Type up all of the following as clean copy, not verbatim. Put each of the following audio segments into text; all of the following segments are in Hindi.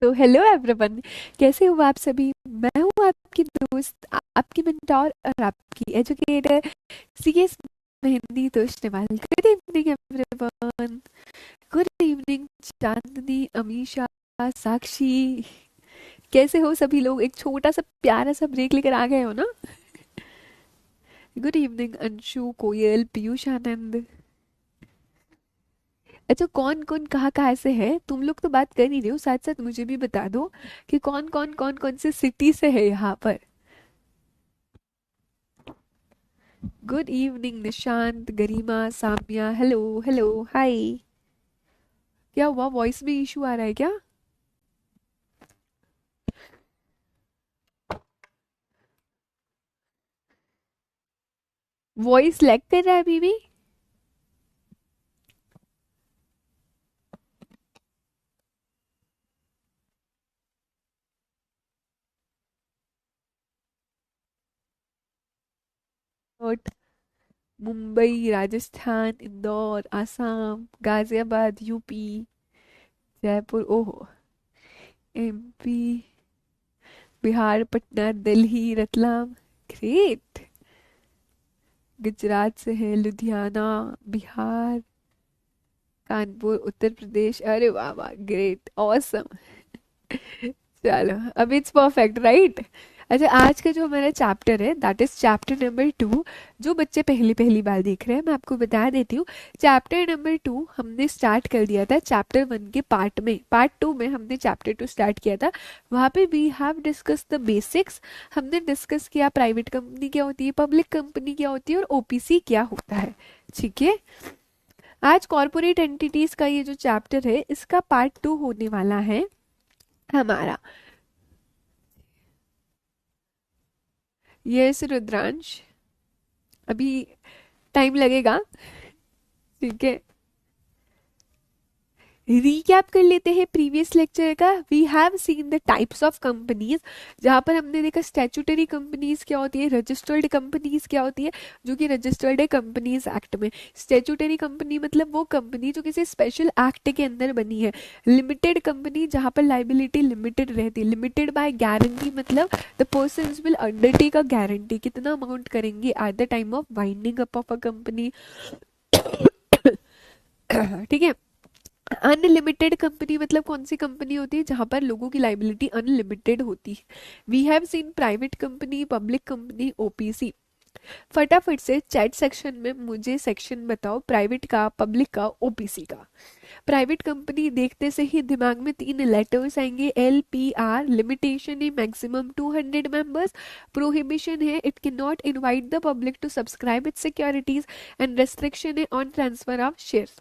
तो हेलो एवरीवन। कैसे हो आप सभी? मैं हूँ आपकी दोस्त, आपकी मेंटोर और आपकी educator CS Mehndi Toshniwal. Good evening everyone. Good evening Chandni, Amisha, Sakshi. कैसे हो सभी लोग? एक छोटा सा प्यारा सा ब्रेक लेकर आ गए हो ना? गुड इवनिंग अंशु, कोयल, पीयूष, आनंद। अच्छा, कौन कौन कहाँ से है? तुम लोग तो बात कर ही रहे हो, साथ साथ मुझे भी बता दो कि कौन कौन से सिटी से है यहाँ पर। गुड इवनिंग निशांत, गरिमा, साम्या। हेलो हेलो, हाय। क्या हुआ, वॉइस में इशू आ रहा है क्या? वॉइस लैग कर रहा है अभी भी? नोट। मुंबई, राजस्थान, इंदौर, आसाम, गाजियाबाद, यूपी, जयपुर, ओहो, एमपी, बिहार, पटना, दिल्ली, रतलाम। ग्रेट। गुजरात से है, लुधियाना, बिहार, कानपुर, उत्तर प्रदेश। अरे वाह वाह, ग्रेट, ऑसम। चलो, अब इट्स परफेक्ट, राइट? अच्छा, आज का जो हमारा चैप्टर है दैट इज चैप्टर नंबर 2। जो बच्चे पहली पहली बार देख रहे हैं, मैं आपको बता देती हूँ। चैप्टर नंबर 2 हमने स्टार्ट कर दिया था चैप्टर 1 के पार्ट में। पार्ट 2 में हमने चैप्टर 2 स्टार्ट किया था। वहाँ पे we have discuss the basics. हमने डिस्कस किया प्राइवेट कंपनी क्या होती है, पब्लिक कंपनी क्या होती है, और ओपीसी क्या होता है। ठीक है। आज कॉर्पोरेट एंटिटीज का ये जो चैप्टर है, इसका पार्ट 2 होने वाला है हमारा। यस रुद्रांश, अभी टाइम लगेगा। ठीक है। रीकैप कर लेते हैं प्रीवियस लेक्चर का। We have seen the types of companies, जहां पर हमने देखा स्टैट्यूटरी कंपनीज क्या होती है, रजिस्टर्ड कंपनीज क्या होती है, जो कि रजिस्टर्ड है कंपनीज एक्ट में। स्टैट्यूटरी कंपनी मतलब वो कंपनी जो किसी स्पेशल एक्ट के अंदर बनी है। लिमिटेड कंपनी जहां पर लाइबिलिटी लिमिटेड रहती है। लिमिटेड बाय गारंटी मतलब the person will undertake a guarantee, कितना अमाउंट करेंगे at the time of winding up of a company. ठीक है। अनलिमिटेड कंपनी मतलब कौन सी कंपनी होती है जहां पर लोगों की लाइबिलिटी अनलिमिटेड होती है। We have seen private company, public company, OPC. फटाफट से चैट सेक्शन में मुझे सेक्शन बताओ, प्राइवेट का, पब्लिक का, ओपीसी का। प्राइवेट कंपनी देखते से ही दिमाग में तीन लेटर्स आएंगे, एल पी आर। लिमिटेशन है मैक्सिमम 200 मेंबर्स। प्रोहिबिशन है it can not invite the public to subscribe it securities. And restriction है on transfer of shares.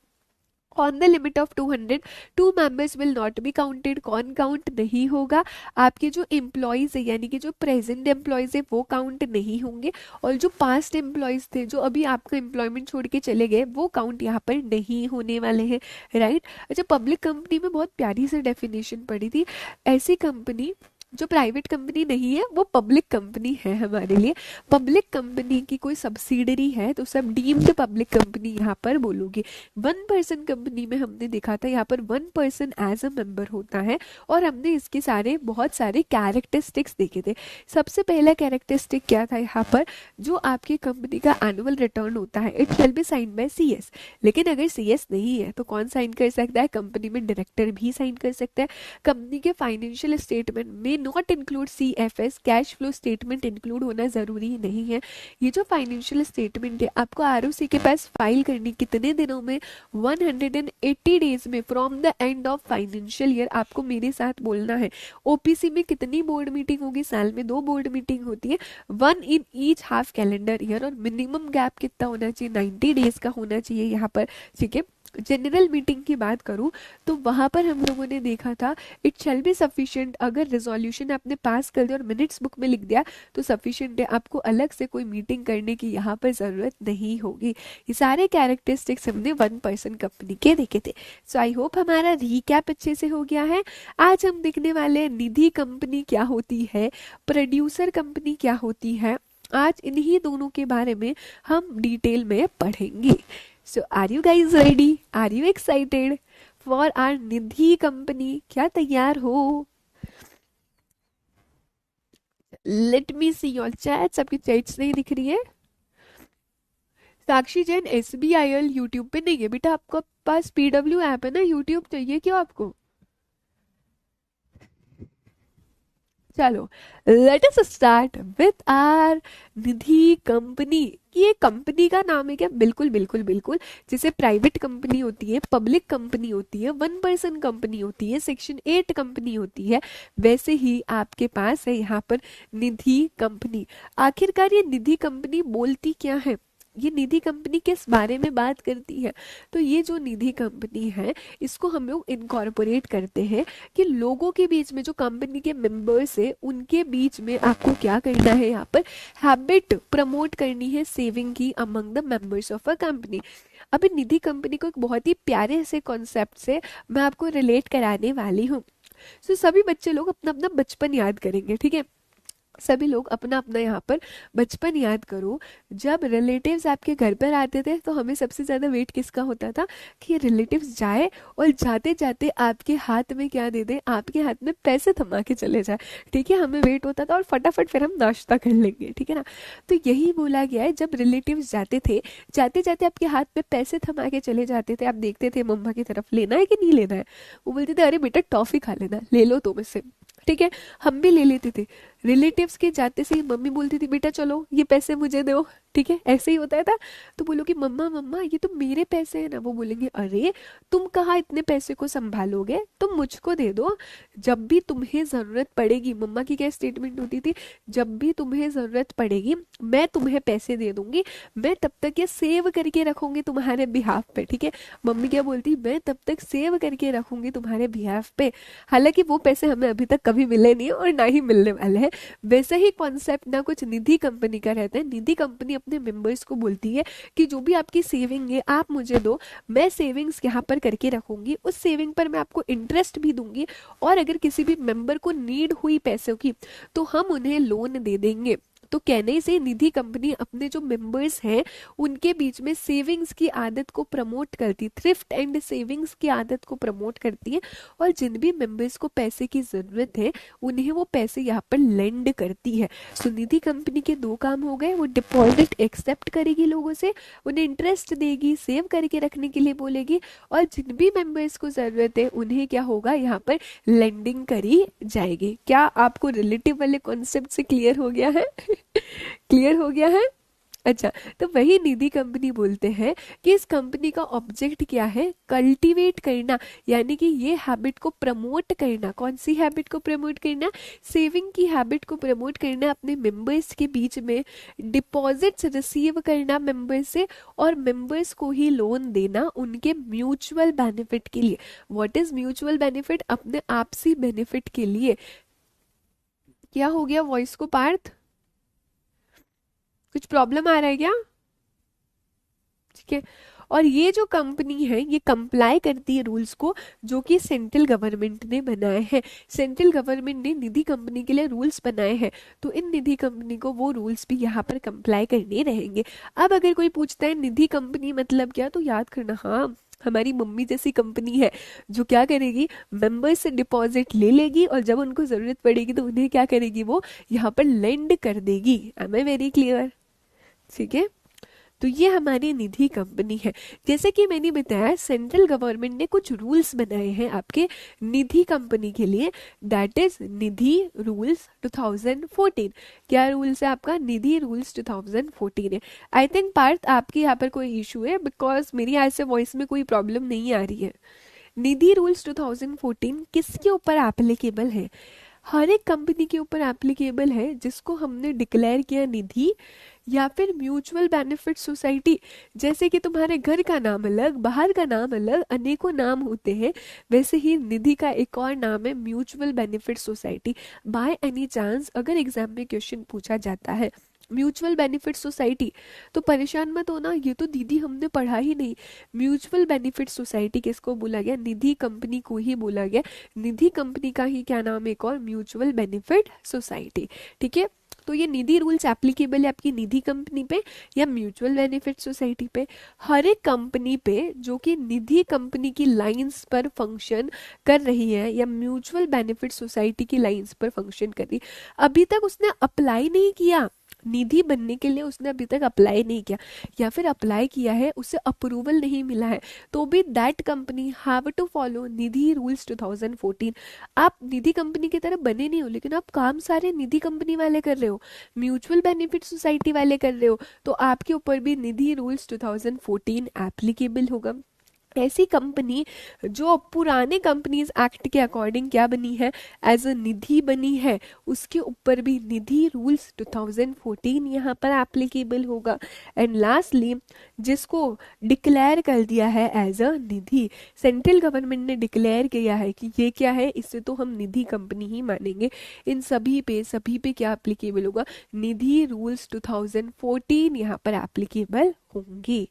On the limit of 200, 2 members will not be counted. कौन काउंट नहीं होगा? आपके जो एम्प्लॉयज है, यानी कि जो प्रेजेंट एम्प्लॉयज है वो काउंट नहीं होंगे। और जो पास्ट एम्प्लॉयज थे, जो अभी आपका एम्प्लॉयमेंट छोड़ के चले गए, वो काउंट यहाँ पर नहीं होने वाले हैं। राइट। अच्छा, पब्लिक कंपनी में बहुत प्यारी सी डेफिनेशन पड़ी थी। ऐसी कंपनी जो प्राइवेट कंपनी नहीं है, वो पब्लिक कंपनी है हमारे लिए। पब्लिक कंपनी की कोई सब्सिडरी है तो सब डीम्ड पब्लिक कंपनी यहाँ पर बोलोगे। 1 पर्सन कंपनी में हमने देखा था, यहाँ पर 1 पर्सन एज अ मेंबर होता है। और हमने इसके सारे बहुत सारे कैरेक्टरिस्टिक्स देखे थे। सबसे पहला कैरेक्टरिस्टिक क्या था यहाँ पर? जो आपकी कंपनी का एनुअल रिटर्न होता है, it shall be sign by CS. लेकिन अगर सीएस नहीं है तो कौन साइन कर सकता है? कंपनी में डायरेक्टर भी साइन कर सकता है। कंपनी के फाइनेंशियल स्टेटमेंट में not include CFS, cash flow statement include होना जरूरी नहीं है। ये जो फाइनेंशियल स्टेटमेंट है, आपको आरओसी के पास फाइल करनी कितने दिनों में? 180 डेज में from the end of financial year. आपको मेरे साथ बोलना है। ओपीसी में कितनी बोर्ड मीटिंग होगी? साल में 2 बोर्ड मीटिंग होती है, 1 in each half calendar year. और मिनिमम गैप कितना होना चाहिए? 90 डेज का होना चाहिए यहाँ पर। ठीक है। जनरल मीटिंग की बात करूं तो वहां पर हम लोगों ने देखा था, इट शैल बी सफिशिएंट। अगर रिजोल्यूशन आपने पास कर दिया और मिनट्स बुक में लिख दिया तो सफिशिएंट है, आपको अलग से कोई मीटिंग करने की यहाँ पर जरूरत नहीं होगी। ये सारे कैरेक्टरिस्टिक्स हमने 1 पर्सन कंपनी के देखे थे। सो आई होप हमारा रिकैप अच्छे से हो गया है। आज हम देखने वाले हैं निधि कंपनी क्या होती है, प्रोड्यूसर कंपनी क्या होती है। आज इन्हीं दोनों के बारे में हम डिटेल में पढ़ेंगे। So are you guys ready? Are you excited for our Nidhi company? क्या तैयार हो? Let me see your chats, आपकी चैट्स नहीं दिख रही है। साक्षी जैन SBIL यूट्यूब पे नहीं है बेटा, आपको पास PW ऐप है ना, यूट्यूब चाहिए क्यों आपको? चलो, let us start with our Nidhi company. ये कंपनी का नाम है क्या? बिल्कुल बिल्कुल बिल्कुल। जैसे प्राइवेट कंपनी होती है, पब्लिक कंपनी होती है, 1 पर्सन कंपनी होती है, Section 8 कंपनी होती है, वैसे ही आपके पास है यहाँ पर निधि कंपनी। आखिरकार ये निधि कंपनी बोलती क्या है, ये निधि कंपनी किस बारे में बात करती है? तो ये जो निधि कंपनी है, इसको हम लोग इनकॉर्पोरेट करते हैं कि लोगों के बीच में, जो कंपनी के मेंबर्स है, उनके बीच में आपको क्या करना है, यहाँ पर हैबिट प्रमोट करनी है सेविंग की among the members of a company. अभी निधि कंपनी को एक बहुत ही प्यारे से कॉन्सेप्ट से मैं आपको रिलेट कराने वाली हूँ। सो सभी बच्चे लोग अपना अपना बचपन याद करेंगे, ठीक है? सभी लोग अपना अपना यहाँ पर बचपन याद करो। जब रिलेटिव्स आपके घर पर आते थे तो हमें सबसे ज्यादा वेट किसका होता था कि रिलेटिव्स जाए और जाते जाते आपके हाथ में क्या दे दे, आपके हाथ में पैसे थमा के चले जाए, ठीक है? हमें वेट होता था और फटाफट फिर हम नाश्ता कर लेंगे, ठीक है ना? तो यही बोला गया है, जब रिलेटिव्स जाते थे, जाते जाते आपके हाथ में पैसे थमा के चले जाते थे, आप देखते थे मम्मा की तरफ, लेना है कि नहीं लेना है? वो बोलते थे अरे बेटा टॉफी खा लेना, ले लो तुम इससे, ठीक है? हम भी ले लेते थे। रिलेटिव्स के जाते से ही मम्मी बोलती थी बेटा चलो ये पैसे मुझे दो, ठीक है? ऐसे ही होता था। तो बोलोगे मम्मा मम्मा ये तो मेरे पैसे हैं ना, वो बोलेंगे अरे तुम कहाँ इतने पैसे को संभालोगे, तुम मुझको दे दो, जब भी तुम्हें जरूरत पड़ेगी। मम्मा की क्या स्टेटमेंट होती थी, जब भी तुम्हें जरूरत पड़ेगी मैं तुम्हें पैसे दे दूंगी, मैं तब तक ये सेव करके रखूंगी तुम्हारे बिहाफ पे, ठीक है? मम्मी क्या बोलती, मैं तब तक सेव करके रखूंगी तुम्हारे बिहाफ पे। हालांकि वो पैसे हमें अभी तक कभी मिले नहीं और ना ही मिलने वाले हैं। वैसा ही कॉन्सेप्ट ना कुछ निधि कंपनी का रहता है। निधि कंपनी अपने मेंबर्स को बोलती है कि जो भी आपकी सेविंग है आप मुझे दो, मैं सेविंग्स यहाँ पर करके रखूंगी, उस सेविंग पर मैं आपको इंटरेस्ट भी दूंगी, और अगर किसी भी मेंबर को नीड हुई पैसों की तो हम उन्हें लोन दे देंगे। तो कहने से निधि कंपनी अपने जो मेंबर्स हैं उनके बीच में सेविंग्स की आदत को प्रमोट करती, थ्रिफ्ट एंड सेविंग्स की आदत को प्रमोट करती है, और जिन भी मेंबर्स को पैसे की जरूरत है उन्हें वो पैसे यहाँ पर लेंड करती है। सो निधि कंपनी के दो काम हो गए, वो डिपॉजिट एक्सेप्ट करेगी लोगों से, उन्हें इंटरेस्ट देगी, सेव करके रखने के लिए बोलेगी, और जिन भी मेंबर्स को जरूरत है उन्हें क्या होगा, यहाँ पर लेंडिंग करी जाएगी। क्या आपको रिलेटिव वाले कॉन्सेप्ट से क्लियर हो गया है? क्लियर हो गया है? अच्छा, तो वही निधि कंपनी बोलते हैं कि इस कंपनी का ऑब्जेक्ट क्या है, कल्टीवेट करना, यानी कि ये हैबिट को प्रमोट करना। कौन सी हैबिट को प्रमोट करना? सेविंग की हैबिट को प्रमोट करना अपने मेंबर्स के बीच में, डिपॉजिट्स रिसीव करना मेंबर्स से, और मेंबर्स को ही लोन देना उनके म्यूचुअल बेनिफिट के लिए। What is mutual benefit? अपने आपसी बेनिफिट के लिए। क्या हो गया वॉइस को पार्थ? कुछ प्रॉब्लम आ रहा है क्या? ठीक है। और ये जो कंपनी है ये कंप्लाई करती है रूल्स को जो कि सेंट्रल गवर्नमेंट ने बनाए हैं। सेंट्रल गवर्नमेंट ने निधि कंपनी के लिए रूल्स बनाए हैं, तो इन निधि कंपनी को वो रूल्स भी यहाँ पर कंप्लाई करने रहेंगे। अब अगर कोई पूछता है निधि कंपनी मतलब क्या, तो याद करना, हाँ हमारी मम्मी जैसी कंपनी है जो क्या करेगी, मेंबर्स से डिपॉजिट ले लेगी और जब उनको जरूरत पड़ेगी तो उन्हें क्या करेगी, वो यहाँ पर लेंड कर देगी। Am I very clear? ठीक है। तो ये हमारी निधि कंपनी है। जैसे कि मैंने बताया सेंट्रल गवर्नमेंट ने कुछ रूल्स बनाए हैं आपके निधि कंपनी के लिए, दैट इज निधि रूल्स 2014। क्या रूल्स है आपका? निधि रूल्स 2014 है। आई थिंक पार्थ आपके यहाँ पर कोई इशू है, बिकॉज मेरी आज से वॉइस में कोई प्रॉब्लम नहीं आ रही है। निधि रूल्स 2014 किसके ऊपर एप्लीकेबल है? हर एक कंपनी के ऊपर एप्लीकेबल है जिसको हमने डिक्लेयर किया निधि या फिर म्यूचुअल बेनिफिट सोसाइटी। जैसे कि तुम्हारे घर का नाम अलग, बाहर का नाम अलग, अनेकों नाम होते हैं, वैसे ही निधि का एक और नाम है mutual benefit society. By any chance अगर एग्जाम में क्वेश्चन पूछा जाता है म्यूचुअल बेनिफिट सोसाइटी, तो परेशान मत होना, ये तो दीदी हमने पढ़ा ही नहीं। म्यूचुअल बेनिफिट सोसाइटी किसको बोला गया? निधि कंपनी को ही बोला गया। निधि कंपनी का ही क्या नाम है? एक और म्यूचुअल बेनिफिट सोसाइटी। ठीक है। तो ये निधि रूल्स एप्लीकेबल है आपकी निधि कंपनी पे या म्यूचुअल बेनिफिट सोसाइटी पे? हर एक कंपनी पे जो कि निधि कंपनी की लाइंस पर फंक्शन कर रही है या म्यूचुअल बेनिफिट सोसाइटी की लाइंस पर फंक्शन कर रही, अभी तक उसने अप्लाई नहीं किया निधि बनने के लिए, उसने अभी तक अप्लाई नहीं किया, या फिर अप्लाई किया है उससे अप्रूवल नहीं मिला है, तो भी that company have to follow Nidhi rules 2014। आप निधि कंपनी की तरह बने नहीं हो, लेकिन आप काम सारे निधि कंपनी वाले कर रहे हो, म्यूचुअल बेनिफिट सोसाइटी वाले कर रहे हो, तो आपके ऊपर भी निधि रूल्स 2014 एप्लीकेबल होगा। ऐसी कंपनी जो पुराने कंपनीज एक्ट के अकॉर्डिंग क्या बनी है, एज अ निधि बनी है, उसके ऊपर भी निधि रूल्स 2014 यहाँ पर एप्लीकेबल होगा। एंड लास्टली, जिसको डिक्लेयर कर दिया है as a Nidhi, central government ने डिक्लेयर किया है कि ये क्या है, इससे तो हम निधि कंपनी ही मानेंगे, इन सभी पे क्या एप्लीकेबल होगा, निधि रूल्स 2014 यहाँ पर एप्लीकेबल होंगे।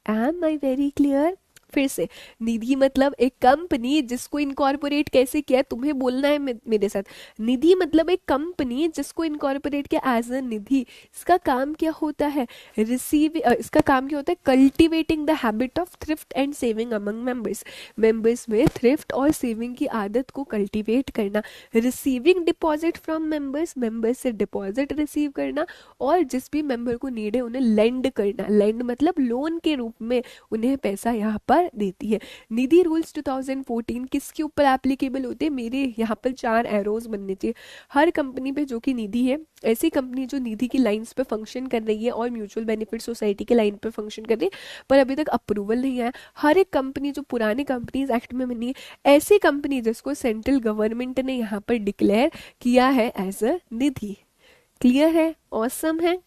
Am I very clear? फिर से, निधि मतलब एक कंपनी जिसको इनकॉर्पोरेट कैसे किया है, तुम्हें बोलना है मेरे साथ। निधि मतलब एक कंपनी जिसको इनकॉर्पोरेट किया एज अ निधि। इसका काम क्या होता है, इसका काम क्या होता है, cultivating the habit of thrift and saving among members. Members में थ्रिफ्ट और सेविंग की आदत को कल्टिवेट करना, receiving deposit from members, members से डिपॉजिट रिसीव करना, और जिस भी मेंबर को नीड है उन्हें लेंड करना, लेंड मतलब लोन के रूप में उन्हें पैसा यहाँ पर देती है। निधि रूल्स 2014 किसके ऊपर एप्लीकेबल होते हैं, मेरे यहाँ पर 4 एरोज बनने चाहिए। हर कंपनी पे जो कि निधि है, ऐसी कंपनी जो निधि की लाइंस पे फंक्शन कर रही है और म्यूचुअल बेनिफिट सोसाइटी के लाइन पे फंक्शन कर रही है, पर अभी तक अप्रूवल नहीं आया। हर एक कंपनी जो पुराने कंपनीज एक्ट में बनी है, ऐसी कंपनी जिसको सेंट्रल गवर्नमेंट ने यहाँ पर डिक्लेयर किया है एज अ निधि। क्लियर है? ऑसम है।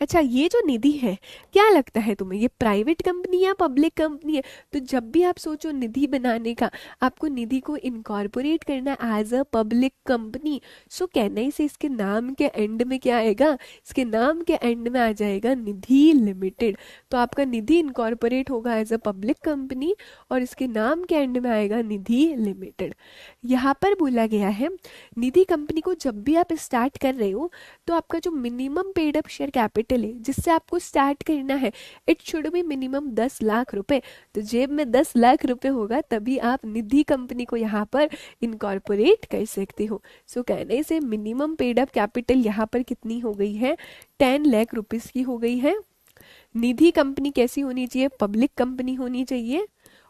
अच्छा, ये जो निधि है, क्या लगता है तुम्हें, ये प्राइवेट कंपनी या पब्लिक कंपनी है? तो जब भी आप सोचो निधि बनाने का, आपको निधि को इनकॉर्पोरेट करना एज अ पब्लिक कंपनी, सो कहना ही से इसके नाम के एंड में क्या आएगा, इसके नाम के एंड में आ जाएगा निधि लिमिटेड। तो आपका निधि इनकॉर्पोरेट होगा एज अ पब्लिक कंपनी और इसके नाम के एंड में आएगा निधि लिमिटेड। यहाँ पर बोला गया है, निधि कंपनी को जब भी आप स्टार्ट कर रहे हो, तो आपका जो minimum paid up share capital है जिससे आपको स्टार्ट करना है, it should B minimum 10 lakh रुपए। तो जेब में 10 लाख रुपए होगा तभी आप निधि कंपनी को यहाँ पर इनकॉर्पोरेट कर सकते हो। सो कहने से मिनिमम पेड अप कैपिटल यहाँ पर कितनी हो गई है, 10 लाख रुपीस की हो गई है। निधि कंपनी कैसी होनी चाहिए, पब्लिक कंपनी होनी चाहिए,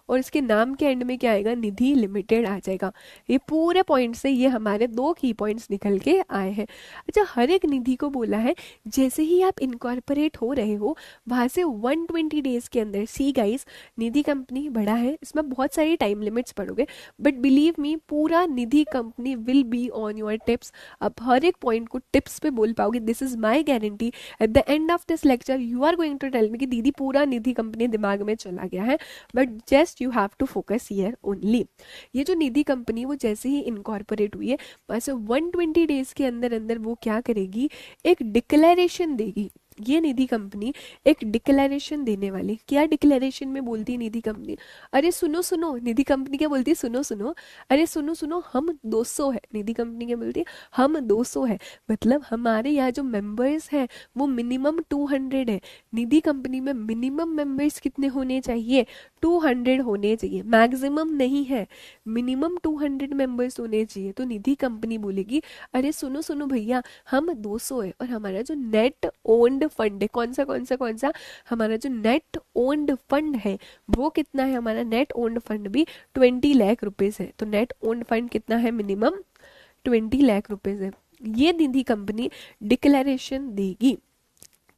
और इसके नाम के एंड में क्या आएगा, निधि लिमिटेड आ जाएगा। ये पूरे पॉइंट से ये हमारे 2 की पॉइंट्स निकल के आए हैं। अच्छा, हर एक निधि को बोला है जैसे ही आप इनकॉर्पोरेट हो रहे हो वहां से 120 डेज के अंदर, सी गाइस, निधि कंपनी बड़ा है, इसमें बहुत सारी टाइम लिमिट्स पड़ोगे, बट बिलीव मी पूरा Nidhi company will be on your tips. आप हर एक पॉइंट को टिप्स पे बोल पाओगे, this is my guarantee. At the end of this lecture you are going to tell me कि दीदी पूरा निधि कंपनी दिमाग में चला गया है, but just you have to focus here only. ये जो निधि कंपनी वो जैसे ही इनकॉर्पोरेट हुई है, वैसे 120 डेज के अंदर अंदर वो क्या करेगी, एक डिक्लेरेशन देगी। ये निधि कंपनी एक डिक्लेरेशन देने वाली, क्या डिक्लेरेशन में बोलती है निधि कंपनी, अरे सुनो सुनो, निधि कंपनी क्या बोलती है, सुनो सुनो, अरे सुनो सुनो, हम 200 है। निधि कंपनी क्या बोलती है, हम 200 है, मतलब हमारे यहाँ जो मेंबर्स हैं वो मिनिमम 200 है। निधि कंपनी में मिनिमम मेंबर्स कितने होने चाहिए, 200 होने चाहिए, मैक्सिमम नहीं है, मिनिमम 200 मेंबर्स होने चाहिए। तो निधि कंपनी बोलेगी, अरे सुनो सुनो भैया, हम 200 है और हमारा जो नेट ओन्ड फंड है, कौन सा, हमारा जो नेट ओन्ड फंड है वो कितना है, हमारा नेट ओन्ड फंड भी 20 लाख रुपीज है। तो नेट ओन्ड फंड कितना है, मिनिमम 20 लाख रुपीज है। ये निधि कंपनी डिक्लेरेशन देगी।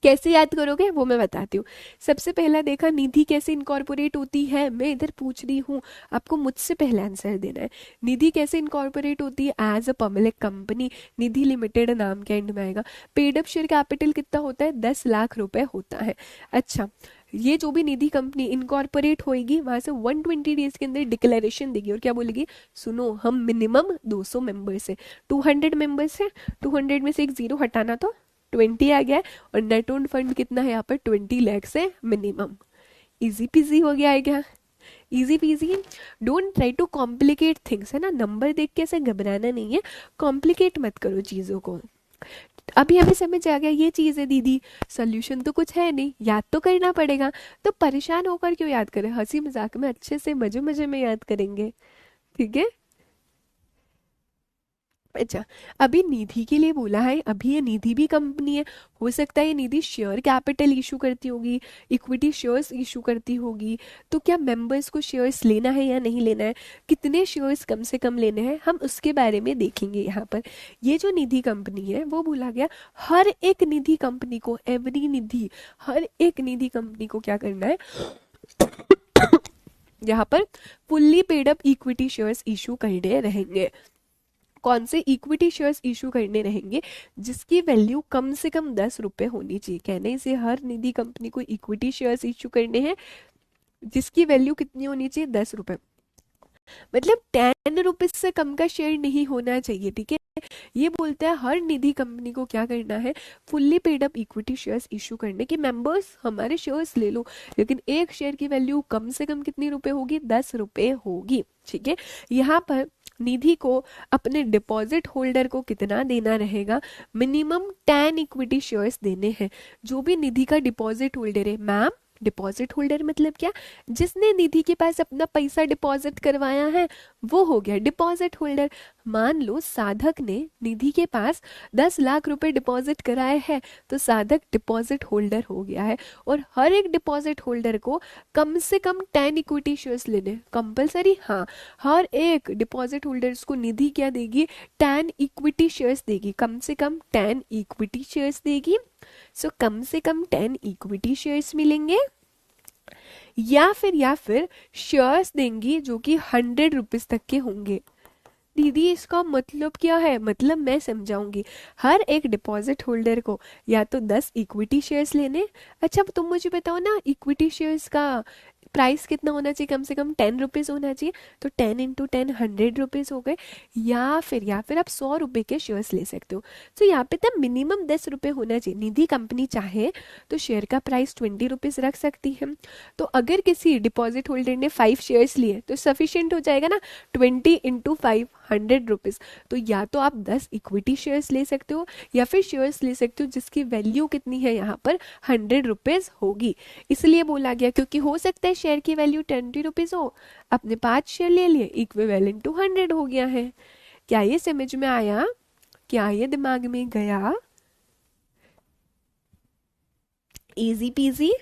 कैसे याद करोगे वो मैं बताती हूँ। सबसे पहला देखा निधि कैसे इनकॉर्पोरेट होती है, मैं इधर पूछ रही हूँ, आपको मुझसे पहले आंसर देना है। निधि कैसे इनकॉर्पोरेट होती है, as a public company, Nidhi limited नाम के एंड में आएगा। पेड अप शेयर कैपिटल कितना होता है, 10 लाख रुपए होता है। अच्छा, ये जो भी निधि कंपनी इनकॉर्पोरेट होएगी वहां से 120 डेज के अंदर डिक्लेरेशन देगी और क्या बोलेगी, सुनो हम मिनिमम 200 मेंबर्स है, 200 मेंबर्स है, 200 में से एक जीरो हटाना तो 20 आ गया है, और नेट ओन्ड फंड कितना है यहाँ पर 20 लाख से मिनिमम। इजी पीजी हो गया है क्या, easy peasy. Don't try to complicate things, है ना, नंबर देख के ऐसे घबराना नहीं है, कॉम्प्लिकेट मत करो चीज़ों को। अभी हमें समझ आ गया ये चीज़ है दीदी, सोल्यूशन तो कुछ है नहीं, याद तो करना पड़ेगा। तो परेशान होकर क्यों याद करें, हंसी मजाक में अच्छे से मजे मजे में याद करेंगे। ठीक है। अच्छा, अभी निधि के लिए बोला है, अभी ये निधि भी कंपनी है। हो सकता है ये निधि शेयर कैपिटल इशू करती होगी, इक्विटी शेयर्स इशू करती होगी। तो क्या मेंबर्स को शेयर्स लेना है या नहीं लेना है, कितने शेयर्स कम से कम लेने हैं, हम उसके बारे में देखेंगे यहाँ पर। ये जो निधि कंपनी है वो बोला गया, हर एक निधि कंपनी को, एवरी निधि, हर एक निधि कंपनी को क्या करना है, यहाँ पर fully paid up equity shares issue करने रहेंगे। कौन से इक्विटी शेयर्स इशू करने रहेंगे, जिसकी वैल्यू कम से कम 10 रुपए होनी चाहिए। कहने से हर निधि कंपनी को इक्विटी शेयर्स इशू करने हैं जिसकी वैल्यू कितनी होनी चाहिए, 10 रुपए। मतलब 10 रुपीज से कम का शेयर नहीं होना चाहिए। ठीक है, ये बोलता है हर निधि कंपनी को क्या करना है, fully paid up equity shares issue करने की, मेंबर्स हमारे शेयर्स ले लो, लेकिन एक शेयर की वैल्यू कम से कम कितनी रुपए होगी, 10 रुपए होगी। ठीक है, यहाँ पर निधि को अपने डिपॉजिट होल्डर को कितना देना रहेगा, मिनिमम 10 इक्विटी शेयर्स देने हैं। जो भी निधि का डिपॉजिट होल्डर है, मैम डिपॉजिट होल्डर मतलब क्या, जिसने निधि के पास अपना पैसा डिपॉजिट करवाया है वो हो गया डिपॉजिट होल्डर। मान लो साधक ने निधि के पास 10 लाख रुपए डिपॉजिट कराए हैं, तो साधक डिपॉजिट होल्डर हो गया है। और हर एक डिपॉजिट होल्डर को कम से कम 10 इक्विटी शेयर्स लेने कंपलसरी। हाँ, हर एक डिपॉजिट होल्डर्स को निधि क्या देगी, 10 इक्विटी शेयर्स देगी, कम से कम 10 इक्विटी शेयर्स देगी। सो कम से कम 10 इक्विटी शेयर्स मिलेंगे, या फिर शेयर्स देंगी जो कि 100 रुपीज तक के होंगे। दीदी इसका मतलब क्या है, मतलब मैं समझाऊंगी। हर एक डिपॉजिट होल्डर को या तो 10 इक्विटी शेयर्स लेने। अच्छा तुम मुझे बताओ ना, इक्विटी शेयर्स का प्राइस कितना होना चाहिए, कम से कम 10 रुपीज होना चाहिए। तो 10 × 10 100 रुपीज हो गए। या फिर आप 100 रुपए के शेयर्स ले सकते हो। तो यहाँ पे तो मिनिमम 10 रुपए होना चाहिए। निधि कंपनी चाहे तो शेयर का प्राइस 20 रुपीज रख सकती है। तो अगर किसी डिपॉजिट होल्डर ने 5 शेयर्स लिए तो सफिशियंट हो जाएगा ना, 20 × 5 100 रुपीज। तो या तो आप 10 इक्विटी शेयर्स ले सकते हो, या फिर शेयर्स ले सकते हो जिसकी वैल्यू कितनी है यहाँ पर 100 रुपीज होगी। इसलिए बोला गया क्योंकि हो सकता है शेयर की वैल्यू 20 रुपीज हो, आपने 5 शेयर ले लिए, इक्विवेलेंट टू 100 हो गया है। क्या ये समझ में आया, क्या ये दिमाग में गया, इजी पीजी।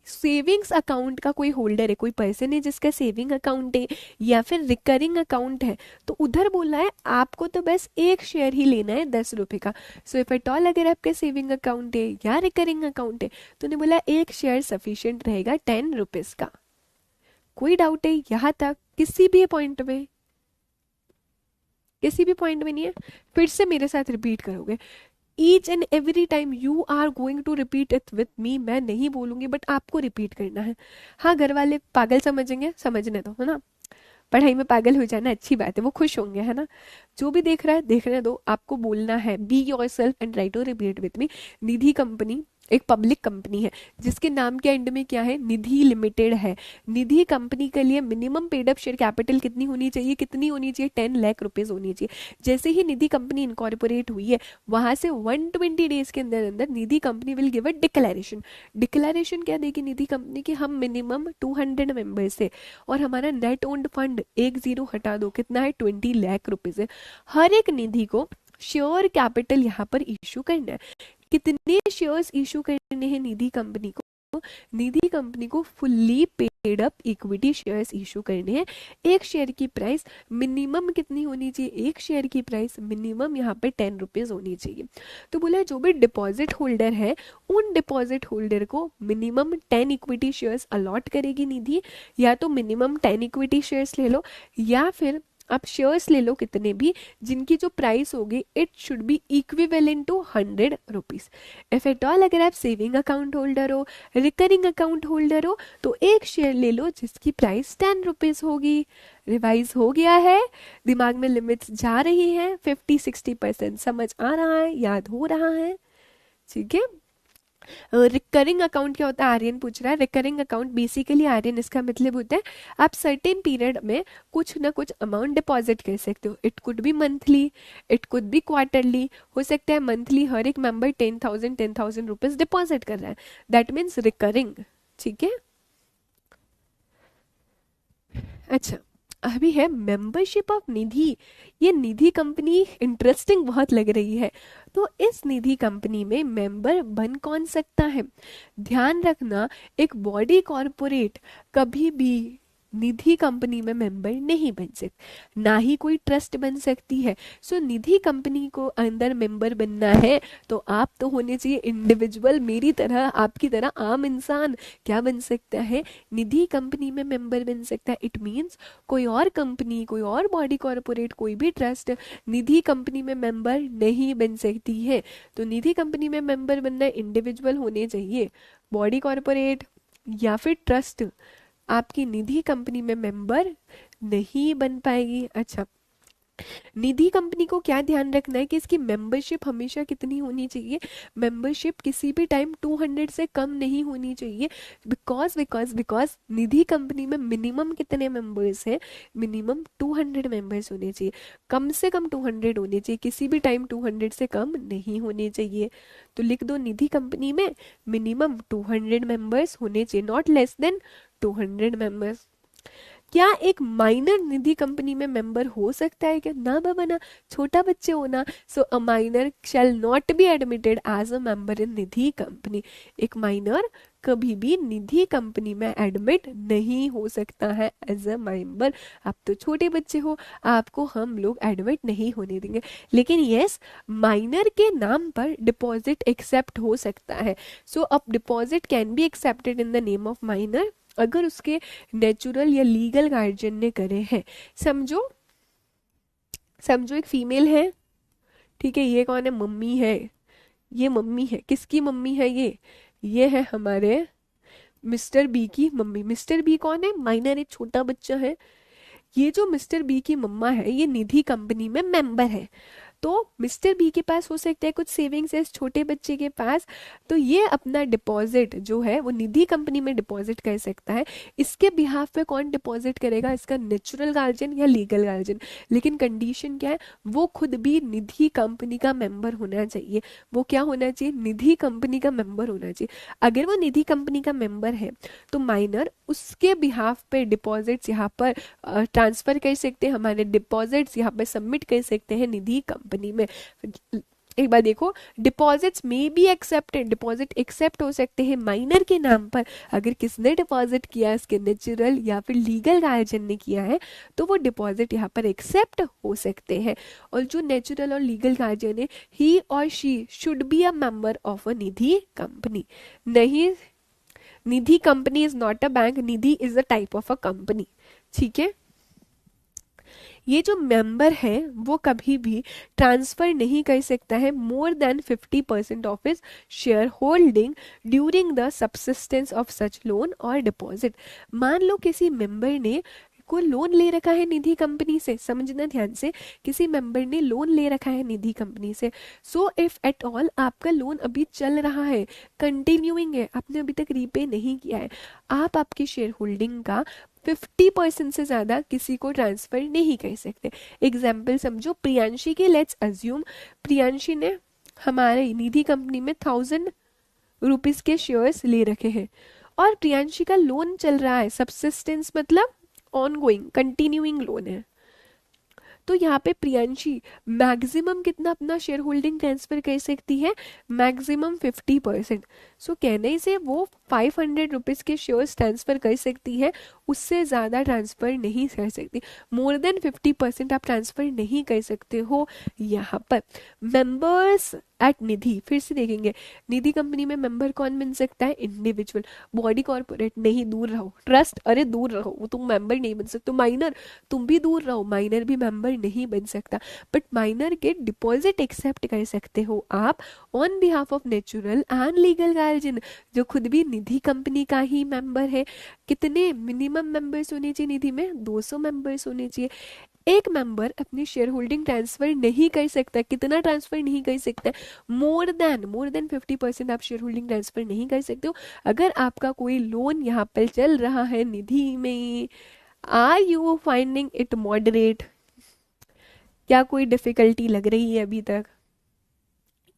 सेविंग्स अकाउंट का कोई होल्डर है, कोई पर्सन है जिसका सेविंग अकाउंट है या फिर रिकरिंग अकाउंट है, तो उधर बोला है आपको तो बस एक शेयर ही लेना है 10 रुपए का। सो इफ एट ऑल अगर आपका सेविंग अकाउंट है या रिकरिंग अकाउंट है तो उन्हें बोला एक शेयर सफिशियंट रहेगा 10 रुपीज का। कोई डाउट है यहाँ तक, किसी भी पॉइंट में, किसी भी पॉइंट में नहीं है। फिर से मेरे साथ रिपीट करोगे, each and every time you are going to repeat it with me. मैं नहीं बोलूंगी बट आपको रिपीट करना है। हाँ, घर वाले पागल समझेंगे, समझने दो, है ना। पढ़ाई में पागल हो जाना अच्छी बात है, वो खुश होंगे, है ना। जो भी देख रहा है देखने दो, आपको बोलना है be yourself and try to repeat with me. Nidhi company एक पब्लिक कंपनी है जिसके नाम के एंड में क्या है, निधि लिमिटेड है। निधि कंपनी के लिए minimum paid up share capital कितनी होनी चाहिए, कितनी होनी चाहिए, 10 लाख रुपीज होनी चाहिए। जैसे ही निधि कंपनी इनकॉर्पोरेट हुई है, वहां से 120 डेज के अंदर अंदर Nidhi company will give a declaration. Declaration क्या देगी निधि कंपनी की, हम मिनिमम 200 मेंबर्स से, और हमारा नेट ओन्ड फंड एक जीरो हटा दो, कितना है, 20 लाख रुपीज है। हर एक निधि को शेयर कैपिटल यहाँ पर इशू करना है। कितने शेयर्स इशू करने हैं निधि कंपनी को, निधि कंपनी को fully paid up equity shares issue करने हैं। एक शेयर की प्राइस मिनिमम कितनी होनी चाहिए, एक शेयर की प्राइस मिनिमम यहाँ पे 10 रुपीज होनी चाहिए। तो बोला जो भी डिपॉजिट होल्डर है उन डिपॉजिट होल्डर को मिनिमम 10 इक्विटी शेयर्स अलॉट करेगी निधि। या तो मिनिमम 10 इक्विटी शेयर्स ले लो, या फिर आप शेयर्स ले लो कितने भी, जिनकी जो प्राइस होगी it should be equivalent to 100 rupees. If at all अगर आप सेविंग अकाउंट होल्डर हो, रिकरिंग अकाउंट होल्डर हो, तो एक शेयर ले लो जिसकी प्राइस 10 रुपीज होगी। रिवाइज हो गया है, दिमाग में लिमिट्स जा रही हैं, 50-60% समझ आ रहा है, याद हो रहा है। ठीक है, रिकरिंग अकाउंट क्या होता है, आर्यन पूछ रहा है। रिकरिंग अकाउंट बेसिकली आर्यन इसका मतलब होता है आप सर्टेन पीरियड में कुछ ना कुछ अमाउंट डिपॉजिट कर सकते हो। It could be monthly, it could be quarterly, हो सकता है मंथली हर एक मेंबर 10,000 रुपीज डिपॉजिट कर रहा है, दैट मीन्स रिकरिंग। ठीक है। अच्छा, अभी है मेंबरशिप ऑफ निधि। ये निधि कंपनी इंटरेस्टिंग बहुत लग रही है। तो इस निधि कंपनी में मेंबर बन कौन सकता है? ध्यान रखना, एक बॉडी कॉरपोरेट कभी भी निधि कंपनी में मेंबर नहीं बन सकती, ना ही कोई ट्रस्ट बन सकती है। सो निधि कंपनी को अंदर मेंबर बनना है तो आप तो होने चाहिए इंडिविजुअल, मेरी तरह, आपकी तरह आम इंसान। क्या बन सकता है? निधि कंपनी में मेंबर बन सकता है। इट मीन्स कोई और कंपनी, कोई और बॉडी कॉरपोरेट, कोई भी ट्रस्ट निधि कंपनी में मेंबर नहीं बन सकती है। तो निधि कंपनी में मेंबर बनना इंडिविजुअल होने चाहिए, बॉडी कॉरपोरेट या फिर ट्रस्ट आपकी निधि कंपनी में मेंबर नहीं बन पाएगी। अच्छा, निधि कंपनी को क्या ध्यान रखना है कि इसकी मेंबरशिप हमेशा कितनी होनी चाहिए? मेंबरशिप किसी भी टाइम 200 से कम नहीं होनी चाहिए। Because because because Nidhi company में मिनिमम कितने मेंबर्स हैं? मिनिमम 200 मेंबर्स होने चाहिए, कम से कम 200 होने चाहिए, किसी भी टाइम 200 से कम नहीं होने चाहिए। तो लिख दो, निधि कंपनी में मिनिमम 200 मेंबर्स होने चाहिए, नॉट लेस देन 200 मेंबर्स। क्या एक माइनर निधि कंपनी में मेंबर हो सकता है क्या? ना बाबा ना, छोटा बच्चे हो ना। So a minor shall not be admitted as a member in Nidhi company. एक माइनर कभी भी निधि कंपनी में एडमिट नहीं हो सकता है एज अ मेंबर। आप तो छोटे बच्चे हो, आपको हम लोग एडमिट नहीं होने देंगे। लेकिन यस, माइनर के नाम पर डिपॉजिट एक्सेप्ट हो सकता है। सो अब deposit can be accepted in the name of minor अगर उसके नेचुरल या लीगल गार्जियन ने करे हैं। समझो, समझो एक फीमेल है, ठीक है, ये कौन है? मम्मी है। ये मम्मी है, किसकी मम्मी है? ये है हमारे मिस्टर बी की मम्मी। मिस्टर बी कौन है? माइनर, एक छोटा बच्चा है। ये जो मिस्टर बी की मम्मा है ये निधि कंपनी में मेंबर है। तो मिस्टर बी के पास हो सकता है कुछ सेविंग्स है इस छोटे बच्चे के पास, तो ये अपना डिपॉजिट जो है वो निधि कंपनी में डिपॉजिट कर सकता है। इसके बिहाफ पे कौन डिपॉजिट करेगा? इसका नेचुरल गार्जियन या लीगल गार्जियन। लेकिन कंडीशन क्या है? वो खुद भी निधि कंपनी का मेंबर होना चाहिए। वो क्या होना चाहिए? निधि कंपनी का मेंबर होना चाहिए। अगर वो निधि कंपनी का मेंबर है तो माइनर उसके बिहाफ पे डिपॉजिट्स यहाँ पर ट्रांसफर कर सकते हैं, हमारे डिपॉजिट्स यहाँ पे सबमिट कर सकते हैं निधि कंपनी में। एक बार देखो, डिपॉजिट्स में बी एक्सेप्टेड, डिपॉजिट एक्सेप्ट हो सकते हैं माइनर के नाम पर अगर किसने डिपॉजिट किया, इसके नेचुरल या फिर लीगल गार्जियन ने किया है तो वो डिपॉजिट यहाँ पर एक्सेप्ट हो सकते हैं। और जो नेचुरल और लीगल गार्जियन है, ही और she should be a member of a Nidhi company. नहीं, Nidhi company is not a bank, Nidhi is a type of a company. ठीक है। ये जो मेंबर है वो कभी भी ट्रांसफर नहीं कर सकता है more than 50% of his share holding during the subsistence of such loan और डिपॉजिट। मान लो किसी मेंबर ने कोई लोन ले रखा है निधि कंपनी से, समझना ध्यान से, किसी मेंबर ने लोन ले रखा है निधि कंपनी से। सो इफ एट ऑल आपका लोन अभी चल रहा है, कंटिन्यूइंग है, आपने अभी तक रीपे नहीं किया है, आप आपकी शेयर होल्डिंग का 50% से ज्यादा किसी को ट्रांसफर नहीं कर सकते। एग्जाम्पल समझो प्रियांशी के, लेट्स अज्यूम प्रियांशी ने हमारे निधि कंपनी में 1000 रुपीज के शेयर्स ले रखे हैं और प्रियांशी का लोन चल रहा है, सब्सिस्टेंस मतलब ऑनगोइंग कंटिन्यूइंग लोन है। तो यहाँ पे प्रियांशी मैक्सिमम कितना अपना शेयर होल्डिंग ट्रांसफर कर सकती है? मैक्सिमम 50%। सो कहने से वो 500 रुपीज के शेयर्स ट्रांसफर कर सकती है, उससे ज्यादा ट्रांसफर नहीं कर सकती। मोर देन 50% आप ट्रांसफर नहीं कर सकते हो। यहाँ पर मेंबर्स एट निधि, फिर से देखेंगे निधि कंपनी में मेंबर कौन बन सकता है? इंडिविजुअल, बॉडी कॉर्पोरेट नहीं, दूर रहो। ट्रस्ट, अरे दूर रहो, वो तुम मेंबर नहीं बन सकते। माइनर, तुम भी दूर रहो, माइनर भी मेंबर नहीं बन सकता। बट माइनर के डिपॉजिट एक्सेप्ट कर सकते हो आप on behalf of natural and legal guardian जो खुद भी निधि कंपनी का ही मेंबर है। कितने मिनिमम मेंबर्स होने चाहिए निधि में? 200 मेंबर्स होने चाहिए। एक मेंबर अपनी शेयर होल्डिंग ट्रांसफर नहीं कर सकता, कितना ट्रांसफर नहीं कर सकता, मोर देन 50% आप शेयर होल्डिंग ट्रांसफर नहीं कर सकते हो। अगर आपका कोई लोन यहाँ पर चल रहा है निधि में, are you finding it moderate? क्या कोई डिफिकल्टी लग रही है अभी तक?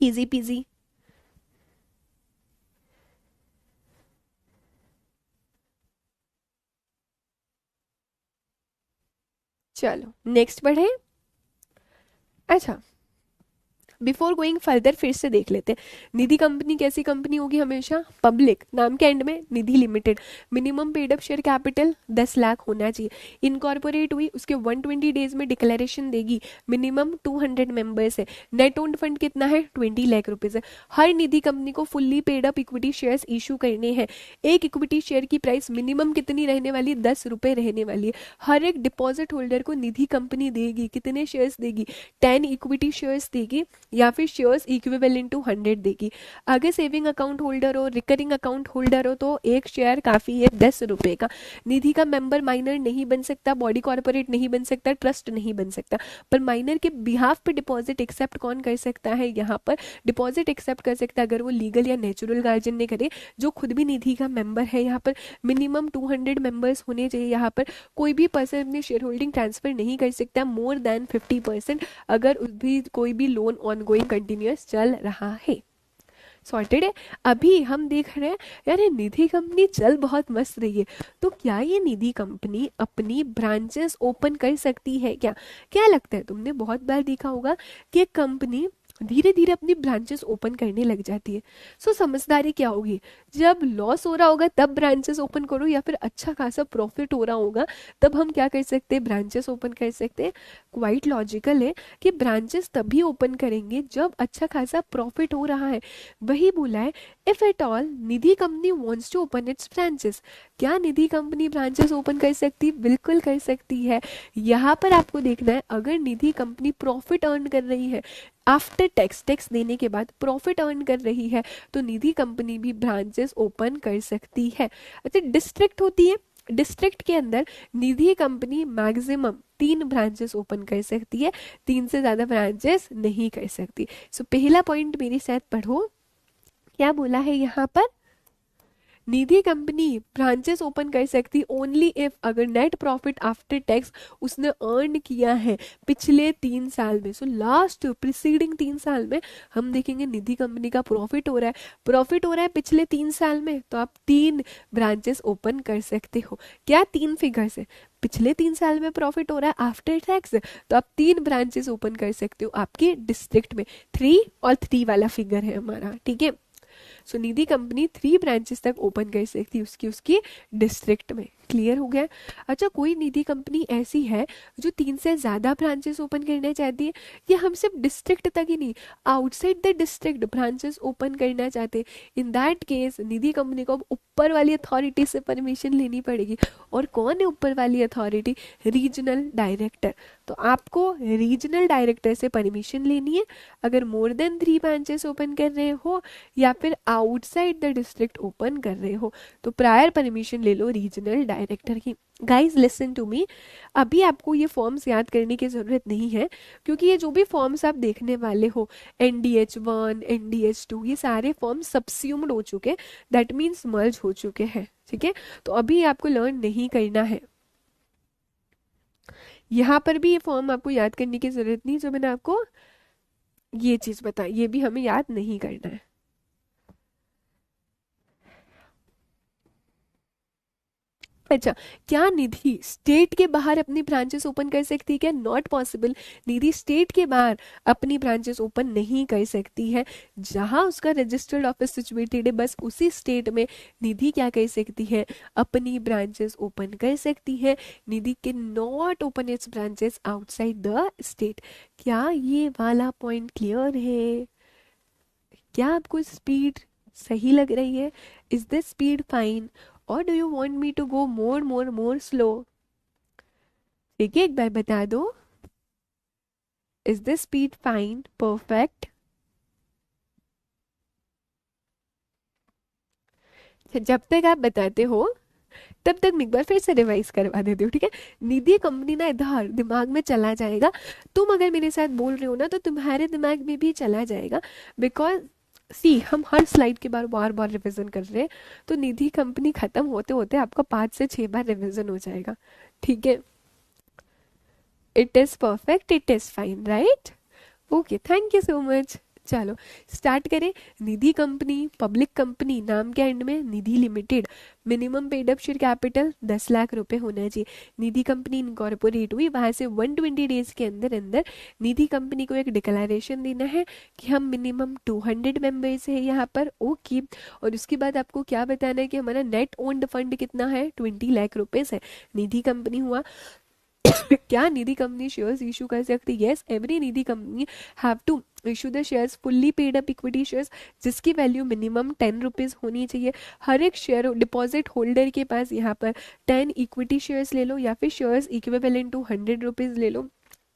Easy PG. चलो नेक्स्ट बढ़े। अच्छा, बिफोर गोइंग फर्दर फिर से देख लेते हैं। निधि कंपनी कैसी कंपनी होगी? हमेशा पब्लिक, नाम के एंड में Nidhi limited. Minimum paid up share capital 10 lakh होना चाहिए। इनकॉर्पोरेट हुई, उसके 120 डेज में डिक्लेरेशन देगी। मिनिमम 200 मेंबर्स है। नेट ओन्ड फंड कितना है? 20 लाख रुपीज है। हर निधि कंपनी को fully paid up equity shares issue करने हैं। एक इक्विटी शेयर की प्राइस मिनिमम कितनी रहने वाली है? 10 रुपए रहने वाली है। हर एक डिपॉजिट होल्डर को निधि कंपनी देगी कितने शेयर्स देगी? 10 इक्विटी शेयर्स देगी, या फिर शेयर्स इक्विवेलेंट टू 100 देगी। अगर सेविंग अकाउंट होल्डर हो, रिकरिंग अकाउंट होल्डर हो, तो एक शेयर काफी है 10 रुपए का। निधि का मेंबर माइनर नहीं बन सकता, बॉडी कॉर्पोरेट नहीं बन सकता, ट्रस्ट नहीं बन सकता। पर माइनर के बिहाफ पे डिपॉजिट एक्सेप्ट कौन कर सकता है? यहाँ पर डिपॉजिट एक्सेप्ट कर सकता है अगर वो लीगल या नेचुरल गार्जियन ने करे, जो खुद भी निधि का मेंबर है। यहाँ पर मिनिमम 200 मेंबर्स होने चाहिए। यहाँ पर कोई भी पर्सन अपनी शेयर होल्डिंग ट्रांसफर नहीं कर सकता मोर देन 50%, अगर उस भी कोई भी लोन ऑनगोइंग कंटिन्यूअस चल रहा है। सॉर्टेड है। अभी हम देख रहे हैं यार ये निधि कंपनी चल बहुत मस्त रही है, तो क्या ये निधि कंपनी अपनी ब्रांचेस ओपन कर सकती है क्या? क्या लगता है? तुमने बहुत बार देखा होगा कि एक कंपनी धीरे धीरे अपनी ब्रांचेस ओपन करने लग जाती है। सो समझदारी क्या होगी? जब लॉस हो रहा होगा तब ब्रांचेस ओपन करो, या फिर अच्छा खासा प्रॉफिट हो रहा होगा तब हम क्या कर सकते हैं? ब्रांचेस ओपन कर सकते हैं। क्वाइट लॉजिकल है कि ब्रांचेस तभी ओपन करेंगे जब अच्छा खासा प्रॉफिट हो रहा है। वही बोला है, if at all Nidhi company wants to open its branches. क्या निधि कंपनी ब्रांचेस ओपन कर सकती? बिल्कुल कर सकती है। यहाँ पर आपको देखना है, अगर निधि कंपनी प्रॉफिट अर्न कर रही है, आफ्टर टैक्स, टैक्स देने के बाद प्रॉफिट अर्न कर रही है, तो निधि कंपनी भी ब्रांचेस ओपन कर सकती है। अच्छा, डिस्ट्रिक्ट होती है, डिस्ट्रिक्ट के अंदर Nidhi company maximum 3 branches open कर सकती है, 3 से ज्यादा ब्रांचेस नहीं कर सकती। सो पहला पॉइंट मेरे साथ पढ़ो, क्या बोला है यहाँ पर? निधि कंपनी ब्रांचेस ओपन कर सकती ओनली इफ, अगर नेट प्रॉफिट आफ्टर टैक्स उसने अर्न किया है पिछले 3 साल में। सो लास्ट प्रिसीडिंग 3 साल में हम देखेंगे निधि कंपनी का प्रॉफिट हो रहा है, प्रॉफिट हो रहा है पिछले 3 साल में, तो आप 3 ब्रांचेस ओपन कर सकते हो। क्या 3 फिगर है? पिछले 3 साल में प्रॉफिट हो रहा है आफ्टर टैक्स, तो आप 3 ब्रांचेस ओपन कर सकते हो आपके डिस्ट्रिक्ट में। 3 और 3 वाला फिगर है हमारा, ठीक है। सो निधि कंपनी 3 ब्रांचेस तक ओपन कर सकती है उसकी उसकी डिस्ट्रिक्ट में। क्लियर हो गया? अच्छा, कोई निधि कंपनी ऐसी है जो 3 से ज्यादा ब्रांचेस ओपन करना चाहती है, या हम सिर्फ डिस्ट्रिक्ट तक ही नहीं, outside the district branches open करना चाहते हैं, in that case Nidhi company को अब ऊपर वाली अथॉरिटी से परमिशन लेनी पड़ेगी। और कौन है ऊपर वाली अथॉरिटी? Regional director. तो आपको रीजनल डायरेक्टर से परमिशन लेनी है अगर मोर देन 3 ब्रांचेस ओपन कर रहे हो, या फिर आउटसाइड द डिस्ट्रिक्ट ओपन कर रहे हो, तो प्रायर परमिशन ले लो रीजनल डायरेक्टर की। गाइज लिसन टू मी, अभी आपको ये फॉर्म्स याद करने की जरूरत नहीं है, क्योंकि ये जो भी फॉर्म्स आप देखने वाले हो, NDH1, NDH2, ये सारे फॉर्म सबस्यूम्ड हो चुके, दैट मीन्स मर्ज हो चुके हैं, ठीक है। तो अभी आपको लर्न नहीं करना है। यहाँ पर भी ये फॉर्म आपको याद करने की जरूरत नहीं, जो मैंने आपको ये चीज बताई, ये भी हमें याद नहीं करना है। अच्छा, क्या निधि स्टेट के बाहर अपनी ब्रांचेस ओपन कर सकती है क्या? Not possible. निधि स्टेट के बाहर अपनी ब्रांचेस ओपन नहीं कर सकती है। जहां उसका रजिस्टर्ड ऑफिस सिचुएटेड है, बस उसी स्टेट में निधि क्या कर सकती है? अपनी ब्रांचेस ओपन कर सकती है। निधि के not open its branches outside the state. क्या ये वाला पॉइंट क्लियर है? क्या आपको स्पीड सही लग रही है? इज दिस स्पीड फाइन, और do you want me to go more more more slow? ठीक है, एक बार बता दो, is this speed fine, perfect? जब तक आप बताते हो तब तक मैं एक बार फिर से रिवाइज करवा देती हूँ, ठीक है। निधि कंपनी ना इधर दिमाग में चला जाएगा, तुम अगर मेरे साथ बोल रहे हो ना तो तुम्हारे दिमाग में भी चला जाएगा, बिकॉज सी हम हर स्लाइड के बार बार बार रिवीजन कर रहे हैं, तो निधि कंपनी खत्म होते होते आपका 5 से 6 बार रिवीजन हो जाएगा, ठीक है। It is perfect, it is fine, right. Okay, thank you so much. चलो स्टार्ट करें। निधि कंपनी पब्लिक कंपनी, नाम के एंड में Nidhi limited, minimum paid up share capital 10 lakh रुपए होना चाहिए। निधि कंपनी इनकॉर्पोरेट हुई, वहां से 120 डेज के अंदर अंदर निधि कंपनी को एक डिक्लेरेशन देना है कि हम मिनिमम 200 मेंबर्स है यहाँ पर, ओके। और उसके बाद आपको क्या बताना है कि हमारा नेट ओन्ड फंड कितना है, 20 लाख रुपीज है। निधि कंपनी हुआ। क्या निधि कंपनी शेयर्स इशू कर सकती है? Yes, every Nidhi company have to issue the shares fully paid up equity shares, जिसकी वैल्यू मिनिमम 10 रुपीज होनी चाहिए। हर एक शेयर डिपॉजिट होल्डर के पास यहाँ पर 10 इक्विटी शेयर्स ले लो, या फिर शेयर्स इक्विवेलेंट टू 100 रुपीज ले लो।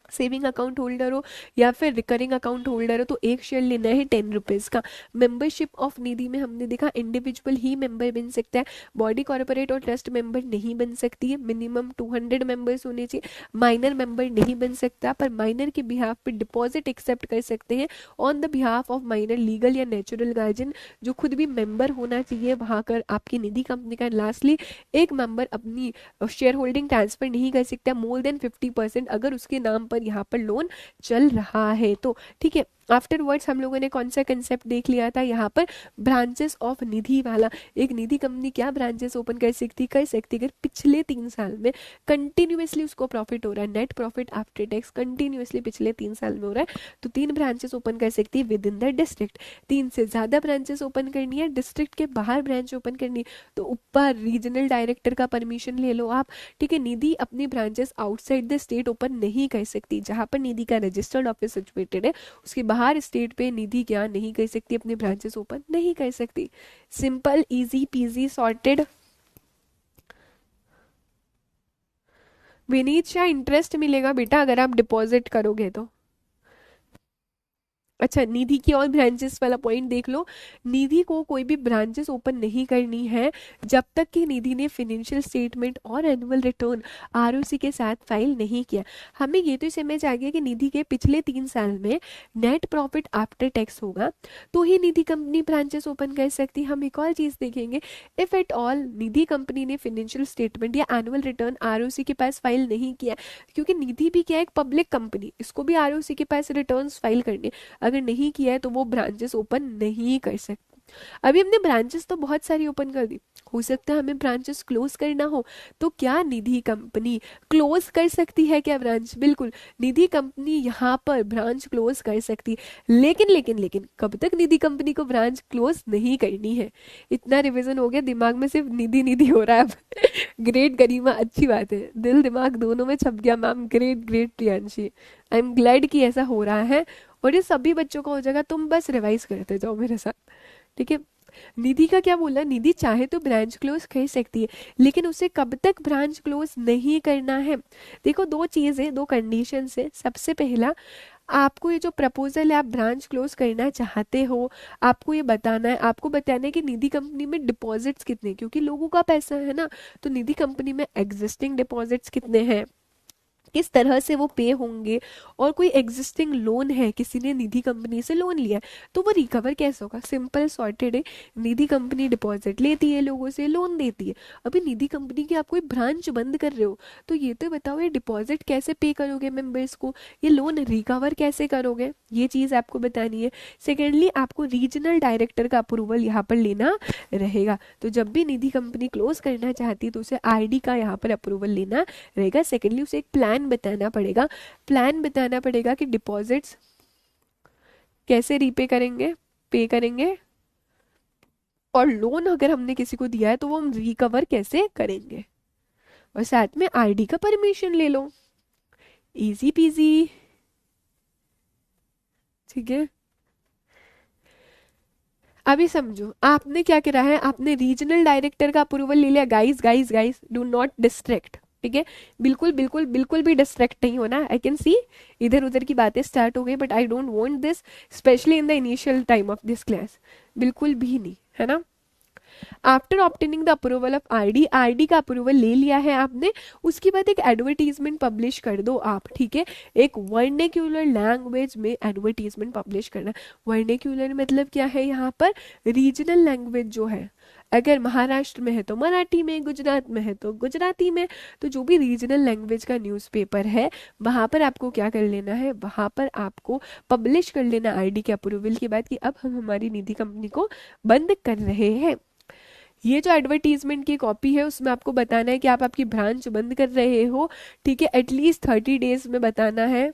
सेविंग अकाउंट होल्डर हो या फिर रिकरिंग अकाउंट होल्डर हो तो एक शेयर लेना है 10 रुपीज का। मेंबरशिप ऑफ निधि में हमने देखा इंडिविजुअल ही मेंबर बन सकता है, बॉडी कॉर्पोरेट और ट्रस्ट मेंबर नहीं बन सकती है। मिनिमम 200 मेंबर्स होने चाहिए। माइनर मेंबर नहीं बन सकता, पर माइनर के बिहाफ पे डिपॉजिट एक्सेप्ट कर सकते हैं on the behalf of minor legal या नेचुरल गार्जियन, जो खुद भी मेंबर होना चाहिए वहां कर आपकी निधि कंपनी का। लास्टली, एक मेंबर अपनी शेयर होल्डिंग ट्रांसफर नहीं कर सकता मोर देन 50% अगर उसके नाम पर यहाँ पर लोन चल रहा है तो, ठीक है। आफ्टरवर्ड्स हम लोगों ने कौन सा कंसेप्ट देख लिया था यहाँ पर, ब्रांचेस ऑफ निधि वाला। एक निधि कंपनी क्या ब्रांचेस ओपन कर सकती अगर पिछले 3 साल में कंटिन्यूसली उसको प्रॉफिट हो रहा है, net profit after tax continuously पिछले 3 साल में हो रहा है, तो 3 ब्रांचेस ओपन कर सकती है विद इन द डिस्ट्रिक्ट। 3 से ज्यादा ब्रांचेस ओपन करनी है, डिस्ट्रिक्ट के बाहर ब्रांच ओपन करनी है, तो ऊपर रीजनल डायरेक्टर का परमिशन ले लो आप, ठीक है। निधि अपनी branches outside the state open नहीं कर सकती, जहां पर निधि का रजिस्टर्ड ऑफिस सिचुएटेड है उसके बाहर स्टेट पे निधि क्या नहीं कर सकती, अपने ब्रांचेस ओपन नहीं कर सकती। Simple, easy PG, sorted. Vineet Shah, interest मिलेगा बेटा अगर आप डिपॉजिट करोगे तो। अच्छा, निधि की और ब्रांचेस वाला पॉइंट देख लो। निधि को कोई भी ब्रांचेस ओपन नहीं करनी है जब तक कि निधि ने फाइनेंशियल स्टेटमेंट और एनुअल रिटर्न आरओसी के साथ फाइल नहीं किया। हमें ये तो समझ आ गया कि निधि के पिछले 3 साल में नेट प्रॉफिट आफ्टर टैक्स होगा तो ही निधि कंपनी ब्रांचेस ओपन कर सकती। हम एक और चीज देखेंगे, if at all Nidhi company ने फाइनेंशियल स्टेटमेंट या एनुअल रिटर्न आरओसी के पास फाइल नहीं किया, क्योंकि निधि भी क्या है, एक पब्लिक कंपनी, इसको भी आरओसी के पास रिटर्न फाइल करने, अगर नहीं किया है तो वो ब्रांचेस ओपन नहीं कर सकते। अभी हमने ब्रांचेस तो बहुत सारी ओपन कर दी, हो सकता है हमें ब्रांचेस क्लोज करना हो, तो क्या निधि कंपनी क्लोज कर सकती है क्या ब्रांच? बिल्कुल, निधि कंपनी यहाँ पर ब्रांच क्लोज कर सकती है, लेकिन लेकिन लेकिन कब तक निधि कंपनी को ब्रांच क्लोज नहीं करनी है। इतना रिवीजन हो गया, दिमाग में सिर्फ निधि निधि हो रहा है अब। ग्रेट गरिमा, अच्छी बात है, दिल दिमाग दोनों में छप गया ma'am. Great great Priyanshi, I am glad कि ऐसा हो रहा है, और ये सभी बच्चों का हो जाएगा, तुम बस रिवाइज करते जाओ मेरे साथ, ठीक है। निधि का क्या बोला, निधि चाहे तो ब्रांच क्लोज कर सकती है, लेकिन उसे कब तक ब्रांच क्लोज नहीं करना है। देखो, दो चीजें, दो कंडीशन है। सबसे पहला, आपको ये जो प्रपोजल है, आप ब्रांच क्लोज करना चाहते हो, आपको ये बताना है, आपको बताना है कि निधि कंपनी में डिपॉजिट्स कितने, क्योंकि लोगों का पैसा है ना, तो निधि कंपनी में एग्जिस्टिंग डिपॉजिट्स कितने हैं, किस तरह से वो पे होंगे, और कोई एग्जिस्टिंग लोन है, किसी ने निधि कंपनी से लोन लिया है तो वो रिकवर कैसे होगा। सिंपल सॉर्टेड है, निधि कंपनी डिपॉजिट लेती है, लोगों से लोन देती है। अभी निधि कंपनी की आप कोई ब्रांच बंद कर रहे हो, तो ये तो बताओ, ये डिपॉजिट कैसे पे करोगे मेंबर्स को, ये लोन रिकवर कैसे करोगे, ये चीज आपको बतानी है। सेकेंडली, आपको रीजनल डायरेक्टर का अप्रूवल यहाँ पर लेना रहेगा, तो जब भी निधि कंपनी क्लोज करना चाहती है तो उसे आरडी का यहाँ पर अप्रूवल लेना रहेगा। सेकेंडली, उसे एक प्लान बताना पड़ेगा, प्लान बताना पड़ेगा कि डिपॉजिट्स कैसे रीपे करेंगे, पे करेंगे, और लोन अगर हमने किसी को दिया है तो वो हम रिकवर कैसे करेंगे, और साथ में आरडी का परमिशन ले लो। इजी पीजी, ठीक है। अभी समझो, आपने क्या करा है, आपने रीजनल डायरेक्टर का अप्रूवल ले लिया। Guys guys guys, do not distract, ठीक है। बिल्कुल बिल्कुल बिल्कुल भी डिस्ट्रैक्ट नहीं होना। आई कैन सी इधर उधर की बातें स्टार्ट हो गई, but I don't want this, specially in the initial time of this class, बिल्कुल भी नहीं, है ना। After obtaining the approval of RD, RD का अप्रूवल ले लिया है आपने, उसके बाद एक एडवर्टीजमेंट पब्लिश कर दो आप, ठीक है। एक वर्नेक्यूलर लैंग्वेज में एडवर्टीजमेंट पब्लिश करना। वर्नेक्यूलर मतलब क्या है यहाँ पर, रीजनल लैंग्वेज जो है, अगर महाराष्ट्र में है तो मराठी में, गुजरात में है तो गुजराती में, तो जो भी रीजनल लैंग्वेज का न्यूज़पेपर है वहां पर आपको क्या कर लेना है, वहां पर आपको पब्लिश कर लेना आरडी के अप्रूवल के बाद कि अब हम हमारी निधि कंपनी को बंद कर रहे हैं। ये जो एडवर्टीजमेंट की कॉपी है उसमें आपको बताना है कि आप आपकी ब्रांच बंद कर रहे हो, ठीक है। एटलीस्ट 30 डेज में बताना है,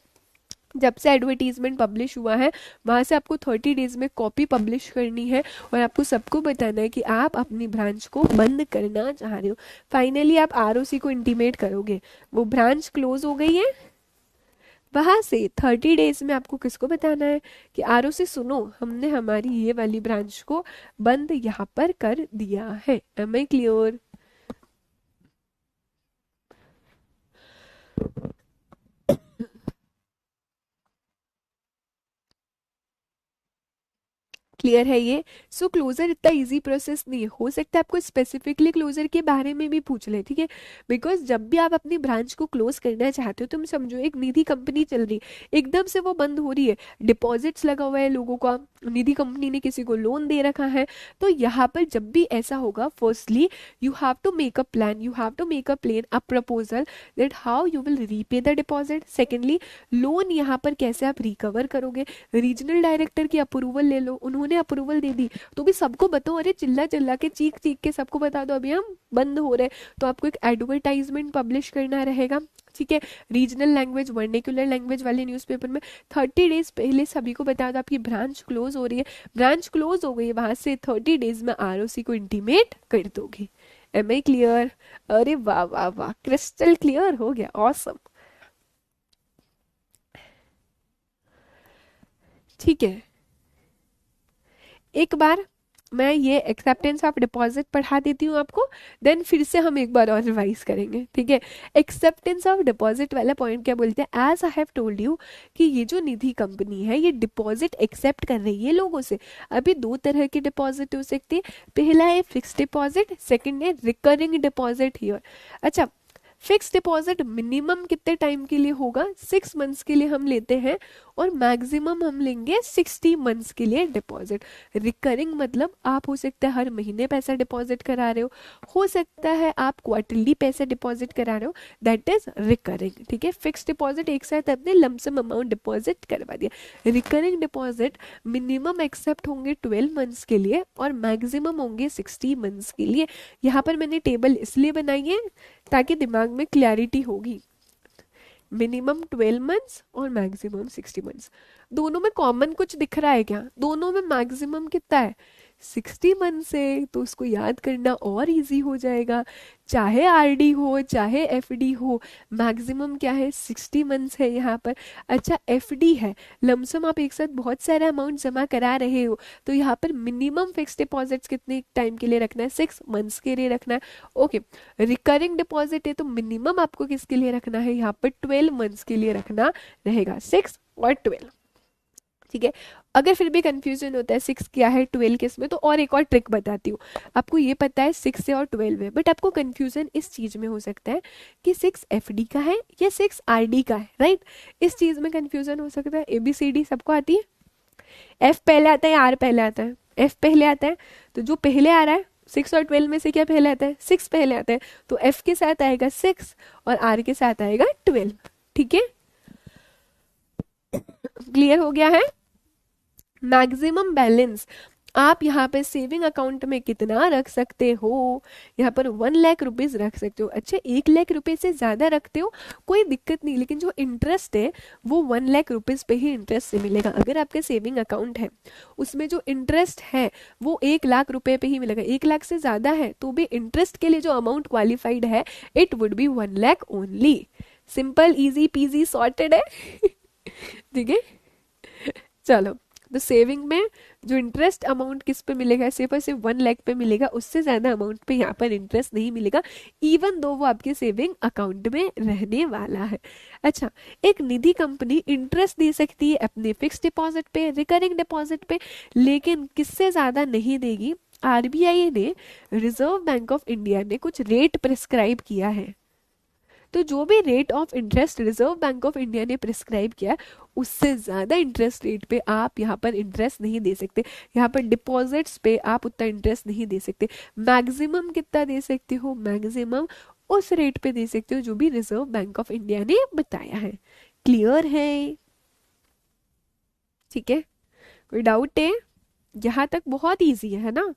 जब से एडवर्टीजमेंट पब्लिश हुआ है वहां से आपको 30 डेज में कॉपी पब्लिश करनी है और आपको सबको बताना है कि आप अपनी ब्रांच को बंद करना चाह रहे हो। फाइनली आप आरओसी को इंटीमेट करोगे, वो ब्रांच क्लोज हो गई है, वहां से 30 डेज में आपको किसको बताना है कि आरओसी सुनो, हमने हमारी ये वाली ब्रांच को बंद यहाँ पर कर दिया है। Am I clear? क्लियर है ये? सो क्लोजर इतना इजी प्रोसेस नहीं है, हो सकता है आपको स्पेसिफिकली क्लोजर के बारे में भी पूछ ले, ठीक है। बिकॉज जब भी आप अपनी ब्रांच को क्लोज करना चाहते हो, तुम समझो एक निधि कंपनी चल रही है, एकदम से वो बंद हो रही है, डिपॉजिट्स लगा हुआ है लोगों का, निधि कंपनी ने किसी को लोन दे रखा है, तो यहाँ पर जब भी ऐसा होगा, firstly you have to make a plan, you have to make a plan, a proposal that how you will repay the deposit. Secondly, loan यहाँ पर कैसे आप रिकवर करोगे, रीजनल डायरेक्टर की अप्रूवल ले लो, उन्होंने अप्रूवल दे दी तो भी सबको बताओ, अरे चिल्ला चिल्ला के चीख चीख के सबको बता दो अभी हम बंद हो रहे हैं, तो आपको एक एडवर्टाइजमेंट पब्लिश करना रहेगा, ठीक है। रीजनल लैंग्वेज, वर्नेक्युलर लैंग्वेज वाले न्यूज़पेपर में 30 डेज पहले सभी को बता दो आपकी ब्रांच क्लोज हो रही है, ब्रांच क्लोज हो गई, वहां से 30 डेज में आरओसी को इंटीमेट कर दोगे। Am I clear? अरे वाह वाह वाह, क्रिस्टल क्लियर हो गया, ऑसम। ठीक है, एक बार मैं ये एक्सेप्टेंस ऑफ डिपॉजिट पढ़ा देती हूँ आपको, देन फिर से हम एक बार और रिवाइज करेंगे, ठीक है। एक्सेप्टेंस ऑफ डिपॉजिट वाला पॉइंट क्या बोलते हैं, as I have told you कि ये जो निधि कंपनी है ये डिपॉजिट एक्सेप्ट कर रही है लोगों से। अभी दो तरह के डिपॉजिट हो सकते हैं, पहला है फिक्स डिपॉजिट, सेकंड है रिकरिंग डिपॉजिट हियर। अच्छा, फिक्स डिपॉजिट मिनिमम कितने टाइम के लिए होगा, 6 मंथ्स के लिए हम लेते हैं और मैक्सिमम हम लेंगे 60 मंथ्स के लिए डिपॉजिट। रिकरिंग मतलब आप हो सकता है हर महीने पैसा डिपॉजिट करा रहे हो सकता है आप क्वार्टरली पैसा डिपॉजिट करा रहे हो, दैट इज रिकरिंग, ठीक है। फिक्स डिपॉजिट एक साथ अपने लमसम अमाउंट डिपॉजिट करवा दिया। रिकरिंग डिपॉजिट मिनिमम एक्सेप्ट होंगे 12 मंथ्स के लिए और मैक्सिमम होंगे 60 मंथ्स के लिए। यहाँ पर मैंने टेबल इसलिए बनाई है ताकि दिमाग में क्लैरिटी होगी। मिनिमम 12 मंथ्स और मैक्सिमम 60 मंथ्स, दोनों में कॉमन कुछ दिख रहा है क्या, दोनों में मैक्सिमम कितना है 60 मंथ्स है, तो उसको याद करना और इजी हो जाएगा। चाहे आरडी हो चाहे एफडी हो, मैक्सिमम क्या है 60 मंथ्स है यहाँ पर। अच्छा, एफडी है, लमसम आप एक साथ बहुत सारे अमाउंट जमा करा रहे हो, तो यहाँ पर मिनिमम फिक्स डिपॉजिट्स कितने टाइम के लिए रखना है, 6 मंथ्स के लिए रखना है। ओके, रिकरिंग डिपॉजिट है तो मिनिमम आपको किसके लिए रखना है, यहाँ पर 12 मंथ्स के लिए रखना रहेगा, 6 और 12, ठीक है। अगर फिर भी कंफ्यूजन होता है 6 क्या है 12 किस में, तो और एक और ट्रिक बताती हूँ आपको। ये पता है 6 है और 12 है, बट आपको कंफ्यूजन इस चीज में हो सकता है कि 6 एफडी का है या 6 आरडी का है, राइट। इस चीज में कंफ्यूजन हो सकता है। एबीसीडी सबको आती है, एफ पहले आता है या आर पहले आता है, एफ पहले आता है, तो जो पहले आ रहा है 6 और 12 में से क्या पहले आता है, 6 पहले आता है, तो एफ के साथ आएगा 6 और आर के साथ आएगा 12, ठीक है। क्लियर हो गया है? मैक्सिमम बैलेंस आप यहाँ पे सेविंग अकाउंट में कितना रख सकते हो, यहाँ पर 1 लाख रुपीज रख सकते हो। अच्छा, 1 लाख रुपए से ज्यादा रखते हो कोई दिक्कत नहीं, लेकिन जो इंटरेस्ट है वो 1 लाख रुपीज पे ही इंटरेस्ट से मिलेगा। अगर आपका सेविंग अकाउंट है उसमें जो इंटरेस्ट है वो 1 लाख रुपए पे ही मिलेगा, 1 लाख से ज्यादा है तो भी इंटरेस्ट के लिए जो अमाउंट क्वालिफाइड है it would be 1 lakh only. Simple, easy PG, sorted है ठीक है। चलो, तो सेविंग में जो इंटरेस्ट अमाउंट किस पे मिलेगा, सिर्फ और सिर्फ 1 लाख पे मिलेगा, उससे ज्यादा अमाउंट पे यहाँ पर इंटरेस्ट नहीं मिलेगा, इवन दो वो आपके सेविंग अकाउंट में रहने वाला है। अच्छा, एक निधि कंपनी इंटरेस्ट दे सकती है अपने फिक्स डिपॉजिट पे, रिकरिंग डिपॉजिट पे, लेकिन किससे ज्यादा नहीं देगी, आरबीआई ने, रिजर्व बैंक ऑफ इंडिया ने कुछ रेट प्रिस्क्राइब किया है, तो जो भी rate of interest reserve bank of India ने प्रिस्क्राइब किया है, उससे ज्यादा इंटरेस्ट रेट पे आप यहाँ पर इंटरेस्ट नहीं दे सकते। यहाँ पर डिपॉजिट्स पे आप उतना इंटरेस्ट नहीं दे सकते। मैक्सिमम कितना दे सकते हो? मैक्सिमम उस रेट पे दे सकते हो जो भी रिजर्व बैंक ऑफ इंडिया ने बताया है। क्लियर है? ठीक है, कोई डाउट है? यहाँ तक बहुत इजी है ना?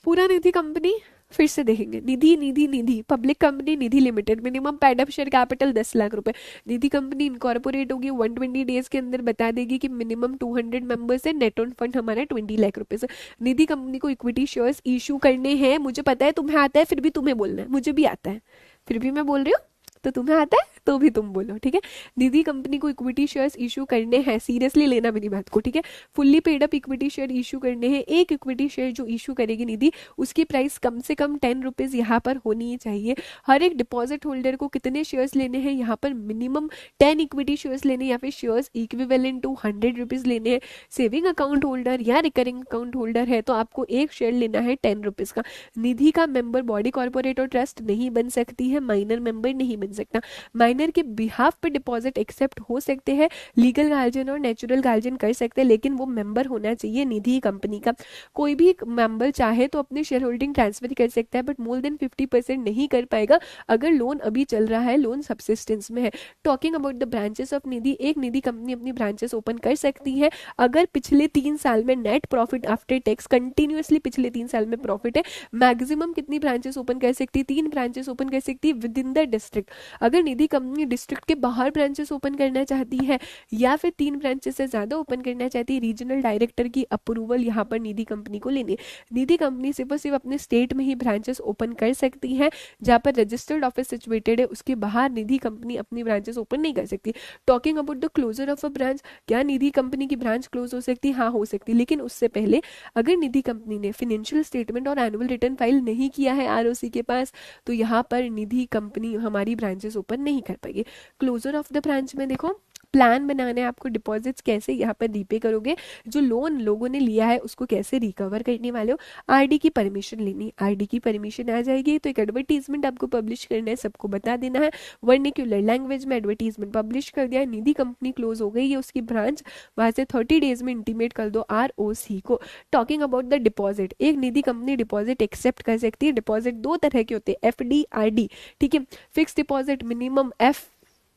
पूरा निधि कंपनी फिर से देखेंगे। Nidhi Nidhi Nidhi public company Nidhi limited, minimum paid up share capital 10 lakh रुपए। निधि कंपनी इनकॉर्पोरेट होगी, 120 डेज के अंदर बता देगी कि मिनिमम 200 मेंबर्स है, नेट ऑन फंड हमारा 20 लाख रुपए से। निधि कंपनी को इक्विटी शेयर्स इशू करने हैं। मुझे पता है तुम्हें आता है, फिर भी तुम्हें बोलना है। मुझे भी आता है, फिर भी मैं बोल रही हूँ, तो तुम्हें आता है तो भी तुम बोलो, ठीक है। निधि कंपनी को इक्विटी शेयर्स इशू करने हैं, सीरियसली लेना मेरी बात को, ठीक है। Fully paid up equity share issue करने हैं। एक इक्विटी शेयर जो इशू करेगी निधि, उसकी प्राइस कम से कम 10 रुपीज यहाँ पर होनी चाहिए। हर एक डिपॉजिट होल्डर को कितने शेयर्स लेने हैं? यहाँ पर मिनिमम 10 इक्विटी शेयर्स लेने, या फिर शेयर्स इक्विवेलेंट टू 100 रुपीज लेने हैं। सेविंग अकाउंट होल्डर या रिकरिंग अकाउंट होल्डर है तो आपको एक शेयर लेना है 10 रुपीज का। निधि का मेंबर बॉडी कॉर्पोरेट और ट्रस्ट नहीं बन सकती है, माइनर मेंबर नहीं बन सकता। माइनर के बिहाफ पे डिपॉजिट एक्सेप्ट हो सकते हैं, लीगल गार्जियन और नेचुरल गार्जियन कर सकते हैं, लेकिन वो मेंबर होना चाहिए निधि कंपनी का। कोई भी मेंबर चाहे तो अपनी शेयर होल्डिंग ट्रांसफर कर सकता है, बट मोर देन 50% नहीं कर पाएगा अगर लोन अभी चल रहा है, लोन सब्सिस्टेंस में है। Talking about the branches of Nidhi, एक निधि कंपनी अपनी ब्रांचेस ओपन कर सकती है अगर पिछले 3 साल में net profit after tax continuously पिछले 3 साल में प्रॉफिट है। मैक्सिमम कितनी ब्रांचेस ओपन कर सकती है? 3 ब्रांचेस ओपन कर सकती है विद इन द डिस्ट्रिक्ट। अगर निधि कंपनी डिस्ट्रिक्ट के बाहर ब्रांचेस ओपन करना चाहती है या फिर 3 ब्रांचेस से ज्यादा ओपन करना चाहती है, रीजनल डायरेक्टर की अप्रूवल यहाँ पर निधि कंपनी को लेनी है। निधि कंपनी सिर्फ और सिर्फ अपने स्टेट में ही ब्रांचेस ओपन कर सकती है, जहाँ पर रजिस्टर्ड ऑफिस सिचुएटेड है, उसके बाहर निधि कंपनी अपनी ब्रांचेस ओपन नहीं कर सकती। Talking about the closure of a branch, क्या निधि कंपनी की ब्रांच क्लोज हो सकती है? हाँ, हो सकती है, लेकिन उससे पहले अगर निधि कंपनी ने फाइनेंशियल स्टेटमेंट और एनुअल रिटर्न फाइल नहीं किया है आरओसी के पास, तो यहाँ पर निधि कंपनी हमारी ब्रांचेस ओपन नहीं कर पाएगी। क्लोजर ऑफ द ब्रांच में देखो, प्लान बनाना है आपको, डिपॉजिट्स कैसे यहाँ पर रीपे करोगे, जो लोन लोगों ने लिया है उसको कैसे रिकवर करने वाले हो। आरडी की परमिशन लेनी, आरडी की परमिशन आ जाएगी तो एक एडवर्टीजमेंट आपको पब्लिश करना है, सबको बता देना है, वर्निक्यूलर लैंग्वेज में एडवर्टीजमेंट पब्लिश कर दिया। निधि कंपनी क्लोज हो गई है, उसकी ब्रांच, वहां से 30 डेज में इंटीमेट कर दो आरओसी को। टॉकिंग अबाउट द डिपॉजिट, एक निधि कंपनी डिपॉजिट एक्सेप्ट कर सकती है। डिपॉजिट 2 तरह के होते हैं, एफडी आरडी, ठीक है। फिक्स डिपॉजिट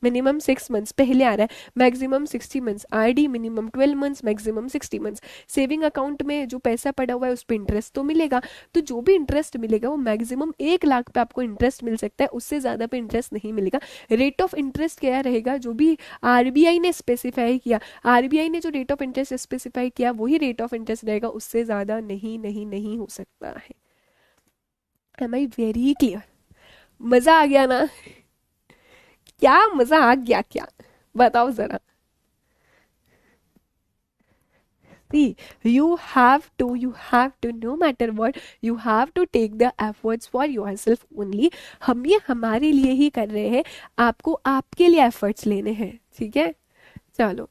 मिनिमम 6 मंथ्स पहले आ रहा है, maximum 60 months. RD minimum 12 months, maximum 60 months. Saving account में जो पैसा पड़ा हुआ है उस पर इंटरेस्ट तो मिलेगा, तो जो भी इंटरेस्ट मिलेगा वो मैक्सिमम 1 लाख पे आपको इंटरेस्ट मिल सकता है, उससे ज्यादा पे इंटरेस्ट नहीं मिलेगा। रेट ऑफ इंटरेस्ट क्या रहेगा? जो भी आरबीआई ने स्पेसिफाई किया, आरबीआई ने जो रेट ऑफ इंटरेस्ट स्पेसिफाई किया वही रेट ऑफ इंटरेस्ट रहेगा, उससे ज्यादा नहीं नहीं नहीं हो सकता है। Am I very clear? मजा आ गया ना? क्या मजा आ गया क्या? बताओ जरा। See, you have to, no matter what, you have to take the efforts for yourself only. हम ये हमारे लिए ही कर रहे हैं, आपको आपके लिए एफर्ट्स लेने हैं, ठीक है। चलो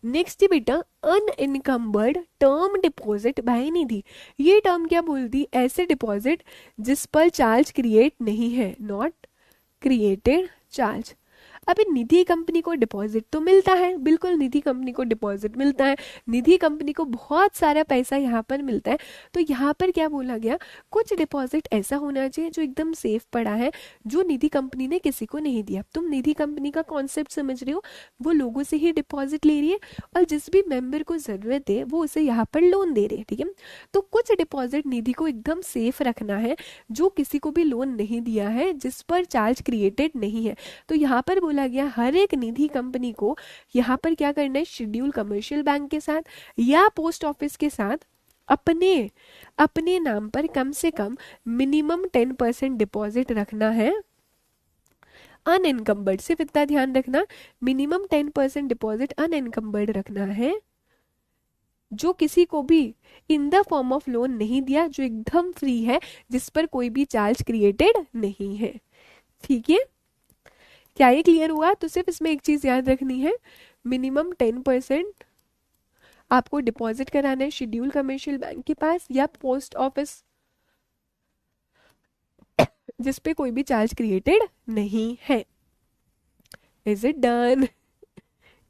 नेक्स्ट बेटा, अनइनकम्बर्ड टर्म डिपॉजिट बाय निधि। ये टर्म क्या बोलती? ऐसे डिपॉजिट जिस पर चार्ज क्रिएट नहीं है, नॉट क्रिएटेड चार्ज। अभी निधि कंपनी को डिपॉजिट तो मिलता है, बिल्कुल निधि कंपनी को डिपॉजिट मिलता है, निधि कंपनी को बहुत सारा पैसा यहाँ पर मिलता है। तो यहाँ पर क्या बोला गया? कुछ डिपॉजिट ऐसा होना चाहिए जो एकदम सेफ पड़ा है, जो निधि कंपनी ने किसी को नहीं दिया। तुम निधि कंपनी का कॉन्सेप्ट समझ रहे हो, वो लोगों से ही डिपॉजिट ले रही है और जिस भी मेंबर को जरूरत है वो उसे यहाँ पर लोन दे रहे हैं, ठीक है। तो कुछ डिपॉजिट निधि को एकदम सेफ रखना है, जो किसी को भी लोन नहीं दिया है, जिस पर चार्ज क्रिएटेड नहीं है। तो यहाँ पर बोला गया हर एक निधि कंपनी को यहाँ पर क्या करना है? शेड्यूल कमर्शियल बैंक के साथ या पोस्ट ऑफिस के साथ अपने अपने नाम पर कम से कम मिनिमम 10% डिपॉजिट रखना है। अनएनकम्बर्ड, सिर्फ इतना ध्यान रखना, मिनिमम 10% डिपॉजिट अनएनकम्बर्ड रखना है, जो किसी को भी in the form of loan नहीं दिया, जो एकदम फ्री है, जिस पर कोई भी चार्ज क्रिएटेड नहीं है, ठीक है। क्या ये क्लियर हुआ? तो सिर्फ इसमें एक चीज याद रखनी है, मिनिमम 10% आपको डिपॉजिट कराना है शेड्यूल कमर्शियल बैंक के पास या पोस्ट ऑफिस, जिस पे कोई भी चार्ज क्रिएटेड नहीं है। Is it done?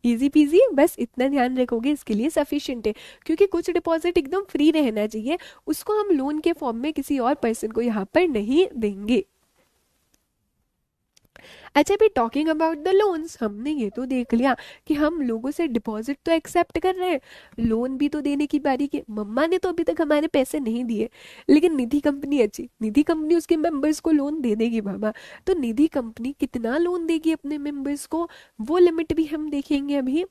Easy PG, बस इतना ध्यान रखोगे इसके लिए सफिशिएंट है, क्योंकि कुछ डिपॉजिट एकदम फ्री रहना चाहिए, उसको हम लोन के फॉर्म में किसी और पर्सन को यहाँ पर नहीं देंगे। अच्छा भी टॉकिंग अबाउट द लोन्स, हमने ये तो देख लिया कि हम लोगों से डिपॉजिट तो एक्सेप्ट कर रहे हैं, लोन भी तो देने की बारी की। मम्मा ने तो अभी तक हमारे पैसे नहीं दिए, लेकिन निधि कंपनी अच्छी, निधि कंपनी उसके मेंबर्स को लोन दे देगी बाबा। तो निधि कंपनी कितना लोन देगी अपने मेंबर्स को, वो लिमिट भी हम देखेंगे अभी।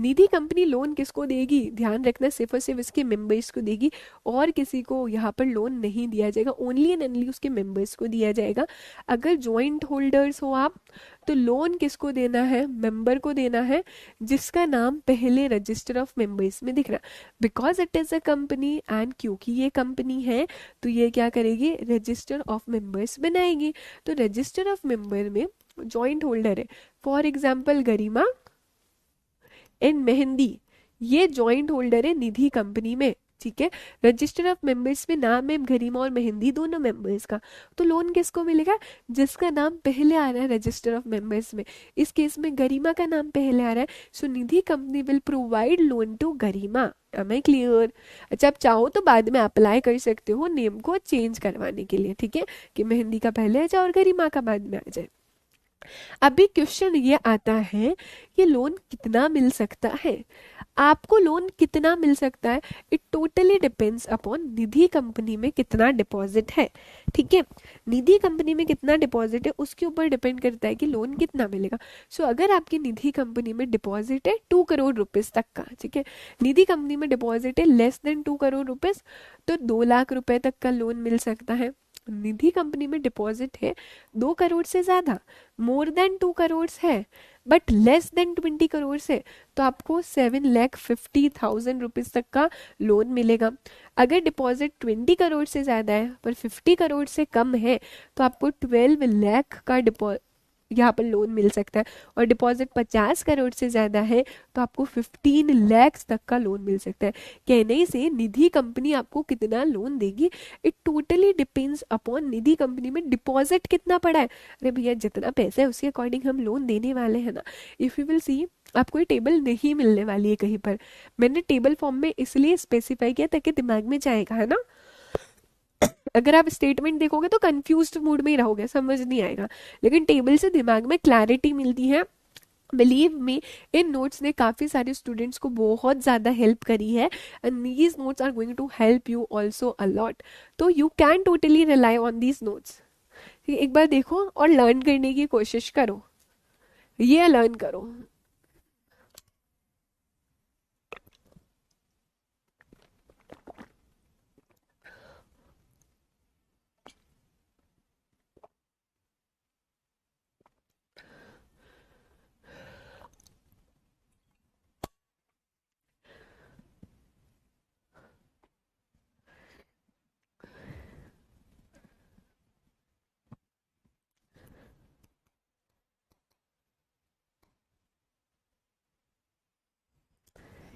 निधि कंपनी लोन किसको देगी, ध्यान रखना, सिर्फ और सिर्फ इसके मेंबर्स को देगी, और किसी को यहाँ पर लोन नहीं दिया जाएगा, ओनली एंड ओनली उसके मेंबर्स को दिया जाएगा। अगर ज्वाइंट होल्डर्स हो आप, तो लोन किसको देना है, मेंबर को देना है जिसका नाम पहले रजिस्टर ऑफ मेंबर्स में दिख रहा है, because it is a company, and क्योंकि ये कंपनी है तो ये क्या करेगी, रजिस्टर ऑफ मेंबर्स बनाएगी। तो रजिस्टर ऑफ मेंबर में ज्वाइंट होल्डर है, for example Garima and mehndi, ये जॉइंट होल्डर है निधि कंपनी में, ठीक है। रजिस्टर ऑफ मेंबर्स में नाम है गरिमा और मेहंदी दोनों मेंबर्स का। तो लोन किसको मिलेगा, जिसका नाम पहले आ रहा है रजिस्टर ऑफ मेंबर्स में। इस केस में गरिमा का नाम पहले आ रहा है, so Nidhi company will provide loan to Garima. Am I clear? अच्छा, आप चाहो तो बाद में अप्लाई कर सकते हो नेम को चेंज करवाने के लिए, ठीक है, कि मेहंदी का पहले आ जाए और गरिमा का बाद में आ जाए। अभी क्वेश्चन ये आता है, ये लोन कितना मिल सकता है, आपको लोन कितना मिल सकता है, it totally depends upon Nidhi company में कितना डिपॉजिट है, ठीक है। निधि कंपनी में कितना डिपॉजिट है उसके ऊपर डिपेंड करता है कि लोन कितना मिलेगा। सो अगर आपकी निधि कंपनी में डिपॉजिट है 2 करोड़ रुपीस तक का, ठीक है, निधि कंपनी में डिपॉजिट है लेस देन 2 करोड़ रुपीस, तो 2 लाख रुपए तक का लोन मिल सकता है। निधि कंपनी में डिपॉजिट है 2 करोड़ से ज्यादा, मोर देन 2 करोड़ है, बट लेस देन 20 करोड़ है, तो आपको 7,50,000 रुपीज तक का लोन मिलेगा। अगर डिपॉजिट 20 करोड़ से ज्यादा है पर 50 करोड़ से कम है, तो आपको 12 लाख का डिपॉजिट यहाँ पर लोन मिल सकता है। और डिपॉजिट 50 करोड़ से ज्यादा है तो आपको 15 लाख तक का लोन मिल सकता है। कहने से निधि कंपनी आपको कितना लोन देगी, it totally depends upon Nidhi company में डिपॉजिट कितना पड़ा है। अरे भैया जितना पैसा है उसके अकॉर्डिंग हम लोन देने वाले हैं ना। इफ यू विल सी, आपको ये टेबल नहीं मिलने वाली है कहीं पर, मैंने टेबल फॉर्म में इसलिए स्पेसिफाई किया ताकि दिमाग में जाएगा, है ना। अगर आप स्टेटमेंट देखोगे तो कंफ्यूज्ड मूड में ही रहोगे, समझ नहीं आएगा, लेकिन टेबल से दिमाग में क्लैरिटी मिलती है। बिलीव मी, इन नोट्स ने काफ़ी सारे स्टूडेंट्स को बहुत ज़्यादा हेल्प करी है, and these notes are going to help you also a lot. तो you can totally rely on these notes. एक बार देखो और लर्न करने की कोशिश करो, ये लर्न करो।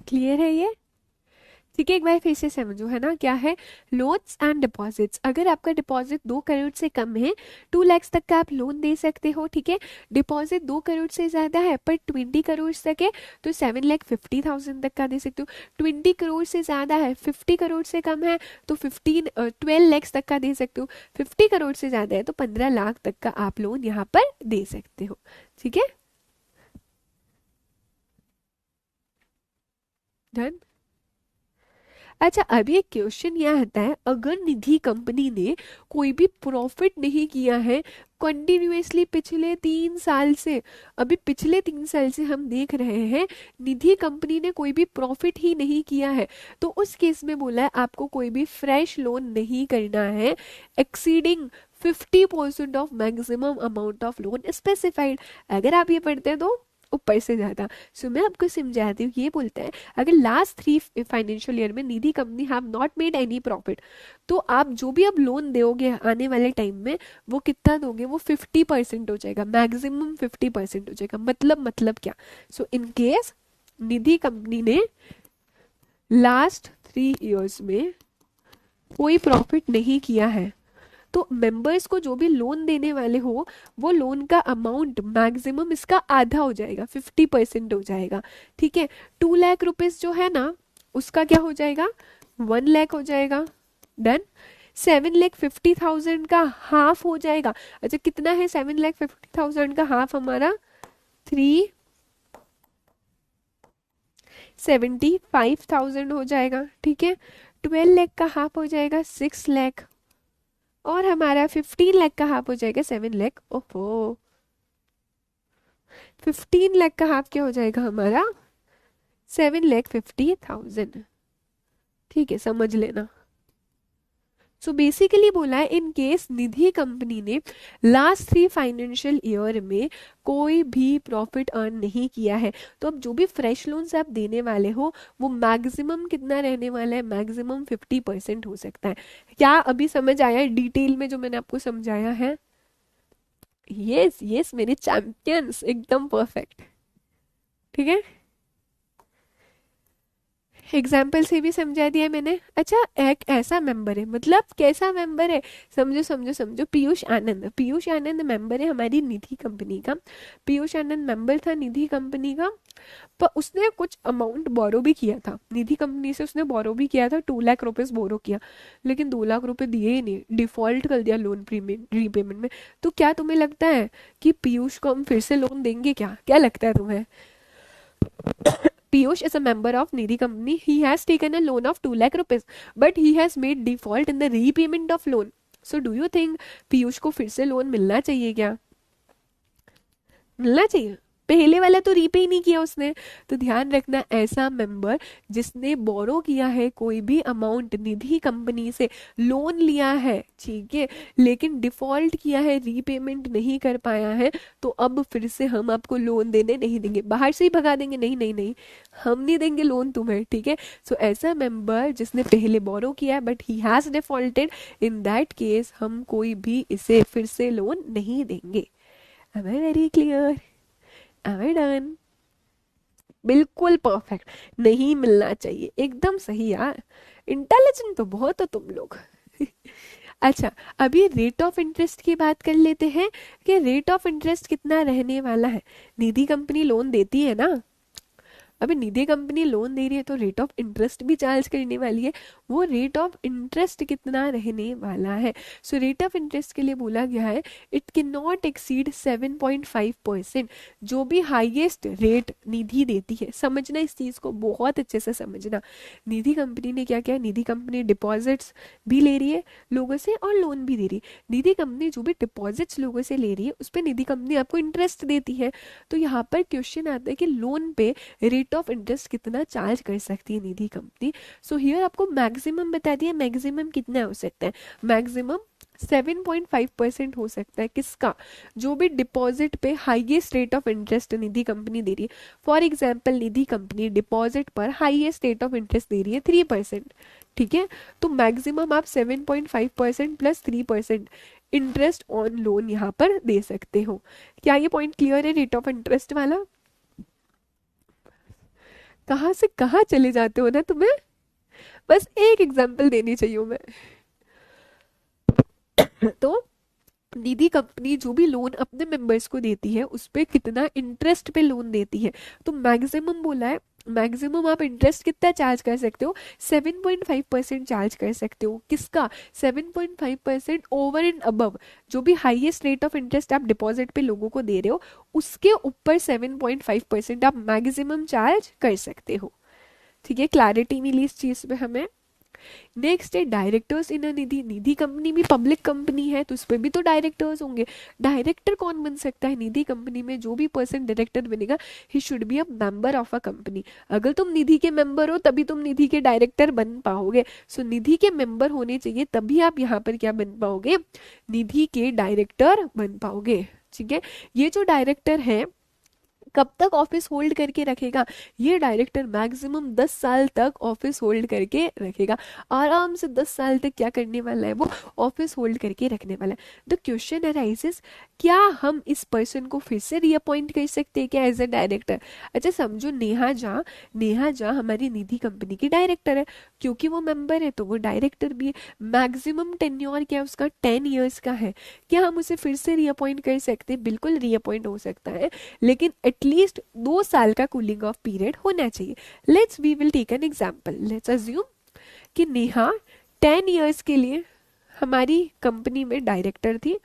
क्लियर है ये? ठीक है, एक बार फिर से समझो, है ना, क्या है लोन्स एंड डिपॉजिट्स। अगर आपका डिपॉजिट 2 करोड़ से कम है, 2 लाख तक का आप लोन दे सकते हो, ठीक है। डिपॉजिट 2 करोड़ से ज्यादा है पर 20 करोड़ तक है, तो 7,50,000 तक का दे सकते हो। 20 करोड़ से ज्यादा है, 50 करोड़ से कम है, तो 12 लाख तक का दे सकते हो। 50 करोड़ से ज्यादा है तो 15 लाख तक का आप लोन यहाँ पर दे सकते हो, ठीक है। डन। अच्छा, अभी एक क्वेश्चन यह आता है, अगर निधि कंपनी ने कोई भी प्रॉफिट नहीं किया है कंटिन्यूअसली पिछले 3 साल से, अभी पिछले 3 साल से हम देख रहे हैं निधि कंपनी ने कोई भी प्रॉफिट ही नहीं किया है, तो उस केस में बोला है आपको कोई भी फ्रेश लोन नहीं करना है exceeding 50% of maximum amount of loan specified. अगर आप ये पढ़ते हैं तो ऊपर से ज्यादा। सो मैं आपको समझाती हूँ, ये बोलता है अगर लास्ट 3 फाइनेंशियल ईयर में Nidhi company have not made any profit, तो आप जो भी अब लोन दोगे आने वाले टाइम में वो कितना दोगे, वो 50% हो जाएगा, मैक्सिमम 50% हो जाएगा। मतलब क्या, सो इन केस निधि कंपनी ने लास्ट 3 इयर्स में कोई प्रॉफिट नहीं किया है, तो मेंबर्स को जो भी लोन देने वाले हो वो लोन का अमाउंट मैक्सिमम इसका आधा हो जाएगा, 50% हो जाएगा। ठीक है, 2 लाख रुपीज जो है ना उसका क्या हो जाएगा, 1 लाख हो जाएगा। डन। 7,50,000 का हाफ हो जाएगा। अच्छा कितना है 7,50,000 का हाफ हमारा, 375,000 हो जाएगा। ठीक है, 12 लाख का हाफ हो जाएगा 6 लाख, और हमारा 15 लाख का हाफ हो जाएगा 7 लाख। ओहो, 15 लाख का हाफ क्या हो जाएगा हमारा, 7,50,000। ठीक है, समझ लेना। सो बेसिकली बोला है इन केस निधि कंपनी ने लास्ट 3 फाइनेंशियल ईयर में कोई भी प्रॉफिट अर्न नहीं किया है, तो अब जो भी फ्रेश लोन्स आप देने वाले हो वो मैक्सिमम कितना रहने वाला है, मैक्सिमम 50% हो सकता है। क्या अभी समझ आया डिटेल में जो मैंने आपको समझाया है? यस यस मेरे चैंपियंस, एकदम परफेक्ट। ठीक है, एग्जाम्पल से भी समझा दिया मैंने। अच्छा एक ऐसा मेंबर है, मतलब कैसा मेंबर है, समझो समझो समझो, पीयूष आनंद। पीयूष आनंद मेंबर है हमारी निधि कंपनी का। पीयूष आनंद मेंबर था निधि कंपनी का, पर उसने कुछ अमाउंट बोरो भी किया था निधि कंपनी से, उसने बोरो भी किया था, 2 लाख रुपीज बोरो किया, लेकिन 2 लाख रुपए दिए ही नहीं, डिफॉल्ट कर दिया लोन प्रीमियम रीपेमेंट में। तो क्या तुम्हें लगता है कि पीयूष को हम फिर से लोन देंगे? क्या क्या लगता है तुम्हें? Piyush is a member of Nidhi company. He has taken a loan of 2 lakh rupees, but he has made default in the repayment of loan. So do you think Piyush को फिर से लोन मिलना चाहिए क्या? मिलना चाहिए। पहले वाला तो रीपे ही नहीं किया उसने। तो ध्यान रखना, ऐसा मेंबर जिसने बोरो किया है कोई भी अमाउंट निधि कंपनी से, लोन लिया है, ठीक है, लेकिन डिफॉल्ट किया है, रीपेमेंट नहीं कर पाया है, तो अब फिर से हम आपको लोन देने नहीं देंगे, बाहर से ही भगा देंगे, नहीं नहीं नहीं, हम नहीं देंगे लोन तुम्हें। ठीक है, सो ऐसा मेंबर जिसने पहले बोरो किया है but he has defaulted, in that case हम कोई भी इसे फिर से लोन नहीं देंगे। Am I very clear? Am I done? बिल्कुल परफेक्ट, नहीं मिलना चाहिए, एकदम सही यार, इंटेलिजेंट तो बहुत हो तुम लोग। अच्छा, अभी रेट ऑफ इंटरेस्ट की बात कर लेते हैं कि रेट ऑफ इंटरेस्ट कितना रहने वाला है। निधि कंपनी लोन देती है ना, अभी निधि कंपनी लोन दे रही है तो रेट ऑफ इंटरेस्ट भी चार्ज करने वाली है। वो रेट ऑफ इंटरेस्ट कितना रहने वाला है? सो रेट ऑफ इंटरेस्ट के लिए बोला गया है इट कैन नॉट एक्सीड 7.5%। जो भी हाईएस्ट रेट निधि देती है, समझना इस चीज को बहुत अच्छे से समझना। निधि कंपनी ने क्या किया, निधि कंपनी डिपॉजिट्स भी ले रही है लोगों से और लोन भी दे रही है। निधि कंपनी जो भी डिपॉजिट्स लोगों से ले रही है उस पर निधि कंपनी आपको इंटरेस्ट देती है। तो यहाँ पर क्वेश्चन आता है कि लोन पे रेट ऑफ इंटरेस्ट कितना चार्ज कर सकती है निधि कंपनी। सो हियर आपको मैक्सिमम बता दिया, मैक्सिमम कितना हो सकता है, मैक्सिमम 7.5% हो सकता है। किसका? जो भी डिपॉजिट पे highest rate of interest Nidhi company दे रही है। For example Nidhi company deposit पर हाईएस्ट रेट ऑफ इंटरेस्ट दे रही है 3%। ठीक है, तो मैक्सिमम आप 7.5% प्लस 3% इंटरेस्ट ऑन लोन यहाँ पर दे सकते हो। क्या ये पॉइंट क्लियर है रेट ऑफ इंटरेस्ट वाला? कहाँ से कहाँ चले जाते हो ना तुम्हें, बस एक एग्जांपल देनी चाहिए मैं। तो निधि कंपनी जो भी लोन अपने मेंबर्स को देती है उस पे कितना इंटरेस्ट पे लोन देती है, तो मैक्सिमम बोला है, मैक्सिमम आप इंटरेस्ट कितना चार्ज कर सकते हो, 7.5% चार्ज कर सकते हो। किसका? 7.5% ओवर एंड अबव जो भी हाईएस्ट रेट ऑफ इंटरेस्ट आप डिपॉजिट पे लोगों को दे रहे हो उसके ऊपर 7.5% आप मैक्सिमम चार्ज कर सकते हो। ठीक है, क्लैरिटी मिली इस चीज पे हमें। नेक्स्ट है directors in a Nidhi. Nidhi company भी पब्लिक कंपनी है तो उस पर भी तो डायरेक्टर्स होंगे। डायरेक्टर कौन बन सकता है निधि कंपनी में? जो भी पर्सन डायरेक्टर बनेगा he should be a member of a company. अगर तुम निधि के मेंबर हो तभी तुम निधि के डायरेक्टर बन पाओगे। सो निधि के मेंबर होने चाहिए तभी आप यहाँ पर क्या बन पाओगे, निधि के डायरेक्टर बन पाओगे। ठीक है, ये जो डायरेक्टर है कब तक ऑफिस होल्ड करके रखेगा? ये डायरेक्टर मैक्सिमम 10 साल तक ऑफिस होल्ड करके रखेगा। आराम से 10 साल तक क्या करने वाला है, वो ऑफिस होल्ड करके रखने वाला है। द क्वेश्चन अराइजेस, क्या हम इस पर्सन को फिर से रीअपॉइंट कर सकते हैं क्या एज अ डायरेक्टर? अच्छा समझो नेहा झा हमारी निधि कंपनी की डायरेक्टर है, क्योंकि वो मेंबर है तो वो डायरेक्टर भी है। मैक्सिमम टेन्योर क्या है उसका, 10 years का है। क्या हम उसे फिर से रीअपॉइंट कर सकते हैं? बिल्कुल रीअपॉइंट हो सकता है, लेकिन एटलीस्ट 2 साल का कूलिंग ऑफ पीरियड होना चाहिए। Let's we will take an example. Let's assume कि नेहा 10 years के लिए हमारी कंपनी में डायरेक्टर थी,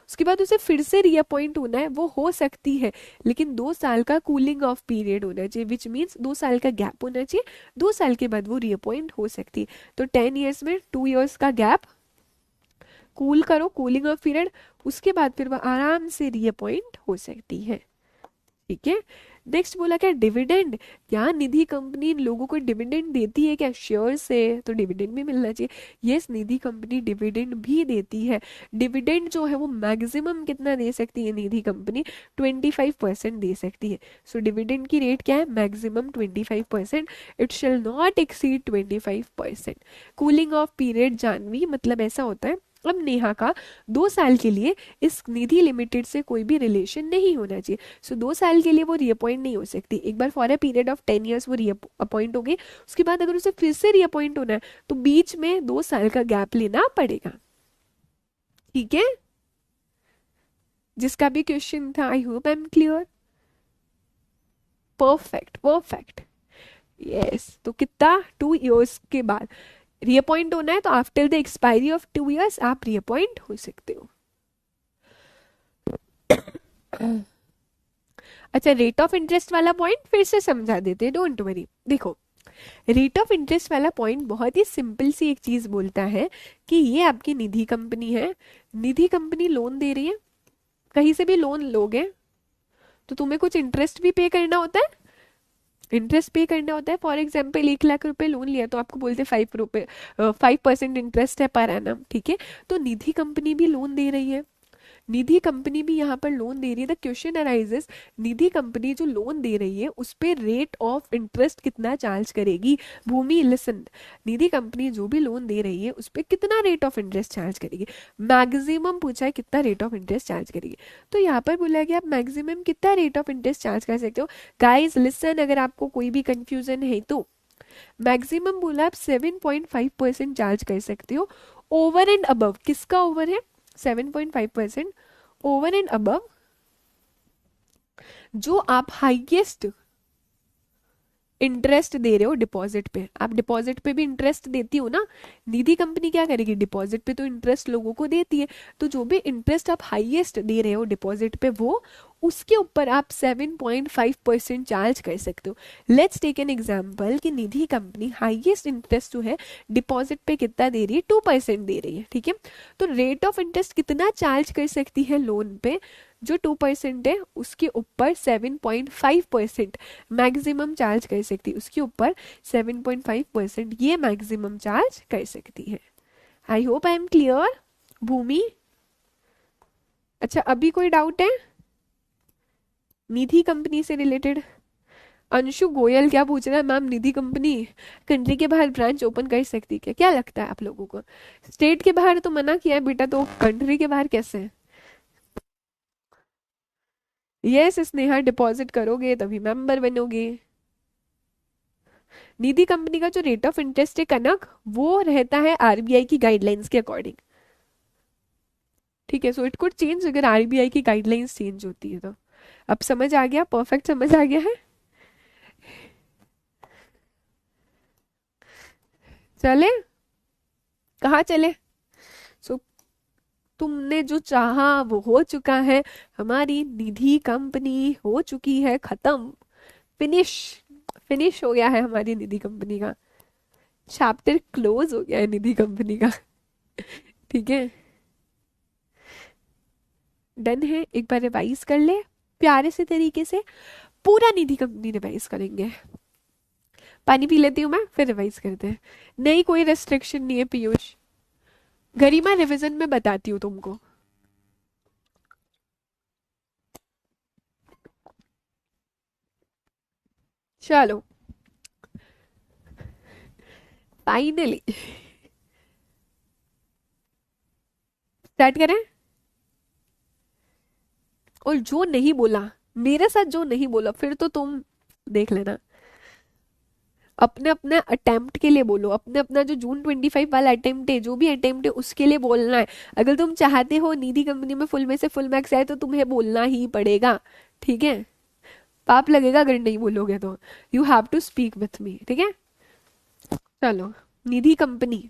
उसके बाद उसे फिर से रीअपॉइंट होना है, वो हो सकती है, लेकिन 2 साल का कूलिंग ऑफ पीरियड होना चाहिए, विच मीन्स 2 साल का गैप होना चाहिए। 2 साल के बाद वो रीअपॉइंट हो सकती है। तो 10 years में 2 years का गैप, कूल करो, कूलिंग ऑफ पीरियड, उसके बाद फिर वो आराम से रीअपॉइंट हो सकती है। ठीक है। नेक्स्ट बोला क्या, डिविडेंड, क्या निधि कंपनी इन लोगों को डिविडेंड देती है क्या? शेयर से तो डिविडेंड भी मिलना चाहिए। यस, निधि कंपनी डिविडेंड भी देती है। डिविडेंड जो है वो मैक्सिमम कितना दे सकती है निधि कंपनी? 25% दे सकती है। सो डिविडेंड की रेट क्या है? Maximum 25%। It shall not exceed 25%। Cooling off period Janvi, मतलब ऐसा होता है अब नेहा का 2 साल के लिए इस निधि लिमिटेड से कोई भी रिलेशन नहीं होना चाहिए। सो 2 साल के लिए वो रीअपॉइंट नहीं हो सकती। एक बार for a period of 10 years वो रीअपॉइंट हो गई, उसके बाद अगर उसे फिर से रीअपॉइंट होना है तो बीच में 2 साल का गैप लेना पड़ेगा। ठीक है, जिसका भी क्वेश्चन था, आई hope I am clear. Perfect perfect. Yes, तो कितना, 2 years के बाद रीअपॉइंट होना है, तो after the expiry of 2 years आप रीअपॉइंट हो सकते हो। अच्छा, रेट ऑफ इंटरेस्ट वाला पॉइंट फिर से समझा देते हैं, डोंट वरी। देखो, रेट ऑफ इंटरेस्ट वाला पॉइंट बहुत ही सिंपल सी एक चीज बोलता है कि ये आपकी निधि कंपनी है, निधि कंपनी लोन दे रही है। कहीं से भी लोन लोगे तो तुम्हें कुछ इंटरेस्ट भी पे करना होता है, इंटरेस्ट पे करना होता है। फॉर एग्जाम्पल 1 लाख रुपए लोन लिया तो आपको बोलते हैं 5% इंटरेस्ट है पर एनम। ठीक है, तो निधि कंपनी भी लोन दे रही है, निधि कंपनी भी यहाँ पर लोन दे रही है। The question arises, Nidhi company जो लोन दे रही है उस पे रेट ऑफ इंटरेस्ट कितना चार्ज करेगी? भूमि लिसन, निधि कंपनी जो भी लोन दे रही है उस पे कितना रेट ऑफ इंटरेस्ट चार्ज करेगी? मैक्सिमम पूछा है कितना रेट ऑफ इंटरेस्ट चार्ज करेगी, तो यहाँ पर बोला गया आप मैक्सिमम कितना रेट ऑफ इंटरेस्ट चार्ज कर सकते हो। गाइज लिसन, अगर आपको कोई भी कंफ्यूजन है तो मैक्सिमम बोला आप 7.5% चार्ज कर सकते हो। ओवर एंड अबव, किसका ओवर है? 7.5% ओवर एंड अबव जो आप हाईएस्ट इंटरेस्ट दे रहे हो डिपॉजिट पे। आप डिपॉजिट पे भी इंटरेस्ट देती हो ना, निधि कंपनी क्या करेगी? डिपॉजिट पे तो इंटरेस्ट लोगों को देती है, तो जो भी इंटरेस्ट आप हाईएस्ट दे रहे हो डिपॉजिट पे, वो उसके ऊपर आप 7.5% चार्ज कर सकते हो। लेट्स टेक एन एग्जांपल कि निधि कंपनी हाईएस्ट इंटरेस्ट जो है डिपॉजिट पे कितना दे रही है? 2% दे रही है। ठीक है, तो रेट ऑफ इंटरेस्ट कितना चार्ज कर सकती है लोन पे? जो 2% है उसके ऊपर 7.5% मैक्सिमम चार्ज कर सकती है, उसके ऊपर 7.5% ये मैक्सिमम चार्ज कर सकती है। I hope I am clear. Bhumi, अच्छा अभी कोई डाउट है निधि कंपनी से रिलेटेड? अंशु गोयल क्या पूछ रहा है, मैम निधि कंपनी कंट्री के बाहर ब्रांच ओपन कर सकती है क्या? क्या लगता है आप लोगों को? स्टेट के बाहर तो मना किया है बेटा, तो कंट्री के बाहर कैसे है? यस स्नेहा, डिपॉजिट करोगे तभी मेंबर बनोगे। निधि कंपनी का जो रेट ऑफ इंटरेस्ट है कनक, वो रहता है आरबीआई की गाइडलाइंस के अकॉर्डिंग। ठीक है, सो इट कुड चेंज अगर आरबीआई की गाइडलाइंस चेंज होती है तो। अब समझ आ गया? परफेक्ट समझ आ गया है। चले, कहाँ चले? सो तुमने जो चाहा वो हो चुका है, हमारी निधि कंपनी हो चुकी है खत्म, फिनिश, फिनिश हो गया है हमारी निधि कंपनी का, चैप्टर क्लोज हो गया है निधि कंपनी का। ठीक है, डन है। एक बार रिवाइज कर ले प्यारे से तरीके से, पूरा निधि कंपनी रिवाइज करेंगे। पानी पी लेती हूँ मैं, फिर रिवाइज करते हैं। नहीं, कोई रेस्ट्रिक्शन नहीं है पीयूष, गरिमा रिवीजन में बताती हूँ तुमको। चलो फाइनली स्टार्ट करें। और जो नहीं बोला, मेरे साथ जो नहीं बोला, फिर तो तुम देख लेना। अपने अपने अटेम्प्ट के लिए बोलो, अपने अपना जो जून 25 वाला अटेम्प्ट है, जो भी अटेम्प्ट है उसके लिए बोलना है। अगर तुम चाहते हो निधि कंपनी में फुल में से फुल मार्क्स आए तो तुम्हें बोलना ही पड़ेगा, ठीक है। पाप लगेगा अगर नहीं बोलोगे तो। You have to speak with me, ठीक है। चलो, निधि कंपनी।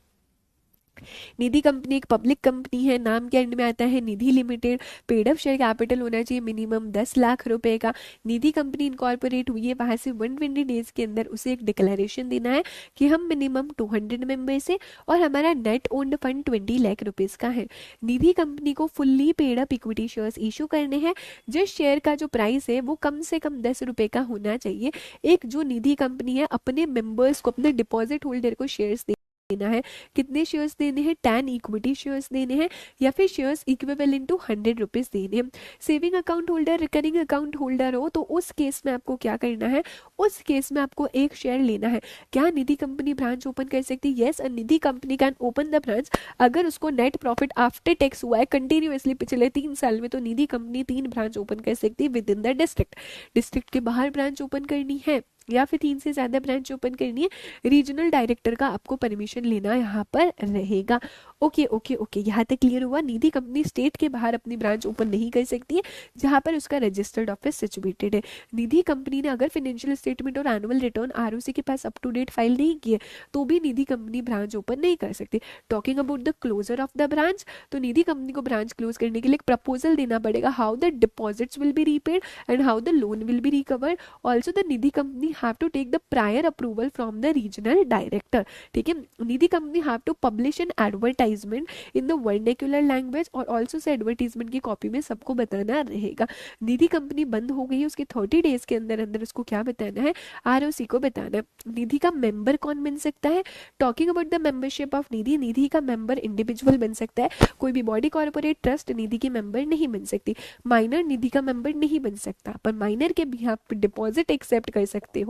निधि कंपनी एक पब्लिक कंपनी है, नाम के एंड में आता है Nidhi limited. Paid up share capital होना चाहिए मिनिमम 10 लाख रुपए का। निधि कंपनी इनकॉर्पोरेट हुई है, वहां से 120 डेज के अंदर उसे एक डिक्लेरेशन देना है कि हम मिनिमम 200 मेंबर्स है और हमारा net owned fund 20 lakh rupees का है। निधि कंपनी को fully paid up equity shares issue करने हैं। जिस शेयर का जो प्राइस है वो कम से कम 10 रुपए का होना चाहिए। एक जो निधि कंपनी है अपने मेंबर्स को, अपने डिपॉजिट होल्डर को शेयर्स देना है। कितने शेयर्स देने हैं? 10 इक्विटी शेयर्स देने हैं या फिर शेयर्स इक्विवेलेंट टू 100 रुपीज देने हैं। Saving account holder, recurring account holder हो तो उस केस में आपको क्या करना है? उस केस में आपको एक शेयर लेना है। क्या निधि कंपनी ब्रांच ओपन कर सकती है? Yes, Nidhi company can open the branch. अगर उसको नेट प्रॉफिट आफ्टर टैक्स हुआ है कंटिन्यूअसली पिछले 3 साल में, तो निधि कंपनी 3 ब्रांच ओपन कर सकती है with in the district. District के बाहर ब्रांच ओपन करनी है या फिर 3 से ज्यादा ब्रांच ओपन करनी है, रीजनल डायरेक्टर का आपको परमिशन लेना यहाँ पर रहेगा। ओके ओके ओके, यहाँ तक क्लियर हुआ। निधि कंपनी स्टेट के बाहर अपनी ब्रांच ओपन नहीं कर सकती है जहाँ पर उसका रजिस्टर्ड ऑफिस सिचुएटेड है। निधि कंपनी ने अगर फाइनेंशियल स्टेटमेंट और एनुअल रिटर्न आरओसी के पास अप टू डेट फाइल नहीं किए तो भी निधि कंपनी ब्रांच ओपन नहीं कर सकती। Talking about the closure of the branch, तो निधि कंपनी को ब्रांच क्लोज करने के लिए एक प्रपोजल देना पड़ेगा, how the deposits will be repaid and how the loan will be recovered. Also the Nidhi company have to take the prior approval from the regional director, ठीक है। Nidhi company have to publish an advertisement in the vernacular language और ऑल्सो से एडवर्टीजमेंट की कॉपी में सबको बताना रहेगा। निधि कंपनी बंद हो गई है, उसके 30 डेज के अंदर अंदर उसको क्या बताना है? आरओसी को बताना है। निधि का मेंबर कौन बन सकता है? Talking about the membership of Nidhi, Nidhi का मेंबर इंडिविजुअल बन सकता है, कोई भी बॉडी कॉर्पोरेट ट्रस्ट निधि की मेंबर नहीं बन सकती। माइनर निधि का मेंबर नहीं बन सकता, पर माइनर के भी आप डिपॉजिट एक्सेप्ट कर सकते हो।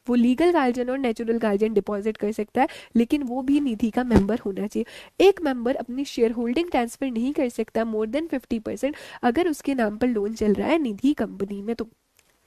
वो लीगल गार्जियन और नेचुरल गार्जियन डिपॉजिट कर सकता है, लेकिन वो भी निधि का मेंबर होना चाहिए। एक मेंबर अपनी शेयर होल्डिंग ट्रांसफर नहीं कर सकता मोर देन 50% अगर उसके नाम पर लोन चल रहा है निधि कंपनी में। तो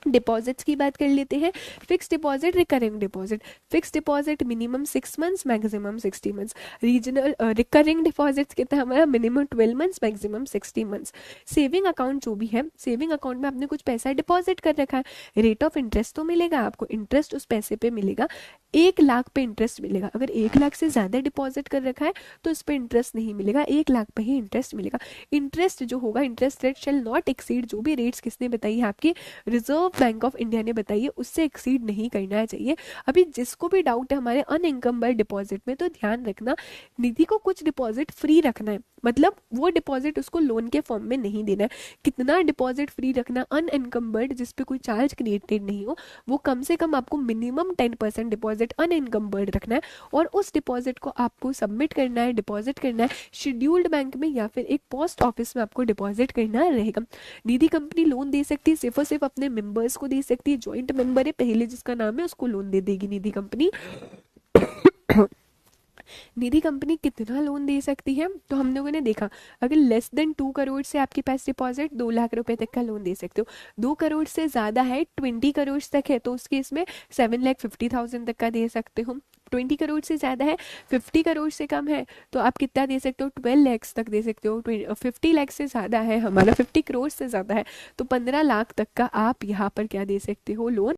डिपॉजिट्स की बात कर लेते हैं। Fix deposit, recurring deposit. Fix deposit minimum 6 months, maximum 60 months. Regional recurring deposits कितना हमारा? Minimum 12 months, maximum 60 months. Saving account जो भी है, सेविंग अकाउंट में आपने कुछ पैसा डिपॉजिट कर रखा है, रेट ऑफ इंटरेस्ट तो मिलेगा आपको, इंटरेस्ट उस पैसे पे मिलेगा। 1 लाख पे इंटरेस्ट मिलेगा। अगर 1 लाख से ज्यादा डिपॉजिट कर रखा है तो इस पे इंटरेस्ट नहीं मिलेगा, 1 लाख पे ही इंटरेस्ट मिलेगा। इंटरेस्ट जो होगा, interest rate shell not exceed, जो भी रेट्स किसने बताई है? आपकी रिजर्व बैंक ऑफ इंडिया ने बताई है, उससे एक्सीड नहीं करना चाहिए। अभी जिसको भी डाउट है हमारे अनइंकम्बर्ड डिपॉजिट में, तो ध्यान रखना, निधि को कुछ डिपॉजिट फ्री रखना है, मतलब वो डिपॉजिट उसको लोन के फॉर्म में नहीं देना है। कितना डिपॉजिट फ्री रखना अनइनकम्बर्ड, जिसपे कोई चार्ज क्रिएटेड नहीं हो? वो कम से कम आपको मिनिमम 10% डिपॉजिट अनइनकम्बर्ड रखना है और उस डिपॉजिट को आपको सबमिट करना है, डिपॉजिट करना है शेड्यूल्ड बैंक में या फिर एक पोस्ट ऑफिस में आपको डिपॉजिट करना रहेगा। निधि कंपनी लोन दे सकती है, सिर्फ और सिर्फ अपने मेंबर्स को दे सकती है। ज्वाइंट मेंबर है पहले जिसका नाम है उसको लोन दे देगी निधि कंपनी। निधि कंपनी कितना लोन दे सकती है? तो हम लोगों ने देखा, अगर लेस देन 2 करोड़ से आपके पास डिपॉजिट, 2 लाख रुपए तक का लोन दे सकते हो। 2 करोड़ से ज्यादा है, 20 करोड़ तक है, तो उस केस में 7,50,000 तक का दे सकते हो। 20 करोड़ से ज्यादा है, 50 करोड़ से कम है, तो आप कितना दे सकते हो? 12 लाख तक दे सकते हो। 50 लाख से ज्यादा है हमारा, 50 करोड़ से ज्यादा है, तो 15 लाख तक का आप यहाँ पर क्या दे सकते हो? Loan.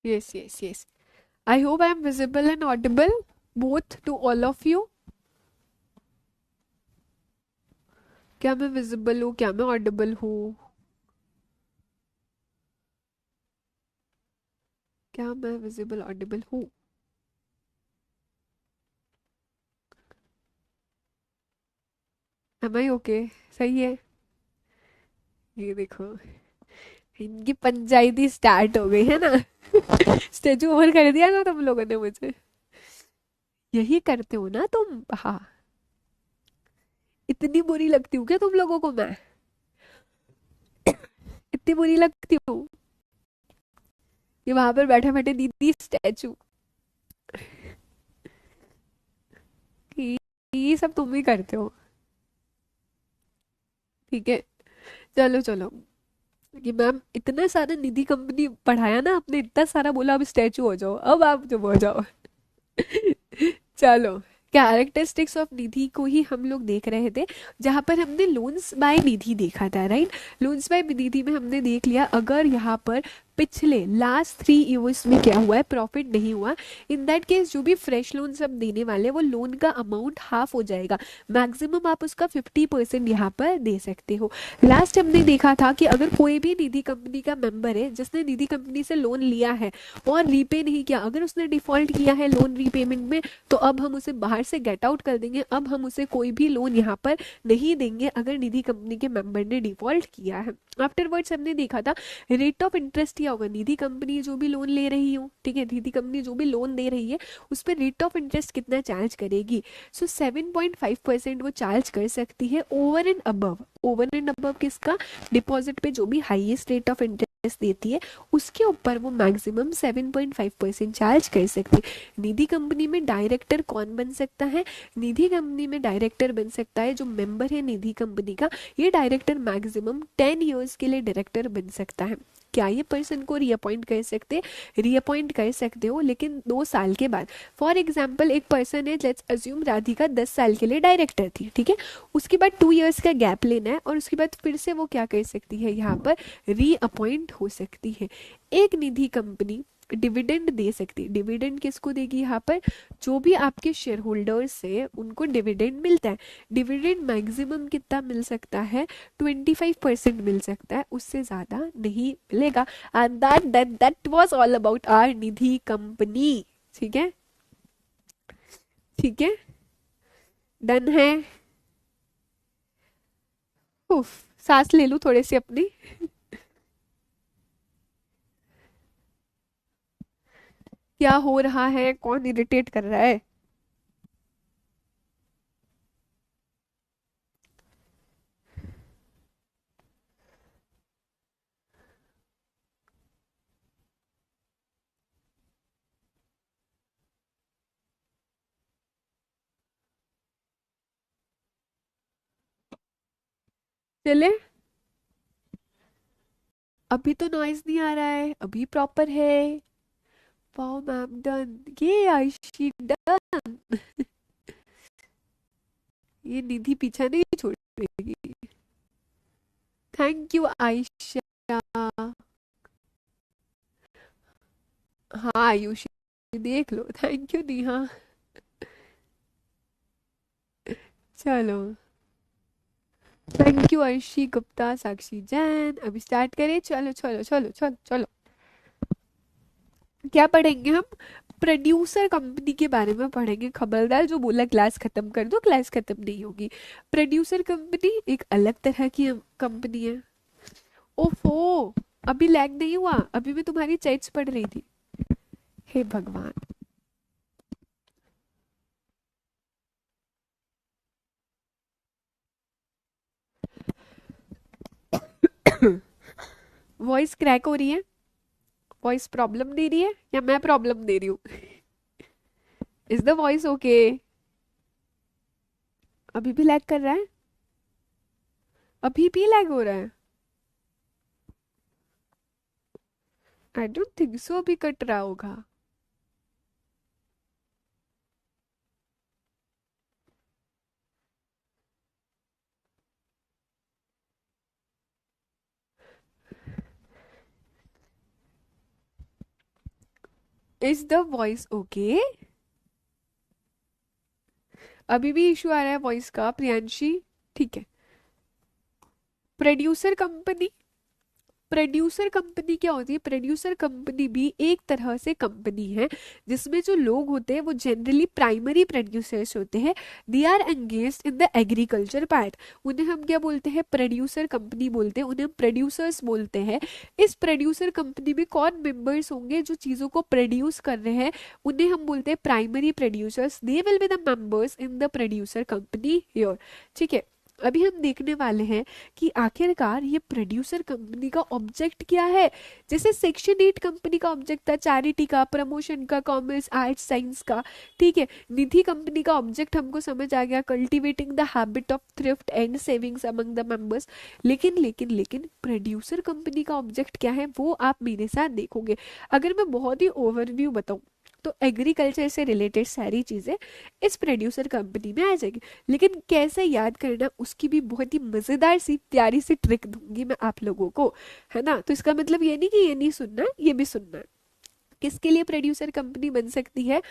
Yes, yes, yes. I hope I am visible and audible both to all of you. क्या मैं visible हूँ, क्या मैं audible हूँ, क्या मैं visible audible हूँ? Am I okay? सही है। ये देखो, इनकी पंचायती स्टार्ट हो गई है ना। स्टेचू ओवर कर दिया ना तुम लोगों ने मुझे। यही करते हो ना तुम, हाँ। इतनी बुरी लगती हूँ क्या तुम लोगों को मैं? इतनी बुरी लगती हूँ कि वहां पर बैठे बैठे दीदी स्टैचू। ये सब तुम ही करते हो। ठीक है, चलो चलो। कि मैम इतना सारा निधि कंपनी पढ़ाया ना आपने, इतना सारा बोला अब स्टैचू हो जाओ, अब आप चुप हो जाओ। चलो, कैरेक्टरिस्टिक्स ऑफ निधि को ही हम लोग देख रहे थे, जहां पर हमने लोन्स बाय निधि देखा था, राइट। लोन्स बाय निधि में हमने देख लिया, अगर यहाँ पर पिछले लास्ट 3 ईयर्स में क्या हुआ है, प्रॉफिट नहीं हुआ, इन दैट केस जो भी फ्रेश लोन सब देने वाले वो लोन का अमाउंट हाफ हो जाएगा। मैक्सिमम आप उसका 50% यहाँ पर दे सकते हो। लास्ट हमने देखा था कि अगर कोई भी निधि कंपनी का मेंबर है जिसने निधि कंपनी से लोन लिया है और रीपे नहीं किया, अगर उसने डिफॉल्ट किया है लोन रीपेमेंट में, तो अब हम उसे बाहर से गेट आउट कर देंगे। अब हम उसे कोई भी लोन यहाँ पर नहीं देंगे अगर निधि कंपनी के मेंबर ने डिफॉल्ट किया है। आफ्टरवर्ड्स हमने देखा था रेट ऑफ इंटरेस्ट क्या होगा, निधि कंपनी जो भी लोन ले रही हो, ठीक है, निधि कंपनी जो भी लोन दे रही है उस पर रेट ऑफ इंटरेस्ट कितना चार्ज करेगी। सो 7.5% वो चार्ज कर सकती है over and above. Over and above किसका? डिपॉजिट पे जो भी हाईएस्ट रेट ऑफ इंटरेस्ट देती है उसके ऊपर वो मैक्सिमम 7.5% चार्ज कर सकती है। निधि कंपनी में डायरेक्टर कौन बन सकता है? निधि कंपनी में डायरेक्टर बन सकता है जो मेंबर है निधि कंपनी का। ये डायरेक्टर मैक्सिमम 10 ईयर्स के लिए डायरेक्टर बन सकता है। क्या ये पर्सन को रीअपॉइंट कर सकते? रीअपॉइंट कर सकते हो, लेकिन 2 साल के बाद। फॉर एग्जाम्पल एक पर्सन है, लेट्स अज्यूम राधिका 10 साल के लिए डायरेक्टर थी, ठीक है। उसके बाद 2 ईयर्स का गैप लेना है और उसके बाद फिर से वो क्या कर सकती है, यहाँ पर रीअपॉइंट हो सकती है। एक निधि कंपनी डिविडेंड दे सकती है। डिविडेंड किसको देगी यहाँ पर? जो भी आपके शेयर होल्डर्स है उनको डिविडेंड मिलता है। डिविडेंड मैक्सिमम कितना मिल सकता है? 25% मिल सकता है, उससे ज्यादा नहीं मिलेगा। And that that that was all about our Nidhi company. ठीक है, ठीक है, डन है। उफ, सांस ले लूं थोड़ी सी अपनी। क्या हो रहा है, कौन इरिटेट कर रहा है? चले, अभी तो नॉइज नहीं आ रहा है, अभी प्रॉपर है। Wow ma'am, done. ये आयशी डन। ये निधि पीछा नहीं छोड़ेगी। Thank you Ayesha. हाँ आयुषी, देख लो, थैंक यू नेहा। चलो, थैंक यू अर्शी गुप्ता, साक्षी जैन। अभी स्टार्ट करें, चलो चलो चलो चलो चलो। क्या पढ़ेंगे हम? प्रोड्यूसर कंपनी के बारे में पढ़ेंगे। खबरदार जो बोला क्लास खत्म कर दो, क्लास खत्म नहीं होगी। प्रोड्यूसर कंपनी एक अलग तरह की कंपनी है। ओफो, अभी लैग नहीं हुआ? अभी मैं तुम्हारी चैट्स पढ़ रही थी। हे भगवान। वॉइस क्रैक हो रही है? वॉइस प्रॉब्लम दे रही है या मैं प्रॉब्लम दे रही हूँ? Is the voice okay? अभी भी लैग कर रहा है? अभी भी लैग हो रहा है? आई डोंट थिंक सो अभी कट रहा होगा। Is the voice okay? अभी भी इशू आ रहा है वॉइस का प्रियांशी? ठीक है। प्रोड्यूसर कंपनी, प्रोड्यूसर कंपनी क्या होती है? प्रोड्यूसर कंपनी भी एक तरह से कंपनी है जिसमें जो लोग होते हैं वो जनरली प्राइमरी प्रोड्यूसर्स होते हैं। They are engaged in the agriculture part. उन्हें हम क्या बोलते हैं? प्रोड्यूसर कंपनी बोलते हैं, उन्हें प्रोड्यूसर्स बोलते हैं। इस प्रोड्यूसर कंपनी में कौन मेंबर्स होंगे? जो चीज़ों को प्रोड्यूस कर रहे हैं उन्हें हम बोलते हैं primary producers. They will be the members in the producer company here. ठीक है। अभी हम देखने वाले हैं कि आखिरकार ये प्रोड्यूसर कंपनी का ऑब्जेक्ट क्या है। जैसे सेक्शन 8 कंपनी का ऑब्जेक्ट था चैरिटी का, प्रमोशन का, कॉमर्स, आर्ट्स, साइंस का। ठीक है। निधि कंपनी का ऑब्जेक्ट हमको समझ आ गया, cultivating the habit of thrift and savings among the members. लेकिन प्रोड्यूसर कंपनी का ऑब्जेक्ट क्या है वो आप मेरे साथ देखोगे। अगर मैं बहुत ही ओवरव्यू बताऊं तो एग्रीकल्चर से रिलेटेड सारी चीजें इस प्रोड्यूसर कंपनी में आ जाएगी। लेकिन कैसे याद करना उसकी भी बहुत ही मजेदार सी प्यारी सी ट्रिक दूंगी मैं आप लोगों को, है ना। तो इसका मतलब ये नहीं कि ये नहीं सुनना, ये भी सुनना है। किसके लिए प्रोड्यूसर कंपनी बन सकती है?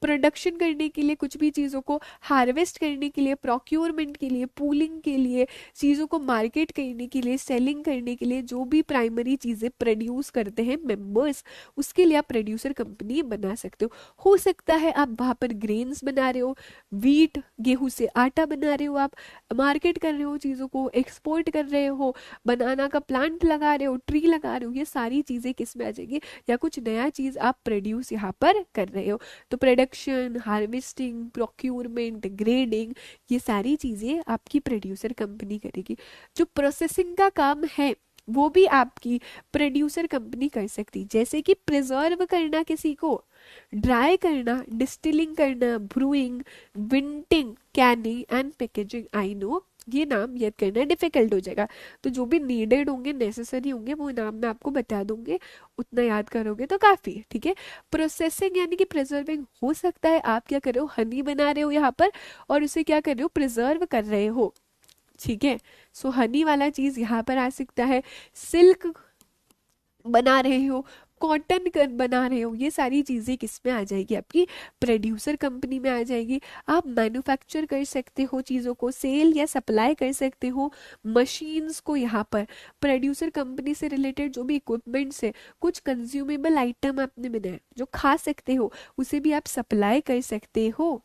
प्रोडक्शन करने के लिए, कुछ भी चीज़ों को हार्वेस्ट करने के लिए, प्रोक्योरमेंट के लिए, पूलिंग के लिए, चीज़ों को मार्केट करने के लिए, सेलिंग करने के लिए, जो भी प्राइमरी चीज़ें प्रोड्यूस करते हैं मेंबर्स, उसके लिए आप प्रोड्यूसर कंपनी बना सकते हो सकता है आप वहाँ पर ग्रेन्स बना रहे हो, वीट गेहूं से आटा बना रहे हो, आप मार्केट कर रहे हो, चीज़ों को एक्सपोर्ट कर रहे हो, बनाना का प्लांट लगा रहे हो, ट्री लगा रहे हो। ये सारी चीज़ें किस में आ जाएगी? या कुछ नया चीज आप प्रोड्यूस यहाँ पर कर रहे हो। तो प्रोडक्शन, हार्वेस्टिंग, प्रोक्यूरमेंट, ग्रेडिंग, ये सारी चीजें आपकी प्रोड्यूसर कंपनी करेगी। जो प्रोसेसिंग का काम है वो भी आपकी प्रोड्यूसर कंपनी कर सकती, जैसे कि प्रिजर्व करना किसी को, ड्राई करना, डिस्टिलिंग करना, brewing, vinting, canning and packaging. I know ये नाम याद करना डिफिकल्ट हो जाएगा, तो जो भी नीडेड होंगे, नेसेसरी होंगे, वो नाम मैं आपको बता दूंगे, उतना याद करोगे तो काफी है। ठीक है। प्रोसेसिंग यानी कि प्रिजर्विंग, हो सकता है आप क्या कर रहे हो? हनी बना रहे हो यहाँ पर और उसे क्या कर रहे हो? प्रिजर्व कर रहे हो। ठीक है। सो हनी वाला चीज यहाँ पर आ सकता है। सिल्क बना रहे हो, कॉटन कर बना रहे हो, ये सारी चीजें किस में आ जाएगी? आपकी प्रोड्यूसर कंपनी में आ जाएगी। आप मैन्युफैक्चर कर सकते हो, चीजों को सेल या सप्लाई कर सकते हो, मशीन्स को। यहाँ पर प्रोड्यूसर कंपनी से रिलेटेड जो भी इक्विपमेंट्स है, कुछ कंज्यूमेबल आइटम आपने बनाया जो खा सकते हो, उसे भी आप सप्लाई कर सकते हो।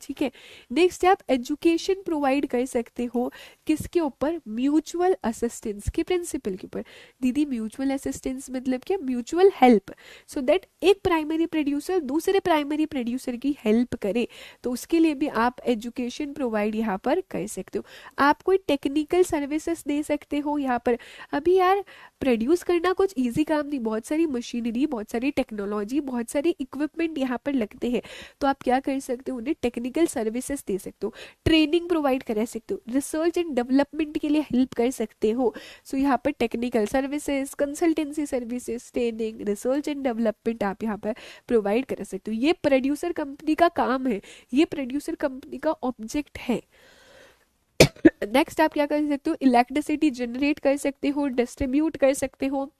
ठीक है। नेक्स्ट आप एजुकेशन प्रोवाइड कर सकते हो, किसके ऊपर? म्यूचुअल असिस्टेंस के प्रिंसिपल के ऊपर। दीदी म्यूचुअल असिस्टेंस मतलब क्या? म्यूचुअल हेल्प, सो दैट एक प्राइमरी प्रोड्यूसर दूसरे प्राइमरी प्रोड्यूसर की हेल्प करे। तो उसके लिए भी आप एजुकेशन प्रोवाइड यहाँ पर कर सकते हो। आप कोई टेक्निकल सर्विसेज दे सकते हो यहाँ पर। अभी यार प्रोड्यूस करना कुछ इजी काम नहीं, बहुत सारी मशीनरी, बहुत सारी टेक्नोलॉजी, बहुत सारे इक्विपमेंट यहाँ पर लगते हैं। तो आप क्या कर सकते हो? उन्हें टेक्निकल सर्विसेज दे सकते हो, ट्रेनिंग प्रोवाइड करा सकते हो, रिसर्च एंड डेवलपमेंट के लिए हेल्प कर सकते हो। सो यहाँ पर technical services, consultancy services, training, research and development आप यहाँ पर प्रोवाइड कर सकते हो। ये प्रोड्यूसर कंपनी का काम है, ये प्रोड्यूसर कंपनी का ऑब्जेक्ट है। नेक्स्ट आप क्या कर सकते हो? इलेक्ट्रिसिटी जनरेट कर सकते हो, डिस्ट्रीब्यूट कर सकते हो।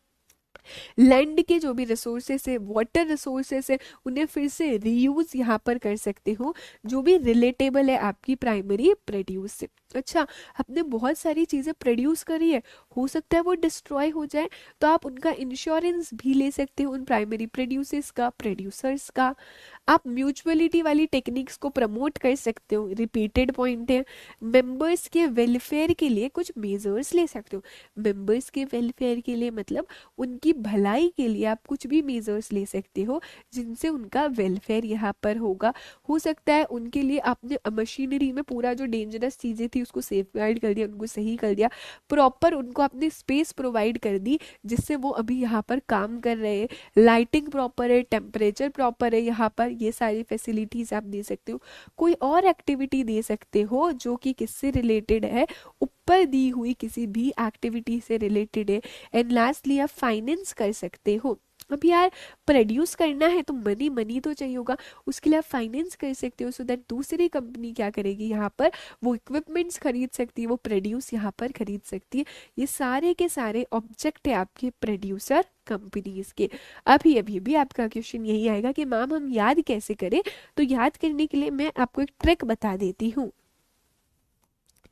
लैंड के जो भी रिसोर्सेस है, वाटर रिसोर्सेस है, उन्हें फिर से रीयूज यहाँ पर कर सकते हो, जो भी रिलेटेबल है आपकी प्राइमरी प्रोड्यूस से। अच्छा, आपने बहुत सारी चीजें प्रोड्यूस करी है, हो सकता है वो डिस्ट्रॉय हो जाए, तो आप उनका इंश्योरेंस भी ले सकते हो, उन प्राइमरी प्रोड्यूसर्स का, प्रोड्यूसर्स का। आप म्यूचुअलिटी वाली टेक्निक्स को प्रमोट कर सकते हो, रिपीटेड पॉइंट है। मेंबर्स के वेलफेयर के लिए कुछ मेजर्स ले सकते हो। मेंबर्स के वेलफेयर के लिए मतलब उनकी भलाई के लिए आप कुछ भी मेजर्स ले सकते हो जिनसे उनका वेलफेयर यहाँ पर होगा। हो सकता है उनके लिए आपने मशीनरी में पूरा जो डेंजरस चीजें थी उसको सेफगार्ड कर दिया, उनको सही कर दिया, प्रॉपर उनको आपने स्पेस प्रोवाइड कर दी जिससे वो अभी यहाँ पर काम कर रहे हैं। लाइटिंग प्रॉपर है, टेम्परेचर प्रॉपर है यहाँ पर, ये सारी फैसिलिटीज आप दे सकते हो। कोई और एक्टिविटी दे सकते हो जो कि किससे रिलेटेड है? ऊपर दी हुई किसी भी एक्टिविटी से रिलेटेड है। एंड लास्टली आप फाइनेंस कर सकते हो। अब यार प्रोड्यूस करना है तो मनी मनी तो चाहिए होगा, उसके लिए आप फाइनेंस कर सकते हो, सो दैट दूसरी कंपनी क्या करेगी यहाँ पर? वो इक्विपमेंट्स खरीद सकती है, वो प्रोड्यूस यहाँ पर खरीद सकती है। ये सारे के सारे ऑब्जेक्ट है आपके प्रोड्यूसर कंपनीज के। अभी अभी भी आपका क्वेश्चन यही आएगा कि मैम हम याद कैसे करें, तो याद करने के लिए मैं आपको एक ट्रिक बता देती हूँ,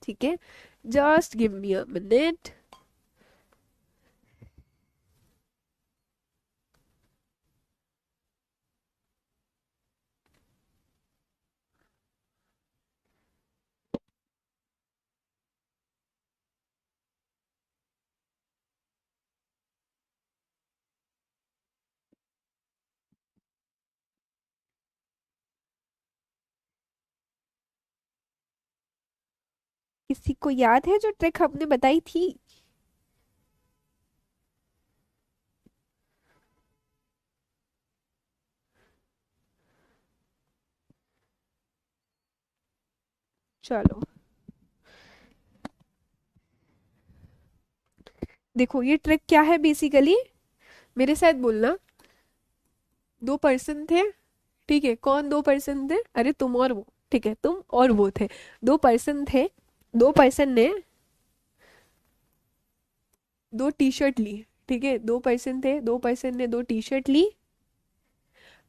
ठीक है, just give me a minute. किसी को याद है जो ट्रिक हमने बताई थी? चलो देखो, ये ट्रिक क्या है बेसिकली, मेरे साथ बोलना। दो पर्सन थे, ठीक है, कौन दो पर्सन थे? अरे तुम और वो, ठीक है, तुम और वो थे, दो पर्सन थे। दो पर्सन ने दो टी शर्ट ली, ठीक है, दो पर्सन थे, दो पर्सन ने दो टी शर्ट ली।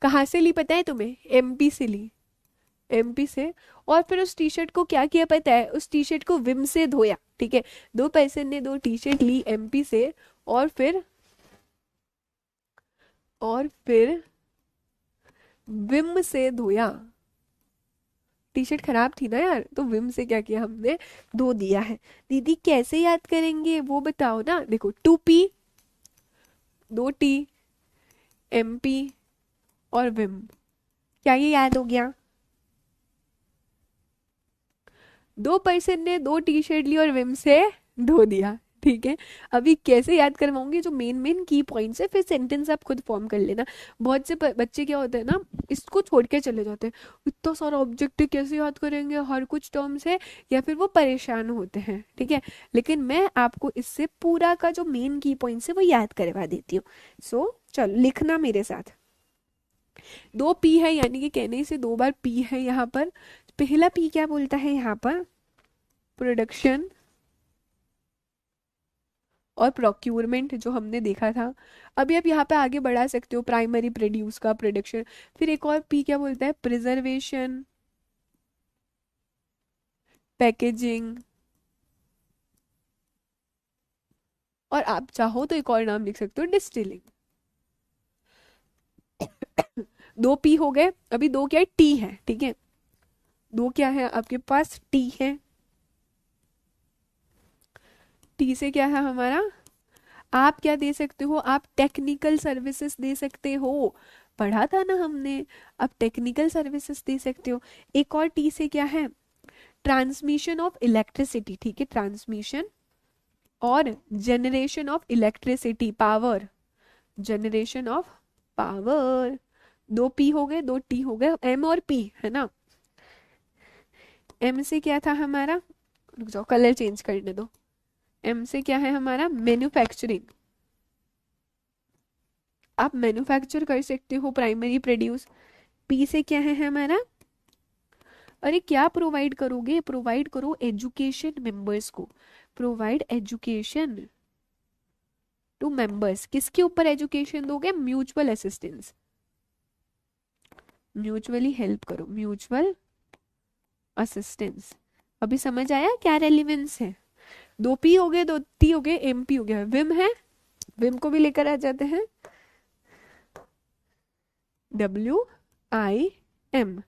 कहाँ से ली पता है तुम्हें? एमपी से ली, एमपी से। और फिर उस टी शर्ट को क्या किया पता है? उस टी शर्ट को विम से धोया, ठीक है। दो पर्सन ने दो टी शर्ट ली एमपी से, और फिर विम से धोया। टी शर्ट खराब थी ना यार, तो विम से क्या किया हमने? धो दिया है। दीदी कैसे याद करेंगे वो बताओ ना। देखो, टू पी, दो टी, एमपी और विम, क्या ये याद हो गया? दो पर्सन ने दो टी शर्ट ली और विम से धो दिया, ठीक है। अभी कैसे याद करवाऊंगी? जो मेन मेन की पॉइंट्स है, फिर सेंटेंस आप खुद फॉर्म कर लेना। बहुत से बच्चे क्या होते हैं ना, इसको छोड़ के चले जाते हैं, इतना सारा ऑब्जेक्टिव कैसे याद करेंगे, हर कुछ टर्म्स है, या फिर वो परेशान होते हैं, ठीक है। लेकिन मैं आपको इससे पूरा का जो मेन की पॉइंट्स है वो याद करवा देती हूँ। सो चलो लिखना मेरे साथ। दो पी है, यानी कि कहने से दो बार पी है यहाँ पर। पहला पी क्या बोलता है यहाँ पर? प्रोडक्शन और प्रोक्यूरमेंट, जो हमने देखा था। अभी आप यहाँ पे आगे बढ़ा सकते हो, प्राइमरी प्रोड्यूस का प्रोडक्शन। फिर एक और पी क्या बोलता है? प्रिजर्वेशन, पैकेजिंग, और आप चाहो तो एक और नाम लिख सकते हो, डिस्टिलिंग। दो पी हो गए, अभी दो क्या है? टी है, ठीक है। दो क्या है आपके पास? टी है। टी से क्या है हमारा? आप क्या दे सकते हो? आप टेक्निकल सर्विसेज दे सकते हो, पढ़ा था ना हमने। आप टेक्निकल सर्विसेज दे सकते हो। एक और टी से क्या है? ट्रांसमिशन ऑफ इलेक्ट्रिसिटी, ठीक है, ट्रांसमिशन और generation of electricity, power, generation of power. दो पी हो गए, दो टी हो गए, एम और पी है ना। एम से क्या था हमारा? रुक जाओ, कलर चेंज करने दो। एम से क्या है हमारा? मैन्युफैक्चरिंग, आप मैन्युफैक्चर कर सकते हो, प्राइमरी प्रोड्यूस। पी से क्या है हमारा? अरे क्या प्रोवाइड करोगे? प्रोवाइड करो एजुकेशन मेंबर्स को, प्रोवाइड एजुकेशन टू मेंबर्स। किसके ऊपर एजुकेशन दोगे? म्यूचुअल असिस्टेंस, म्यूचुअली हेल्प करो, म्यूचुअल असिस्टेंस। अभी समझ आया क्या रेलिवेंस है? दो पी हो गए, दो टी हो गए, एम पी हो गया, विम है, विम को भी लेकर आ जाते हैं, WIM।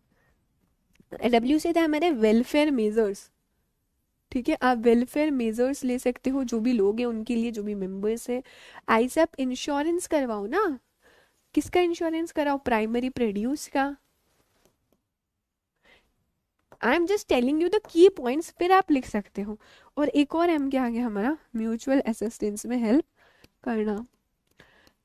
डब्ल्यू से था हमारे वेलफेयर मेजर्स, ठीक है। आप वेलफेयर मेजर्स ले सकते हो, जो भी लोग हैं उनके लिए, जो भी मेंबर्स है। आई से आप इंश्योरेंस करवाओ ना। किसका इंश्योरेंस कराओ? प्राइमरी प्रोड्यूस का। I am just telling you the key points, फिर आप लिख सकते हो। और एक और एम क्या आ गया हमारा? म्यूचुअल असिस्टेंस में हेल्प करना।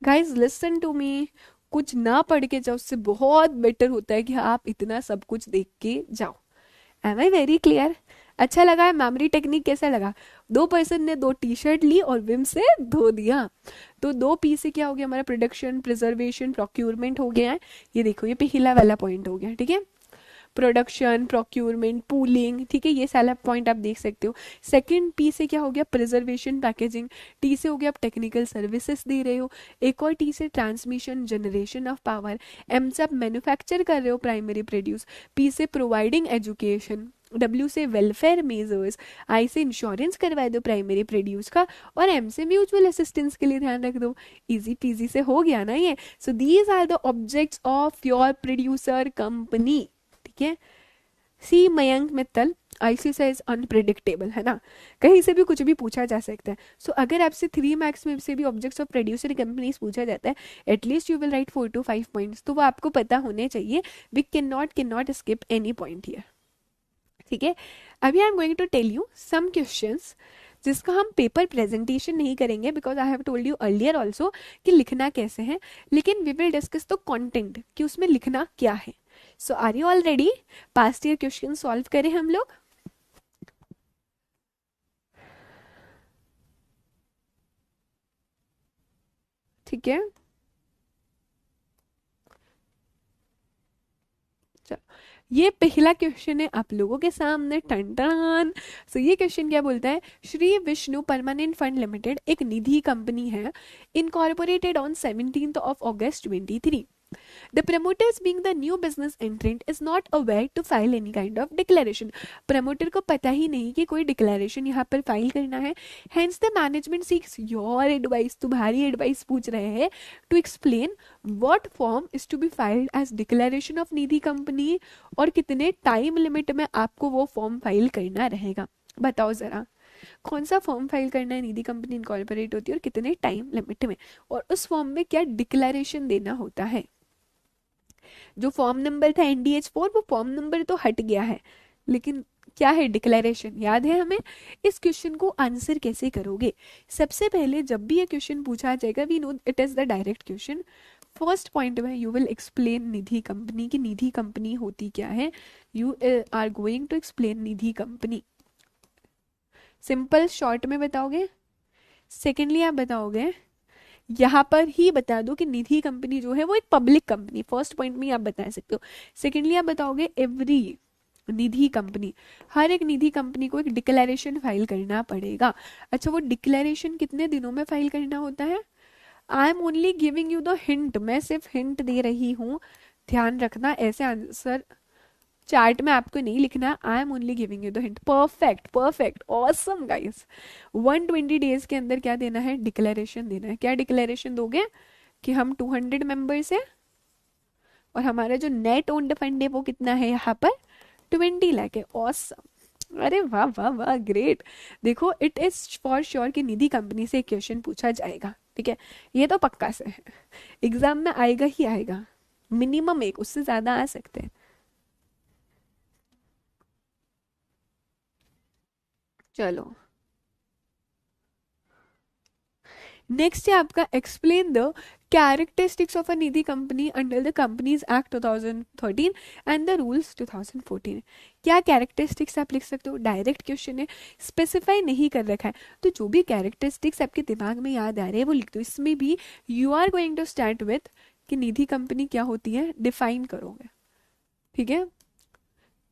गाइज लिसन टू मी, कुछ ना पढ़ के जाओ, उससे बहुत बेटर होता है कि आप इतना सब कुछ देख के जाओ। Am I very clear? अच्छा लगा है? मेमोरी टेक्निक कैसा लगा? दो पर्सन ने दो टी शर्ट ली और विम से धो दिया। तो दो पी से क्या हो गया हमारा? प्रोडक्शन, प्रिजर्वेशन, प्रोक्यूरमेंट हो गया है। ये देखो, ये पहला वाला पॉइंट हो गया, ठीक है। प्रोडक्शन, प्रोक्यूरमेंट, पूलिंग, ठीक है, ये सारा पॉइंट आप देख सकते हो। सेकंड पी से क्या हो गया, प्रिजर्वेशन, पैकेजिंग। टी से हो गया आप टेक्निकल सर्विसेज दे रहे हो। एक और टी से transmission, generation of power. M से आप मैन्युफैक्चर कर रहे हो, प्राइमरी प्रोड्यूस। पी से प्रोवाइडिंग एजुकेशन। डब्ल्यू से वेलफेयर मेजर्स। आई से इंश्योरेंस करवा दो प्राइमरी प्रोड्यूस का। और एम से म्यूचुअल असिस्टेंस के लिए ध्यान रख दो। इजी पीजी से हो गया ना ये। So these are the objects of your producer company, ठीक है। See Mayank Mittal, ICSI is unpredictable, है ना, कहीं से भी कुछ भी पूछा जा सकता है। सो अगर आपसे 3 मार्क्स में से भी ऑब्जेक्ट्स ऑफ प्रोड्यूसर कंपनीज पूछा जाता है, at least you will write 4 to 5 points, तो वो आपको पता होने चाहिए। We can not skip any point here, ठीक है। अभी I am going to tell you some questions जिसका हम पेपर प्रेजेंटेशन नहीं करेंगे, because I have told you earlier also कि लिखना कैसे है, लेकिन we will discuss the content कि उसमें लिखना क्या है। So are you all ready? Past year question solve करें हम लोग, ठीक है। ये पहला क्वेश्चन है आप लोगों के सामने, टन टन। सो ये क्वेश्चन क्या बोलता है, Shri Vishnu permanent fund limited एक निधि कंपनी है, incorporated on 17th of August 23। The promoters being the new business entrant is not aware to file any kind of declaration। Promoter को पता ही नहीं कि कोई डिक्लेरेशन यहाँ पर फाइल करना है। Hence the management seeks your advice, तुम्हारी एडवाइस पूछ रहे हैं, to explain what form is to be filed as declaration of Nidhi company, और कितने टाइम लिमिट में आपको वो फॉर्म फाइल करना रहेगा। बताओ जरा, कौन सा फॉर्म फाइल करना है, निधि कंपनी इनकॉर्पोरेट होती है, और कितने टाइम लिमिट में, और उस फॉर्म में क्या डिक्लेरेशन देना होता है। जो फॉर्म नंबर था NDH4, वो फॉर्म नंबर तो हट गया है, लेकिन क्या है, डिक्लेरेशन याद है हमें। इस क्वेश्चन को आंसर कैसे करोगे, सबसे पहले जब भी ये क्वेश्चन पूछा जाएगा, we know it is the direct question. First point में you will explain Nidhi company की निधि कंपनी होती क्या है। You are going to explain Nidhi company, simple short में बताओगे। सेकेंडली आप बताओगे, यहाँ पर ही बता दो कि निधि कंपनी जो है वो एक पब्लिक कंपनी, फर्स्ट पॉइंट में आप बता सकते हो। सेकेंडली आप बताओगे एवरी निधि कंपनी, हर एक निधि कंपनी को एक डिक्लेरेशन फाइल करना पड़ेगा। अच्छा, वो डिक्लेरेशन कितने दिनों में फाइल करना होता है। I am only giving you the hint, मैं सिर्फ हिंट दे रही हूँ, ध्यान रखना, ऐसे आंसर चार्ट में आपको नहीं लिखना। I am only giving you the hint. Perfect perfect, awesome guys. 120 days के अंदर क्या देना है, डिक्लेरेशन देना है। क्या डिक्लेरेशन दोगे कि हम 200 मेंबर्स है, और हमारा जो नेट ओन्ड फंड है वो कितना है यहाँ पर 20 लाख है। ऑसम, अरे वाह वाह वाह, ग्रेट। देखो, इट इज फॉर श्योर कि निधि कंपनी से क्वेश्चन पूछा जाएगा, ठीक है, ये तो पक्का से है, एग्जाम में आएगा ही आएगा, मिनिमम एक, उससे ज्यादा आ सकते हैं। चलो, नेक्स्ट है आपका explain the characteristics of a Nidhi company under the companies act 2013 and the rules 2014। क्या कैरेक्टरिस्टिक्स आप लिख सकते हो, डायरेक्ट क्वेश्चन है, स्पेसिफाई नहीं कर रखा है, तो जो भी कैरेक्टरिस्टिक्स आपके दिमाग में याद आ रहे हैं वो लिख दो। इसमें भी you are going to start with कि निधि कंपनी क्या होती है, डिफाइन करोगे, ठीक है।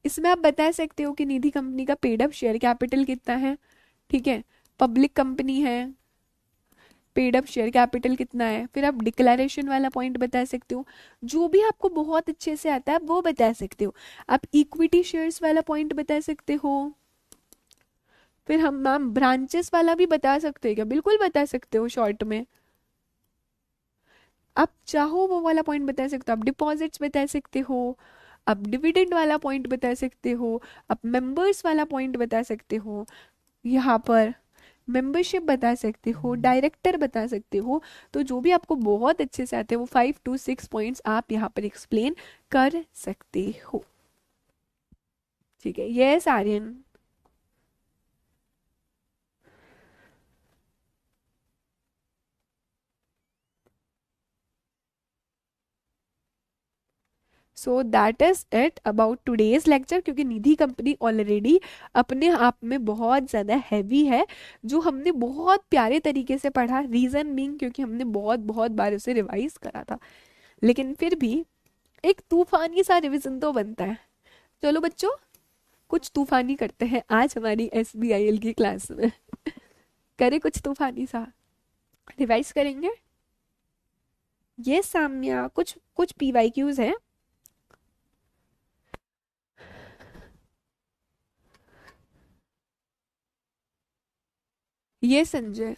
इसमें आप बता सकते हो कि निधि कंपनी का पेड अप शेयर कैपिटल कितना है, ठीक है, पब्लिक कंपनी है, पेड अप शेयर कैपिटल कितना है। फिर आप डिक्लेरेशन वाला पॉइंट बता सकते हो, जो भी आपको बहुत अच्छे से आता है वो बता सकते हो। आप इक्विटी शेयर्स वाला पॉइंट बता सकते हो। फिर हम मैम ब्रांचेस वाला भी बता सकते हैं क्या, बिल्कुल बता सकते हो शॉर्ट में। आप चाहो वो वाला पॉइंट बता सकते हो, आप डिपॉजिट्स बता सकते हो, आप डिविडेंड वाला पॉइंट बता सकते हो, आप मेंबर्स वाला पॉइंट बता सकते हो, यहाँ पर मेंबरशिप बता सकते हो, डायरेक्टर बता सकते हो। तो जो भी आपको बहुत अच्छे से आते हैं वो 5 to 6 पॉइंट्स आप यहाँ पर एक्सप्लेन कर सकते हो, ठीक है। Yes Aryan, so that is it about today's lecture. क्योंकि निधि कंपनी ऑलरेडी अपने आप में बहुत ज़्यादा हैवी है, जो हमने बहुत प्यारे तरीके से पढ़ा, रीज़न बीइंग क्योंकि हमने बहुत बहुत बार उसे रिवाइज करा था, लेकिन फिर भी एक तूफानी सा रिवीजन तो बनता है। चलो बच्चों, कुछ तूफानी करते हैं आज हमारी SBIL की क्लास में। करे कुछ तूफानी सा, रिवाइज करेंगे। ये साम्या, कुछ कुछ PYQs है। ये संजय,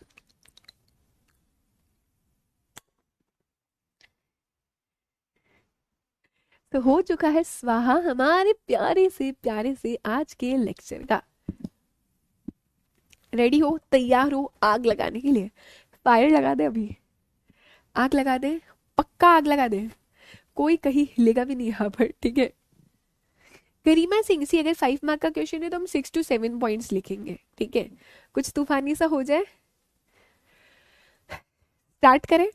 तो हो चुका है स्वाहा हमारे प्यारे से आज के लेक्चर का। रेडी हो, तैयार हो आग लगाने के लिए? फायर लगा दे अभी, आग लगा दे, पक्का आग लगा दे। कोई कहीं हिलेगा भी नहीं यहाँ पर, ठीक है? गरिमा सिंह सी, अगर 5 मार्क का क्वेश्चन है तो हम 6 to 7 पॉइंट्स लिखेंगे, ठीक है? कुछ तूफानी सा हो जाए, स्टार्ट करें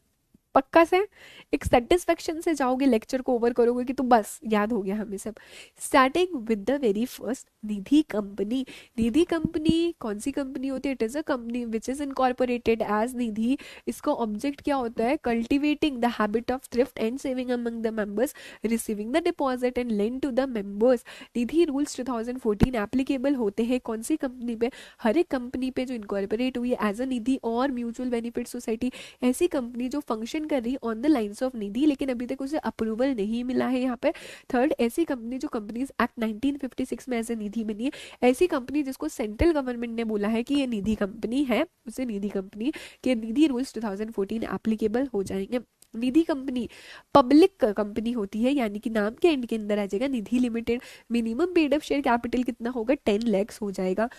पक्का से। एक सेटिस्फेक्शन से जाओगे, लेक्चर को ओवर करोगे कि तो बस याद हो गया हमें सब। Starting with the very first, Nidhi company. Nidhi company कौन सी कंपनी होती है? It is a company which is incorporated as Nidhi. इसका ऑब्जेक्ट क्या होता है? Cultivating the habit of thrift and saving among the members, receiving the deposit and lend to the members. Nidhi rules 2014 applicable होते हैं कौन सी कंपनी पे? हर एक कंपनी पे जो इनकॉर्पोरेट हुई है एज अ निधि और म्यूचुअल बेनिफिट सोसाइटी, ऐसी कंपनी जो फंक्शन कर रही ऑन द लाइंस ऑफ निधि लेकिन अभी तक उसे अप्रूवल नहीं मिला है यहाँ पे। थर्ड, ऐसी कंपनी जो कंपनीज एक्ट 1956 में एज ए निधि बनी है। ऐसी कंपनी जिसको सेंट्रल गवर्नमेंट ने बोला है कि ये निधि कंपनी है, उसे निधि कंपनी के निधि रूल्स 2014 एप्लीकेबल हो जाएंगे। निधि कंपनी पब्लिक कंपनी होती है, यानी कि नाम के एंड के अंदर आ जाएगा Nidhi limited. Minimum paid up share capital कितना होगा? 10 lakhs हो जाएगा।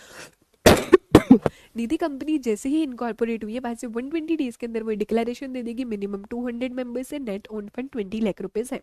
निधि कंपनी जैसे ही इनकॉर्पोरेट हुई है, बाद से 120 डेज के अंदर वो डिक्लेरेशन दे देगी मिनिमम 200 मेंबर्स है, net own fund 20 lakh rupees है।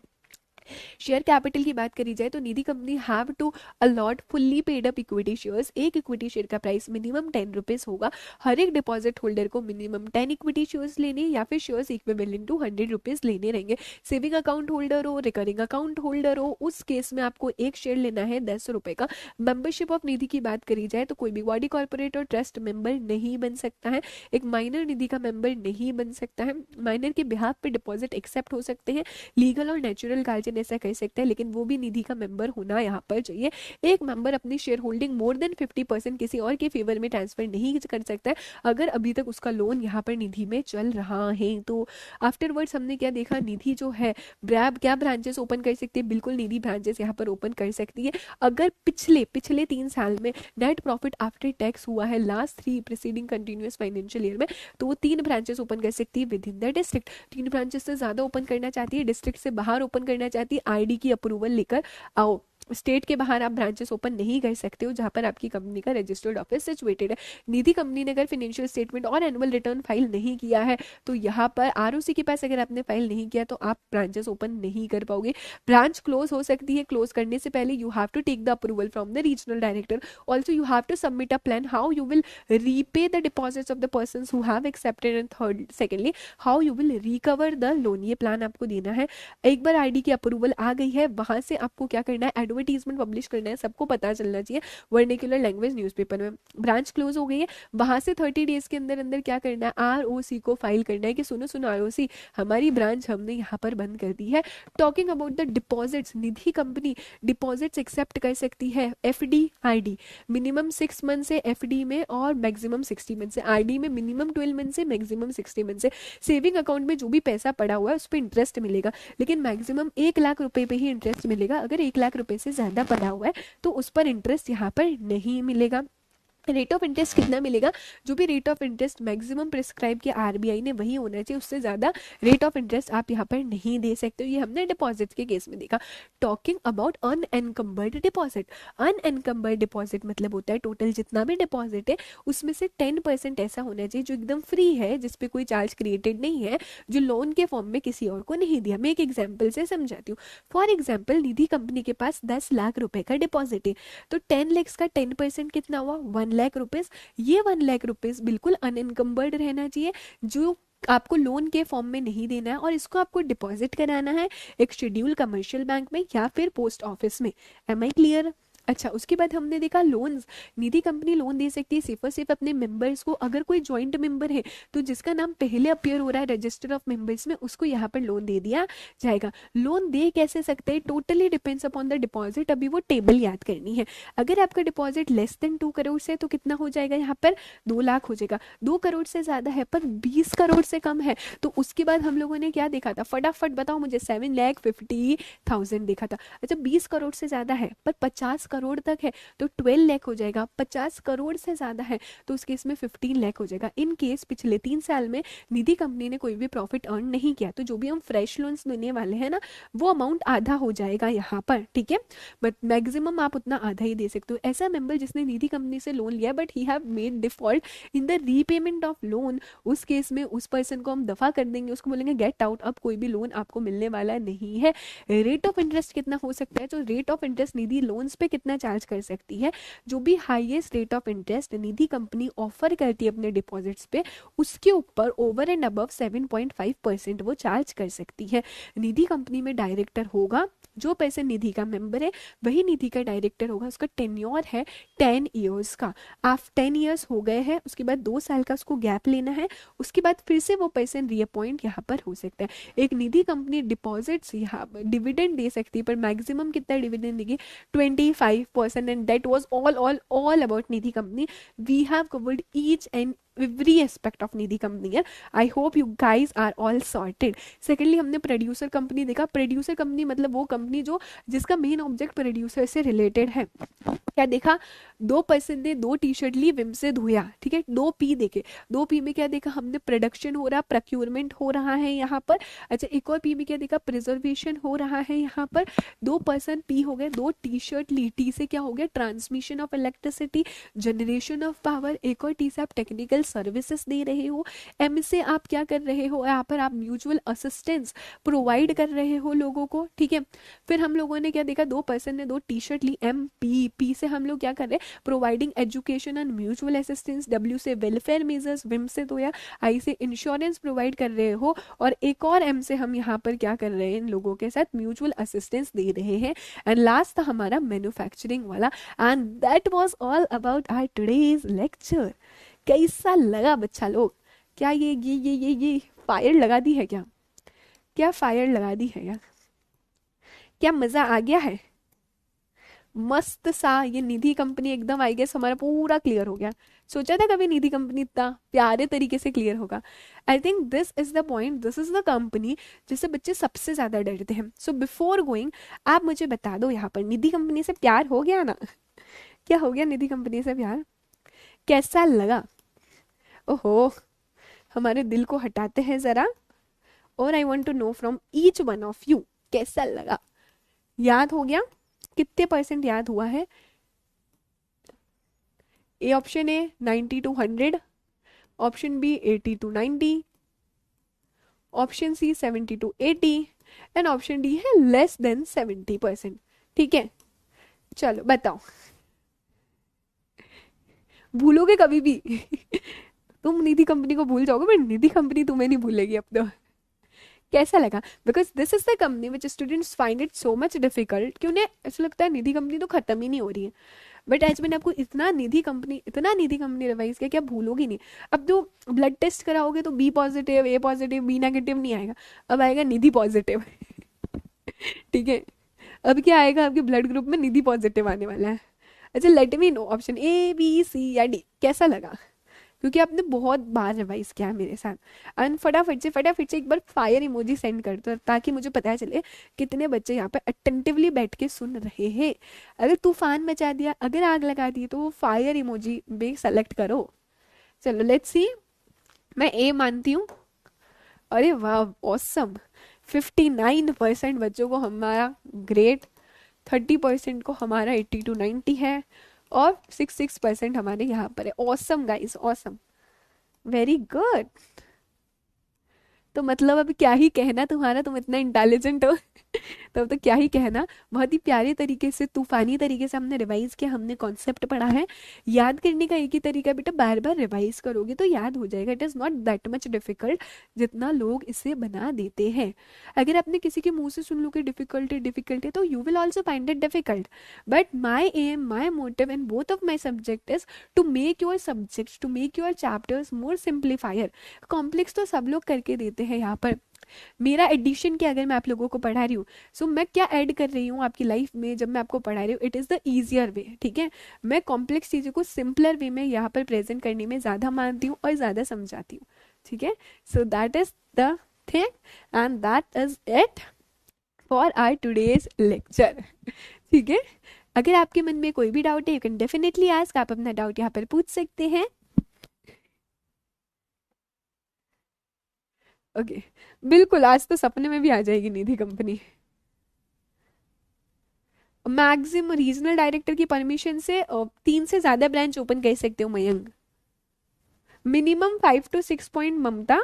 शेयर कैपिटल की बात करी जाए तो Nidhi company have to allot fully paid up equity shares. एक इक्विटी शेयर का प्राइस मिनिमम 10 रुपीज होगा। हर एक डिपॉजिट होल्डर को मिनिमम 10 इक्विटी शेयर्स लेने या फिर शेयर्स इक्विवेलेंट टू 100 रुपीज लेने रहेंगे। सेविंग अकाउंट होल्डर हो, रिकरिंग अकाउंट होल्डर हो, उस केस में आपको एक शेयर लेना है 10 रुपए का। मेंबरशिप ऑफ निधि की बात करी जाए तो कोई भी बॉडी कॉर्पोरेट और ट्रस्ट मेंबर नहीं बन सकता है। एक माइनर निधि का मेंबर नहीं बन सकता है। माइनर के बिहाफ पे डिपॉजिट एक्सेप्ट हो सकते हैं, लीगल और नेचुरल गार्जियन ऐसा कर सकता है, लेकिन वो भी निधि का मेंबर होना यहाँ पर चाहिए। एक मेंबर अपनी शेयर होल्डिंग मोर देन 50% किसी और के फेवर में ट्रांसफर नहीं कर सकता है अगर अभी तक उसका लोन यहाँ पर निधि में चल रहा है। तो आफ्टरवर्ड्स हमने क्या देखा? निधि जो है ब्रैब क्या ब्रांचेस ओपन कर सकती है? बिल्कुल निधि ब्रांचेस यहाँ पर ओपन कर सकती है अगर पिछले पिछले 3 साल में नेट प्रॉफिट आफ्टर टैक्स हुआ है last 3 preceding continuous financial year में, तो वो 3 ब्रांचेस ओपन कर सकती है with in the district. 3 branches से ज्यादा ओपन करना चाहती है, डिस्ट्रिक्ट से बाहर ओपन करना चाहती है, आईडी की अप्रूवल लेकर आओ। स्टेट के बाहर आप ब्रांचेस ओपन नहीं कर सकते हो जहां पर आपकी कंपनी का रजिस्टर्ड ऑफिस सिचुएटेड है। निधि कंपनी ने अगर फाइनेंशियल स्टेटमेंट और एनुअल रिटर्न फाइल नहीं किया है तो यहाँ पर आरओसी के पास अगर आपने फाइल नहीं किया तो आप ब्रांचेस ओपन नहीं कर पाओगे। ब्रांच क्लोज हो सकती है, क्लोज करने से पहले you have to take the approval from the regional director. Also you have to submit a plan how you will repay the deposits of the person who have accepted, and third secondly how you will recover the loan. ये प्लान आपको देना है। एक बार आईडी की अप्रूवल आ गई है, वहां से आपको क्या करना है? एडवर्टीजमेंट पब्लिश करना है, सबको पता चलना चाहिए वर्निकुलर लैंग्वेज न्यूज़पेपर में। ब्रांच क्लोज हो गई है, वहां से 30 डेज के अंदर अंदर क्या करना है? आरओसी को फाइल करना है कि सुनो सुनो आरओसी, हमारी ब्रांच हमने यहाँ पर बंद कर दी है। Talking about the deposits, Nidhi company deposits accept कर सकती है एफडी आईडी मिनिमम 6 मंथ से एफडी में और मैक्सिमम 60 मंथ से, आईडी में मिनिमम 12 मंथ से मैक्सिमम 60 मंथ से। सेविंग अकाउंट में जो भी पैसा पड़ा हुआ है उस पर इंटरेस्ट मिलेगा, लेकिन मैक्सिमम 1 लाख रुपए पे ही इंटरेस्ट मिलेगा। अगर 1 लाख रुपए से ज्यादा पड़ा हुआ है तो उस पर इंटरेस्ट यहाँ पर नहीं मिलेगा। रेट ऑफ इंटरेस्ट कितना मिलेगा? जो भी rate of interest maximum prescribe किया आरबीआई ने वही होना चाहिए, उससे ज्यादा रेट ऑफ इंटरेस्ट आप यहाँ पर नहीं दे सकते हो। ये हमने डिपॉजिट के केस में देखा। Talking about unencumbered deposit, unencumbered deposit मतलब होता है टोटल जितना भी डिपॉजिट है उसमें से 10% ऐसा होना चाहिए जो एकदम फ्री है, जिसपे कोई चार्ज क्रिएटेड नहीं है, जो लोन के फॉर्म में किसी और को नहीं दिया। मैं एक एग्जाम्पल से समझाती हूँ। फॉर एग्जाम्पल, निधि कंपनी के पास 10 लाख रुपए का डिपॉजिट है, तो 10 lakhs का 10% कितना हुआ? 1 लाख रुपीज। ये 1 लाख रुपीज बिल्कुल अनएनकम्बर्ड रहना चाहिए, जो आपको लोन के फॉर्म में नहीं देना है, और इसको आपको डिपॉजिट कराना है एक शेड्यूल कमर्शियल बैंक में या फिर पोस्ट ऑफिस में। Am I clear? अच्छा, उसके बाद हमने देखा लोन्स। निधि कंपनी लोन दे सकती है सिर्फ और सिर्फ अपने मेंबर्स को। अगर कोई ज्वाइंट मेंबर है तो जिसका नाम पहले अपीयर हो रहा है रजिस्टर ऑफ मेंबर्स में, उसको यहाँ पर लोन दे दिया जाएगा। लोन दे कैसे सकते हैं, totally depends upon the deposit. अभी वो टेबल याद करनी है। अगर आपका डिपॉजिट लेस देन 2 करोड़ से, तो कितना हो जाएगा यहाँ पर, 2 लाख हो जाएगा। 2 करोड़ से ज्यादा है पर 20 करोड़ से कम है, तो उसके बाद हम लोगों ने क्या देखा था, फटाफट बताओ मुझे, 7,50,000 देखा था। अच्छा, 20 करोड़ से ज्यादा है पर 50 करोड़ तक है तो 12 लाख हो जाएगा। 50 करोड़ से ज्यादा है तो उस केस में 15 लाख हो जाएगा। इन केस पिछले 3 साल में निधि कंपनी ने कोई भी प्रॉफिट अर्न नहीं किया, तो जो भी हम फ्रेश लोन्स देने वाले हैं ना, वो अमाउंट आधा हो जाएगा यहाँ पर, ठीक है। बट मैक्सिमम आप उतना आधा ही दे सकते हो। ऐसा मेंबर जिसने निधि कंपनी से लोन लिया but he have made default in the repayment of loan, उस केस में उस पर्सन को हम दफा कर देंगे, उसको बोलेंगे गेट आउट, अब कोई भी लोन आपको मिलने वाला नहीं है। रेट ऑफ इंटरेस्ट कितना हो सकता है, तो rate of interest Nidhi loans पे कितना चार्ज कर सकती है, जो भी highest rate of interest Nidhi company offer करती है अपने डिपॉजिट्स पे, उसके ऊपर ओवर एंड अबव 7.5% वो चार्ज कर सकती है। निधि कंपनी में डायरेक्टर होगा, जो पर्सन निधि का मेंबर है वही निधि का डायरेक्टर होगा। उसका टेन्योर है 10 ईयर्स का। आप 10 ईयर्स हो गए हैं, उसके बाद 2 साल का उसको गैप लेना है, उसके बाद फिर से वो पर्सन रीअपॉइंट यहाँ पर हो सकता है। एक निधि कंपनी डिपॉजिट्स यहाँ डिविडेंड दे सकती है, पर मैक्सिमम कितना डिविडेंड देगी, 25%। And that was all about Nidhi company. We have covered each and every aspect of Nidhi company है। I hope you guys are all sorted. Secondly हमने प्रोड्यूसर कंपनी देखा। प्रोड्यूसर कंपनी मतलब वो कंपनी जो जिसका मेन ऑब्जेक्ट प्रोड्यूसर से रिलेटेड है। क्या देखा, 2 पर्सन ने 2 टी-शर्ट ली, विम से धोया, ठीक है, 2 P देखे। 2 P में क्या देखा हमने, प्रोडक्शन हो रहा, प्रोक्योरमेंट हो रहा है यहाँ पर। अच्छा, एक और P में क्या देखा, प्रिजर्वेशन हो रहा है यहाँ पर। 2 पर्सन P हो गए, 2 टी-शर्ट ली, T से क्या हो गया, transmission of electricity, generation of power. एक और T से आप टेक्निकल सर्विसेज दे रहे हो। M से आप क्या कर रहे हो, यहाँ पर आप म्यूचुअल असिस्टेंस प्रोवाइड कर रहे हो लोगों को, ठीक है। फिर हम लोगों ने क्या देखा, 2 पर्सन ने 2 टी-शर्ट ली, M P से हम लोग क्या कर रहे हैं, providing education and mutual assistance. W से वेलफेयर मेजर्स, विम से तो या I से इंश्योरेंस प्रोवाइड कर रहे हो। और एक और M से हम यहाँ पर क्या कर रहे हैं, इन लोगों के साथ म्यूचुअल असिस्टेंस दे रहे हैं। एंड लास्ट था हमारा मैन्युफैक्चरिंग वाला। And that was all about our today's lecture. कैसा लगा बच्चा लोग, क्या ये फायर लगा दी है क्या, क्या फायर लगा दी है क्या, क्या मजा आ गया है, मस्त सा। ये निधि कंपनी एकदम आई गेस हमारा पूरा क्लियर हो गया। सोचा था कभी निधि कंपनी इतना प्यारे तरीके से क्लियर होगा। I think this is the point, this is the company जिससे बच्चे सबसे ज्यादा डरते हैं। सो बिफोर गोइंग आप मुझे बता दो, यहाँ पर निधि कंपनी से प्यार हो गया ना, क्या हो गया निधि कंपनी से प्यार, कैसा लगा। ओहो, हमारे दिल को हटाते हैं जरा, और I want to know from each one of you कैसा लगा। याद हो गया, कितने % याद हुआ है। A option A 90 to 100, option B 80 to 90, option C 70 to 80, and option D है लेस देन 70%। ठीक है, चलो बताओ, भूलोगे कभी भी तुम निधि कंपनी को भूल जाओगे, बट निधि कंपनी तुम्हें नहीं भूलेगी अब तो। कैसा लगा, because this is the company which students find it so much difficult कि उन्हें ऐसा लगता है निधि कंपनी तो खत्म ही नहीं हो रही है। बट आज मैंने आपको इतना निधि कंपनी रिवाइज किया कि आप भूलोगी नहीं। अब जो ब्लड टेस्ट कराओगे तो बी पॉजिटिव, ए पॉजिटिव, बी नेगेटिव नहीं आएगा, अब आएगा निधि पॉजिटिव ठीक है, अब क्या आएगा, आपके ब्लड ग्रुप में निधि पॉजिटिव आने वाला है। अच्छा, let me know option A B C या डी कैसा लगा, क्योंकि आपने बहुत बार रिवाइज किया है मेरे साथ। एंड फटाफट से एक बार फायर इमोजी सेंड कर दो, ताकि मुझे पता चले कितने बच्चे यहाँ पे अटेंटिवली बैठ के सुन रहे हैं। अगर तूफान मचा दिया, अगर आग लगा दी, तो वो फायर इमोजी भी सेलेक्ट करो। चलो लेट्स सी, मैं ए मानती हूँ। अरे वाह, ऑसम। 59% बच्चों को हमारा ग्रेट, 30% को हमारा 80 to 90 है, और 6% हमारे यहाँ पर है। Awesome guys, awesome, very good. तो मतलब अब क्या ही कहना तुम्हारा, तुम इतना इंटेलिजेंट हो तब तो क्या ही कहना। बहुत ही प्यारे तरीके से, तूफानी तरीके से हमने रिवाइज किया, हमने कॉन्सेप्ट पढ़ा है। याद करने का एक ही तरीका बेटा, बार बार रिवाइज करोगे तो याद हो जाएगा। It is not that much difficult जितना लोग इसे बना देते हैं। अगर आपने किसी के मुंह से सुन लो कि डिफिकल्ट है तो you will also find it difficult. But my aim, my motive in both of my subject is to make your subjects, to make your chapters more simplifier. Complex तो सब लोग करके देते हैं यहाँ पर। मेरा एडिशन क्या, अगर मैं आप लोगों को पढ़ा रही हूँ, सो मैं क्या ऐड कर रही हूँ आपकी लाइफ में जब मैं आपको पढ़ा रही हूँ, इट इज़ द ईजियर वे। ठीक है, मैं कॉम्प्लेक्स चीज़ों को सिंपलर वे में यहाँ पर प्रेजेंट करने में ज़्यादा मानती हूँ और ज़्यादा समझाती हूँ। ठीक है, so that is the thing and that is it for our today's lecture. ठीक है, अगर आपके मन में कोई भी डाउट है, यू कैन डेफिनेटली आस्क, आप अपना डाउट यहाँ पर पूछ सकते हैं। ओके, बिल्कुल, आज तो सपने में भी आ जाएगी निधि कंपनी। मैक्सिमम रीजनल डायरेक्टर की परमिशन से 3 से ज्यादा ब्रांच ओपन कर सकते हो मयंक। मिनिमम 5 to 6 पॉइंट ममता।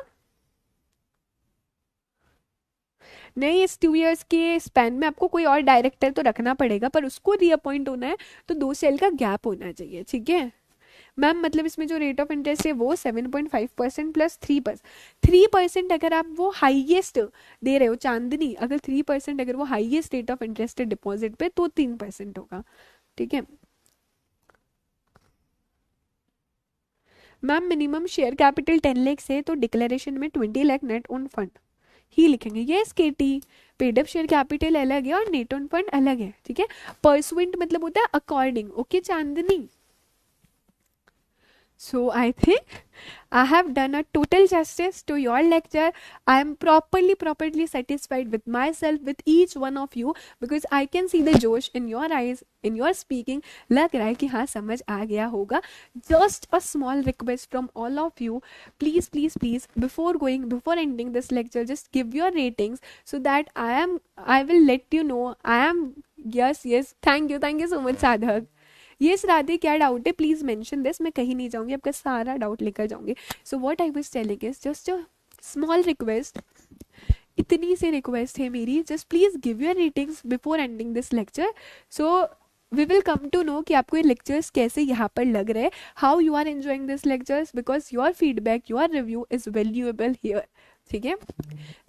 नहीं, इस 2 इयर्स के स्पैन में आपको कोई और डायरेक्टर तो रखना पड़ेगा, पर उसको रीअपॉइंट होना है तो 2 साल का गैप होना चाहिए। ठीक है मैम, मतलब इसमें जो रेट ऑफ इंटरेस्ट है वो 7.5% प्लस 3%। अगर आप वो हाईएस्ट दे रहे हो चांदनी, अगर 3% अगर वो हाईएस्ट रेट ऑफ इंटरेस्ट है डिपॉजिट पे तो 3% होगा। ठीक है ma'am, minimum share capital 10 lakh है तो डिक्लेरेशन में 20 लाख नेट ओन फंड ही लिखेंगे। यस केटी, पेड अप शेयर कैपिटल अलग है और नेट ओन फंड अलग है। ठीक है, परसुएंट मतलब होता है according. Okay Chandni, so I think I have done a total justice to your lecture. I am properly satisfied with myself, with each one of you, because I can see the josh in your eyes, in your speaking. लग रहा है कि हाँ समझ आ गया होगा. Just a small request from all of you. Please, before ending this lecture, just give your ratings so that I will let you know. Yes. Thank you so much, Sadhak. ये राधे, क्या डाउट है प्लीज मेंशन दिस, मैं कहीं नहीं जाऊंगी, आपका सारा डाउट लेकर जाऊंगी। So what I was telling is just a small request, इतनी सी रिक्वेस्ट है मेरी, just please give your ratings before ending this lecture. So we will come to know कि आपको ये लेक्चर्स कैसे यहाँ पर लग रहे हैं, how you are enjoying this lectures, because your feedback, your review is valuable here. ठीक है,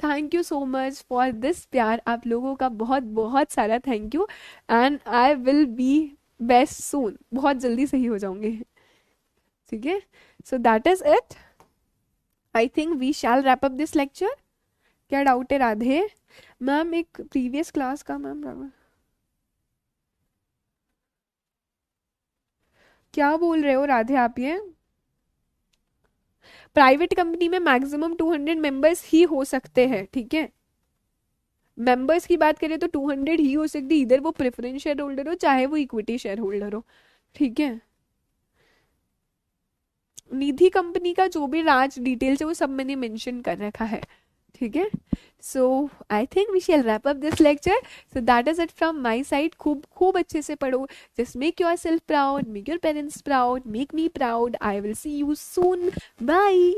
thank you so much for this प्यार, आप लोगों का बहुत बहुत सारा thank you. And I will be best soon, बहुत जल्दी सही हो जाऊंगे। ठीक है, so that is it. I think we shall wrap up this lecture. क्या डाउट है राधे मैम? एक प्रीवियस क्लास का मैम, क्या बोल रहे हो राधे आप ये? प्राइवेट कंपनी में मैक्सिमम 200 मेंबर्स ही हो सकते हैं। ठीक है, मेंबर्स की बात करें तो 200 ही हो सकती है, इधर वो प्रेफरेंस शेयर होल्डर हो चाहे वो इक्विटी शेयर होल्डर हो। ठीक है, निधि कंपनी का जो भी राज डिटेल्स है वो सब मैंने मेंशन कर रखा है। ठीक है, so I think we shall wrap up this lecture. So that is it from my side. खूब खूब अच्छे से पढ़ो, just make yourself proud, make your parents proud, make me proud. I will see you soon, bye.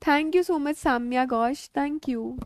Thank you so much Samya Ghosh, thank you.